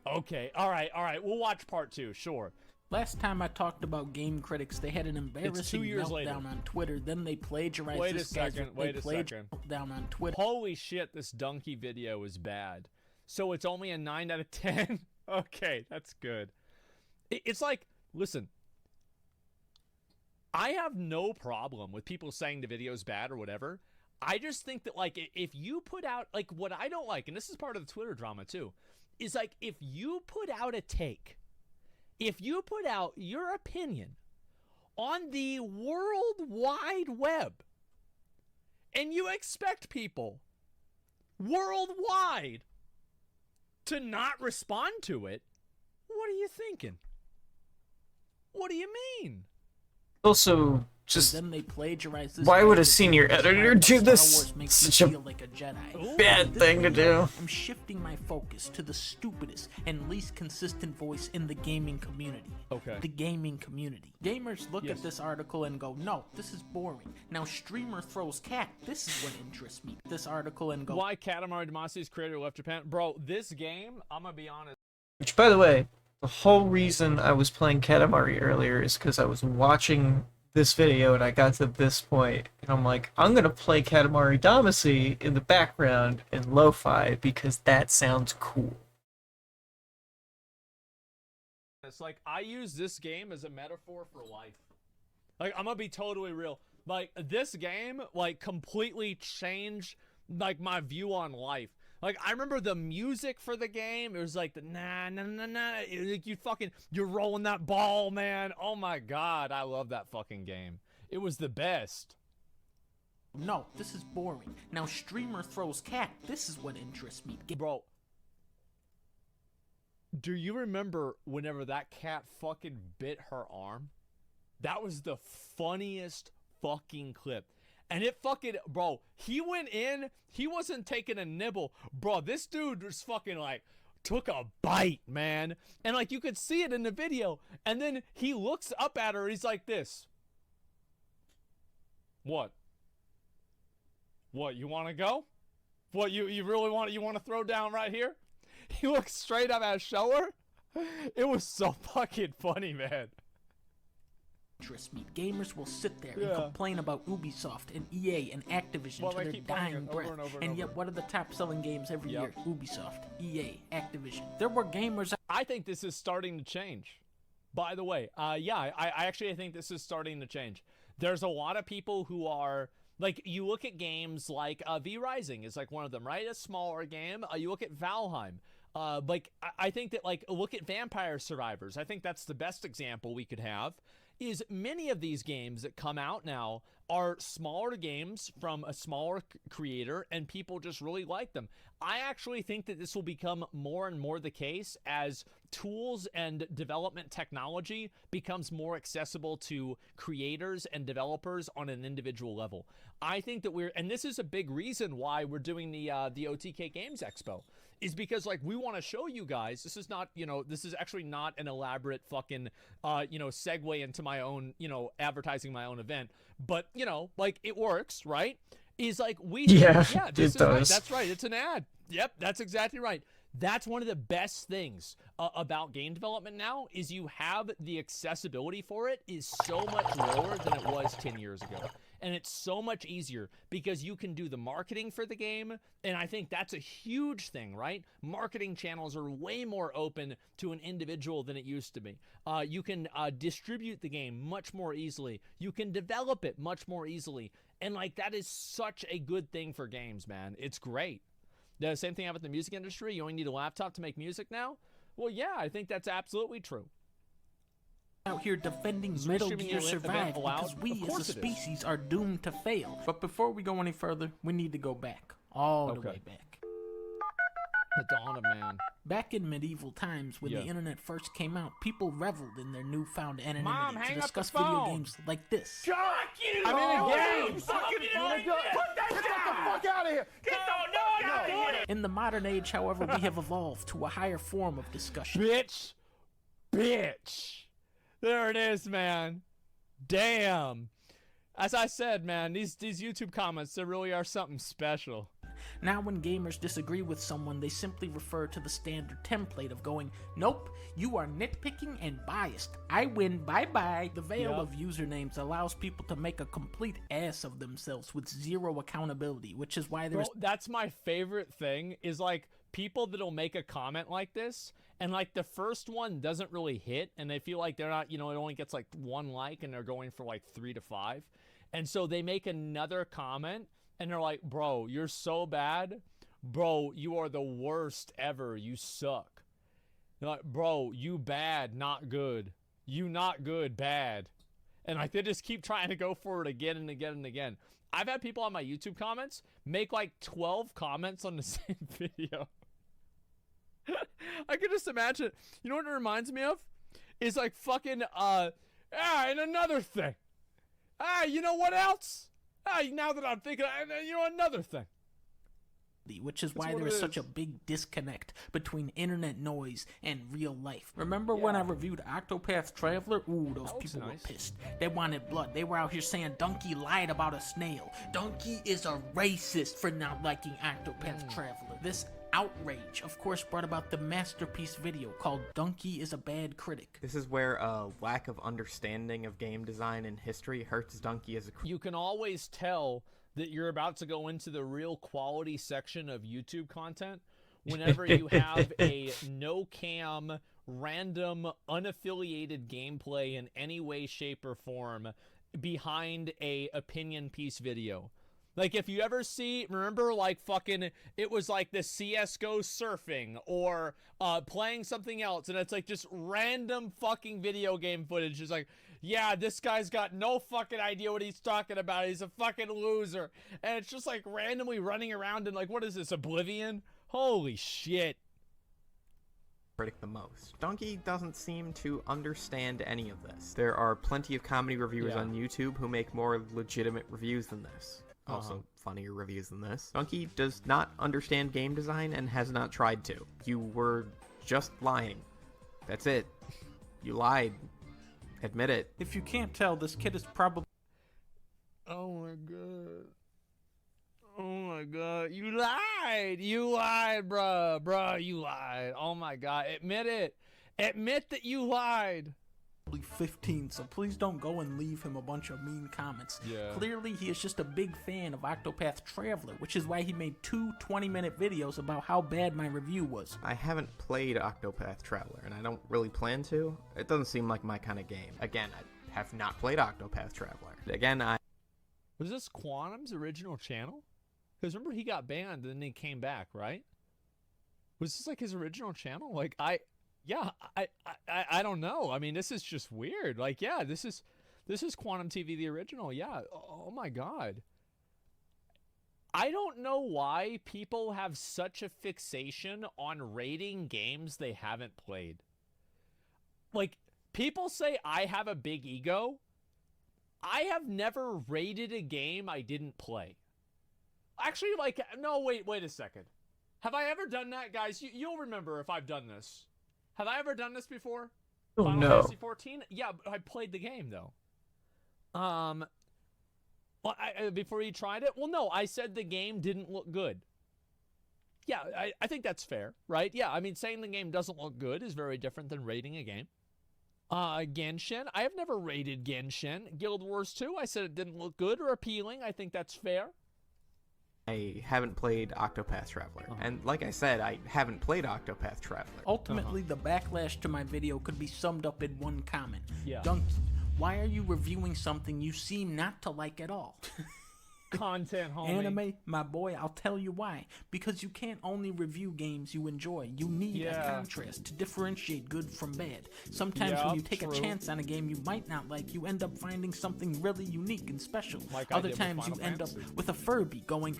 Okay, all right. We'll watch part 2, sure. Last time I talked about game critics, they had an embarrassing 2 years meltdown later. on Twitter. Then they plagiarized Wait a this guy's second. Wait a second. meltdown on Twitter. Holy shit, this donkey video is bad. So it's only a 9 out of 10? Okay, that's good. It's like, listen, I have no problem with people saying the video's bad or whatever. I just think that, like, if you put out, like, what I don't like, and this is part of the Twitter drama too, is like, if you put out a take, if you put out your opinion on the World Wide Web, and you expect people worldwide to not respond to it, what are you thinking? What do you mean? Also, just then they plagiarized this why would a guy's senior opinion. editor do Star this? Wars makes Such me a feel like a Jedi. bad This thing to video, do. I'm shifting my focus to the stupidest and least consistent voice in the gaming community. Okay. The gaming community. Gamers look Yes. at this article and go, no, this is boring. Now streamer throws cat. This is what interests me. This article and go, Why Katamari Damacy's creator left Japan? Bro, this game, I'm gonna be honest. Which, by the way, the whole reason I was playing Katamari earlier is because I was watching this video and I got to this point and I'm like, I'm gonna play Katamari Damacy in the background in lo-fi because that sounds cool. It's like, I use this game as a metaphor for life. Like, I'm gonna be totally real. Like, this game, like, completely changed, like, my view on life. Like, I remember the music for the game. It was like the nah. Like, you're rolling that ball, man. Oh my god, I love that fucking game. It was the best. no, this is boring. Now streamer throws cat. This is what interests me. Bro, do you remember whenever that cat fucking bit her arm? That was the funniest fucking clip. And it fucking, bro, he went in, he wasn't taking a nibble. Bro, this dude was fucking like, took a bite, man. And like, you could see it in the video. And then he looks up at her, he's like this. What? What, you want to go? What, you really want to throw down right here? He looks straight up at Shower. It was so fucking funny, man. Interests me. Gamers will sit there and complain about Ubisoft and EA and Activision to their dying breath. And yet, what are the top-selling games every year? Ubisoft, EA, Activision. There were gamers. I think this is starting to change. By the way, yeah, I actually think this is starting to change. There's a lot of people who are, like, you look at games like V-Rising is like one of them, right? A smaller game. You look at Valheim. Like, I think that, like, look at Vampire Survivors. I think that's the best example we could have. Is many of these games that come out now are smaller games from a smaller creator, and people just really like them. I actually think that this will become more and more the case as tools and development technology becomes more accessible to creators and developers on an individual level. I think that and this is a big reason why we're doing the OTK Games Expo, is because, like, we want to show you guys, this is not, this is actually not an elaborate fucking, segue into my own, advertising my own event, but, like, it works, right? Is like, this it is does. right. That's right. It's an ad. Yep, that's exactly right. That's one of the best things about game development now, is you have the accessibility for it is so much lower than it was 10 years ago. And it's so much easier because you can do the marketing for the game. And I think that's a huge thing, right? Marketing channels are way more open to an individual than it used to be. You can distribute the game much more easily. You can develop it much more easily. And, like, that is such a good thing for games, man. It's great. The same thing happened with the music industry. You only need a laptop to make music now? Well, yeah, I think that's absolutely true. Out here defending Metal Gear Survive because we as a species are doomed to fail. But before we go any further, we need to go back. All the way back. The dawn of man. Back in medieval times, when the internet first came out, people reveled in their newfound anonymity Mom, to hang up discuss the video phone. games like this. Fuck you! I'm in a game. Put that shit the fuck out of here! Get the fuck out of here! In the modern age, however, we have evolved to a higher form of discussion. Bitch. There it is, man. Damn. As I said, man, these YouTube comments, they really are something special. Now when gamers disagree with someone, they simply refer to the standard template of going, nope, you are nitpicking and biased. I win, bye-bye. The veil of usernames allows people to make a complete ass of themselves with zero accountability, which is why there's... Bro, that's my favorite thing, is like people that'll make a comment like this, and like the first one doesn't really hit, and they feel like they're not, you know, it only gets like 1 like, and they're going for like 3 to 5. And so they make another comment, and they're like, bro, you're so bad. Bro, you are the worst ever. You suck. They're like, bro, you bad, not good. You not good, bad. And like they just keep trying to go for it again and again and again. I've had people on my YouTube comments make like 12 comments on the same video. I can just imagine. You know what it reminds me of? Is like fucking, and another thing. You know what else? Now that I'm thinking, you know, another thing. Which is why there is such a big disconnect between internet noise and real life. Remember when I reviewed Octopath Traveler? Ooh, those people were pissed. They wanted blood. They were out here saying Donkey lied about a snail. Donkey is a racist for not liking Octopath Traveler. This outrage, of course, brought about the masterpiece video called Donkey is a Bad Critic. This is where a lack of understanding of game design and history hurts Donkey as a critic. You can always tell that you're about to go into the real quality section of YouTube content whenever you have a no-cam, random, unaffiliated gameplay in any way, shape, or form behind a opinion piece video. Like, if you ever see, remember, like, fucking, it was like the CSGO surfing or playing something else, and it's like just random fucking video game footage. It's like, yeah, this guy's got no fucking idea what he's talking about. He's a fucking loser. And it's just like randomly running around in, like, what is this, Oblivion? Holy shit. Critic the most. Donkey doesn't seem to understand any of this. There are plenty of comedy reviewers on YouTube who make more legitimate reviews than this. Also funnier reviews than this. Donkey does not understand game design and has not tried to. You were just lying. That's it. You lied. Admit it. If you can't tell, this kid is probably... Oh my god. Oh my god. You lied. You lied, bruh. Bruh, you lied. Oh my god. Admit it. Admit that you lied. 15, so please don't go and leave him a bunch of mean comments. Clearly he is just a big fan of Octopath Traveler, which is why he made 2 20-minute videos about how bad my review was. I haven't played Octopath Traveler, and I don't really plan to. It doesn't seem like my kind of game. Again, I have not played Octopath Traveler. Again, Was this Quantum's original channel? Because remember he got banned and then he came back, right? Was this like his original channel? Like, yeah, I don't know. I mean, this is just weird. Like, yeah, this is Quantum TV, the original. Yeah. Oh my god. I don't know why people have such a fixation on rating games they haven't played. Like, people say I have a big ego. I have never rated a game I didn't play. Actually, like, no, wait a second. Have I ever done that, guys? You'll remember if I've done this. Have I ever done this before? Oh, Final no. Fantasy 14? Yeah, but I played the game, though. Well, before you tried it? Well, no, I said the game didn't look good. Yeah, I think that's fair, right? Yeah, I mean, saying the game doesn't look good is very different than rating a game. Genshin, I have never rated Genshin. Guild Wars 2, I said it didn't look good or appealing. I think that's fair. I haven't played Octopath Traveler. And like I said, I haven't played Octopath Traveler. Ultimately, the backlash to my video could be summed up in one comment. Yeah. Donkey, why are you reviewing something you seem not to like at all? Content, homie. Anime, my boy, I'll tell you why. Because you can't only review games you enjoy. You need a contrast to differentiate good from bad. Sometimes when you take a chance on a game you might not like, you end up finding something really unique and special. Like Other times you end up with a Furby going...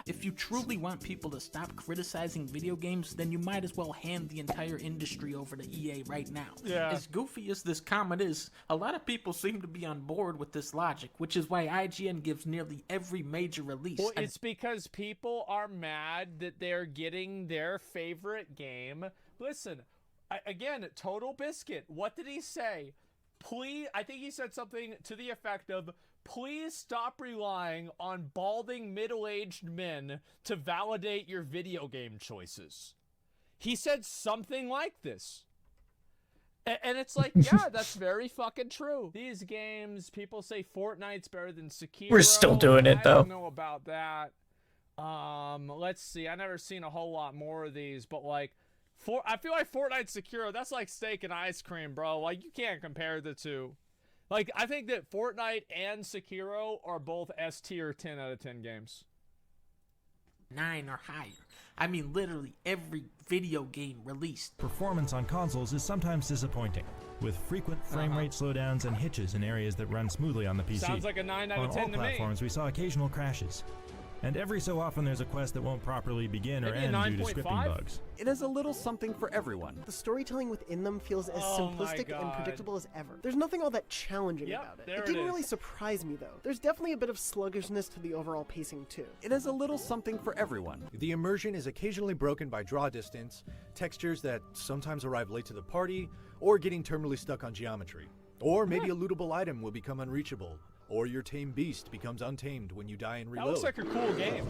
If you truly want people to stop criticizing video games, then you might as well hand the entire industry over to EA right now. Yeah. As goofy as this comment is, a lot of people seem to be on board with this logic, which is why IGN gives nearly every major release. Well, it's because people are mad that they're getting their favorite game. Listen, again, Total Biscuit, what did he say? Please, I think he said something to the effect of, please stop relying on balding middle-aged men to validate your video game choices. He said something like this. And it's like, yeah, that's very fucking true. These games, people say Fortnite's better than Sekiro. We're still doing it, though. I don't know about that. Let's see. I never seen a whole lot more of these, but like, I feel like Fortnite Sekiro, that's like steak and ice cream, bro. Like, you can't compare the two. Like, I think that Fortnite and Sekiro are both S tier 10 out of 10 games. 9 or higher. I mean, literally every video game released. Performance on consoles is sometimes disappointing, with frequent frame rate slowdowns and hitches in areas that run smoothly on the PC. Sounds like a 9 out of 10 on to all me. platforms, we saw occasional crashes. And every so often there's a quest that won't properly begin or Maybe a end due to 9.5? scripting bugs. It has a little something for everyone. The storytelling within them feels as Oh my simplistic and God. predictable as ever. There's nothing all that challenging Yep, about it. there It it didn't is. really surprise me though. There's definitely a bit of sluggishness to the overall pacing too. It has a little something for everyone. The immersion is occasionally broken by draw distance, textures that sometimes arrive late to the party, or getting terminally stuck on geometry. Or maybe a lootable item will become unreachable, or your tame beast becomes untamed when you die and reload. That looks like a cool game.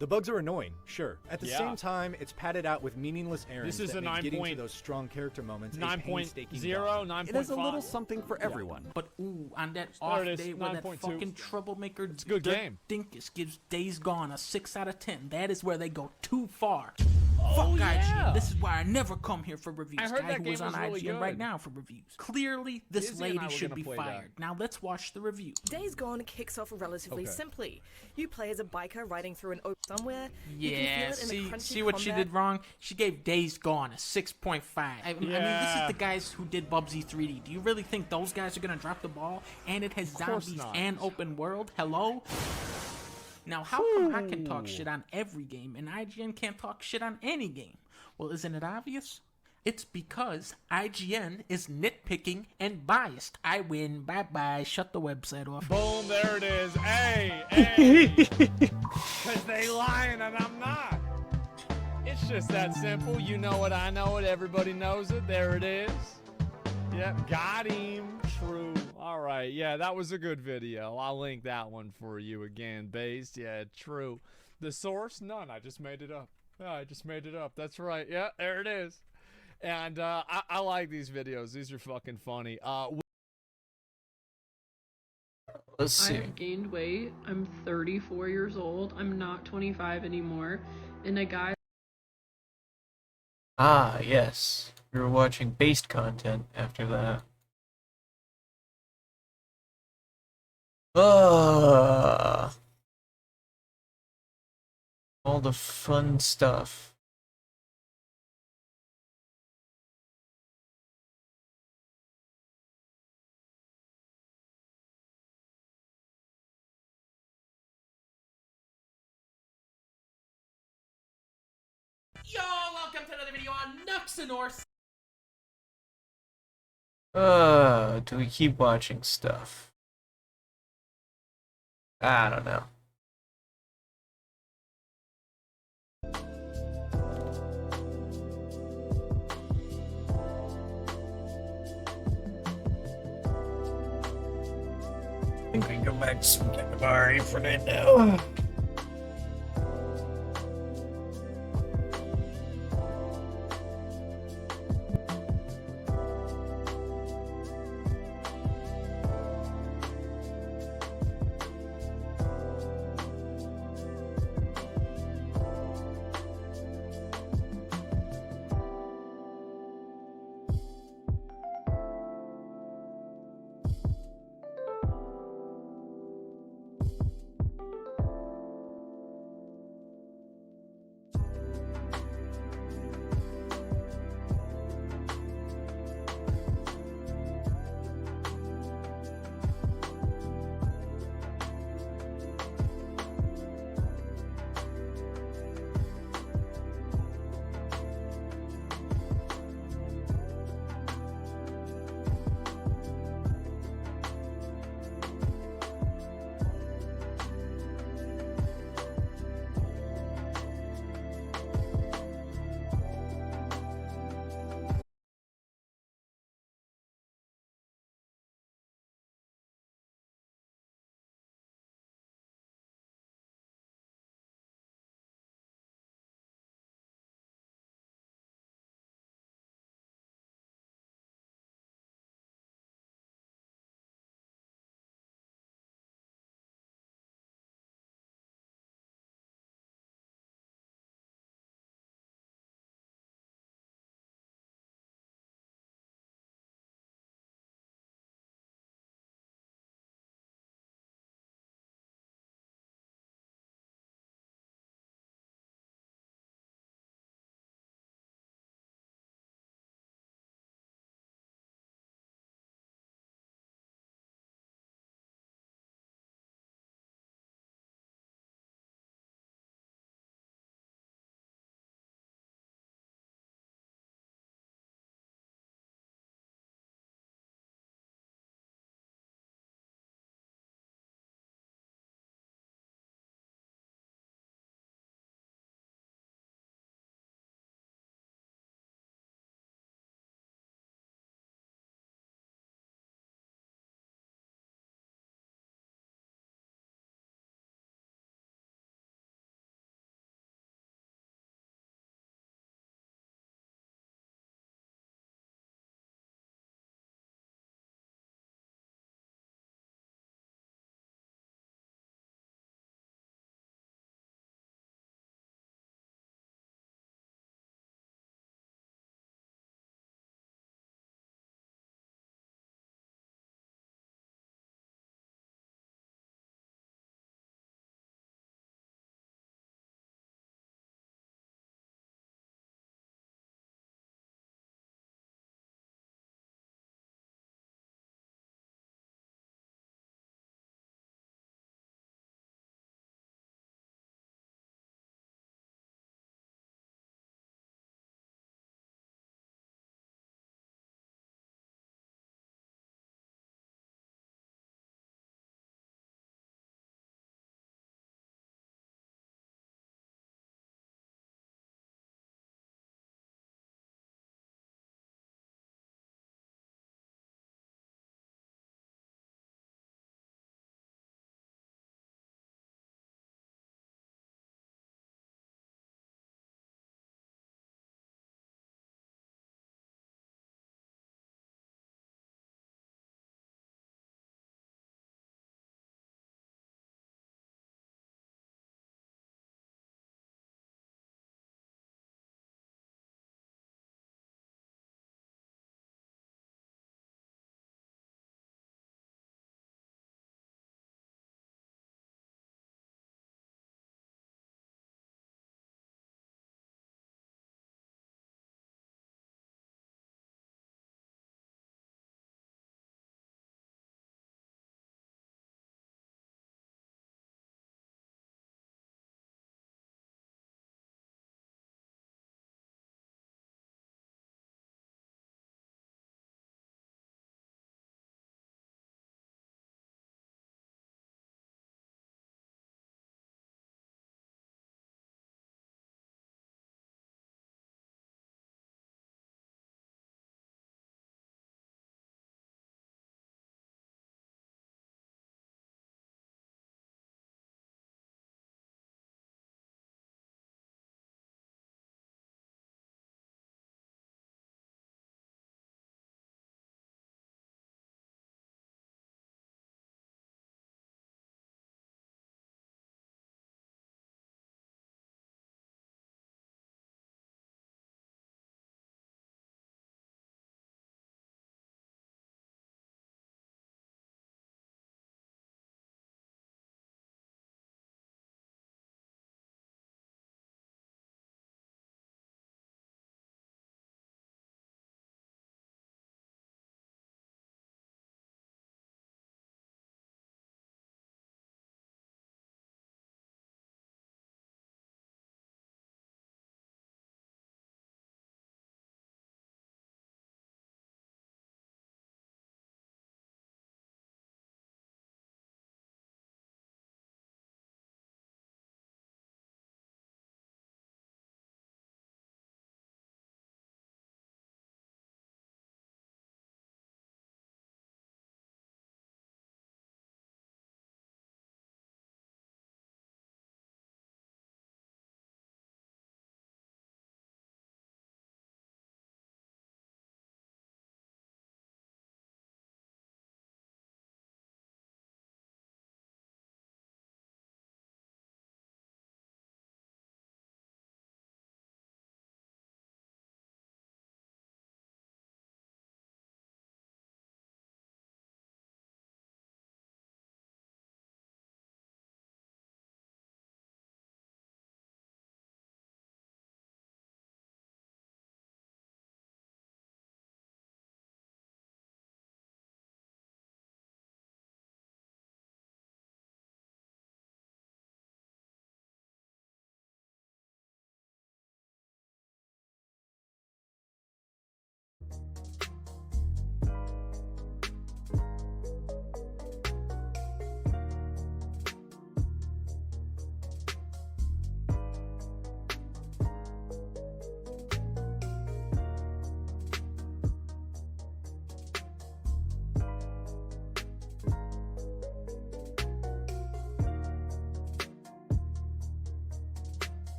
The bugs are annoying, sure. At the Yeah. same time, it's padded out with meaningless errands This is that a make 9 getting point- to those strong character moments a 9.0, painstaking 9.5. It has a little something for everyone. But ooh, on that There off it is, day where that 9.2. fucking troublemaker It's a good Dirk game. Dinkus gives Days Gone a 6 out of 10. That is where they go too far. Oh, Fuck yeah. IGN. This is why I never come here for reviews. I heard Guy that who game was on was really IGN right good. now for reviews. Clearly, this Izzy and I lady were should gonna be play that. fired. Now let's watch the review. Days Gone kicks off relatively Okay. simply. You play as a biker riding through an open somewhere. You can Yeah, feel it in the crunchy see what she combat. did wrong? She gave Days Gone a 6.5. I mean, this Yeah. is the guys who did Bubsy 3D. Do you really think those guys are gonna drop the ball? And it has course zombies not. and open world? Hello? Now, how come I can talk shit on every game and IGN can't talk shit on any game? Well, isn't it obvious? It's because IGN is nitpicking and biased. I win. Bye-bye. Shut the website off. Boom, there it is. Hey, hey. Because they lying and I'm not. It's just that simple. You know it, I know it, everybody knows it. There it is. Yep, got him. True. All right, yeah, that was a good video. I'll link that one for you again, Based. Yeah, true. The source? None. I just made it up. Yeah, I just made it up. That's right. Yeah, there it is. And I like these videos. These are fucking funny. Let's see. I've gained weight. I'm 34 years old. I'm not 25 anymore. And a guy. Ah, yes. We were watching based content after that. All the fun stuff. Yo, welcome to another video on Nuxanorse. Do we keep watching stuff? I don't know. I think we can go back to some Kakabari for right now.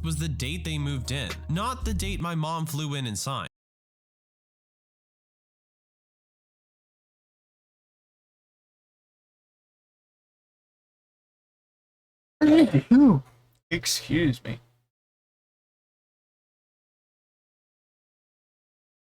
was the date they moved in, not the date my mom flew in and signed. Excuse me.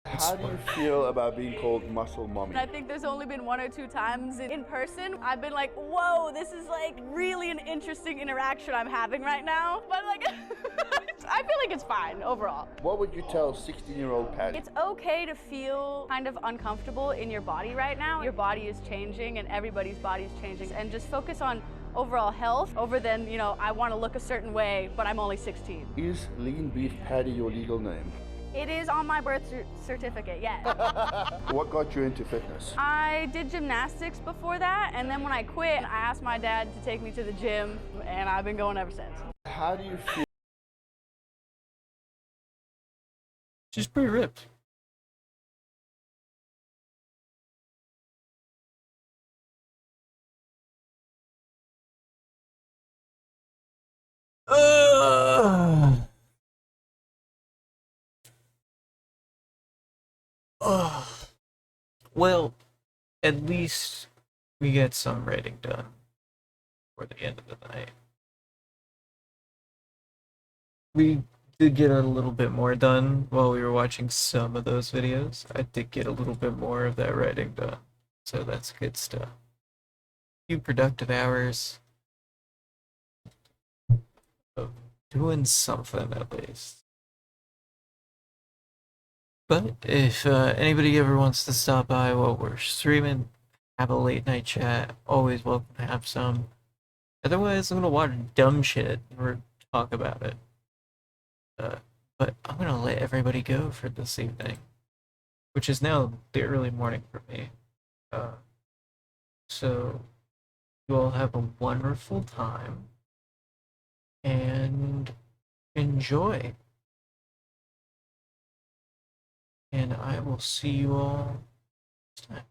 How do you feel about being called muscle mommy? I think there's only been 1 or 2 times in person I've been like, whoa, this is like really an interesting interaction I'm having right now. But like, I feel like it's fine overall. What would you tell 16-year-old Patty? It's okay to feel kind of uncomfortable in your body right now. Your body is changing and everybody's body is changing. And just focus on overall health over than, you know, I want to look a certain way, but I'm only 16. Is Lean Beef Patty your legal name? It is on my birth certificate, yes. What got you into fitness? I did gymnastics before that, and then when I quit, I asked my dad to take me to the gym, and I've been going ever since. How do you feel? She's pretty ripped. Well, at least we get some rating done for the end of the night. We did get a little bit more done while we were watching some of those videos. I did get a little bit more of that writing done, so that's good stuff. A few productive hours of doing something at least. But if anybody ever wants to stop by while we're streaming, have a late night chat, always welcome to have some. Otherwise, I'm gonna watch dumb shit or talk about it. But I'm gonna let everybody go for this evening, which is now the early morning for me. So you all have a wonderful time and enjoy. And I will see you all next time.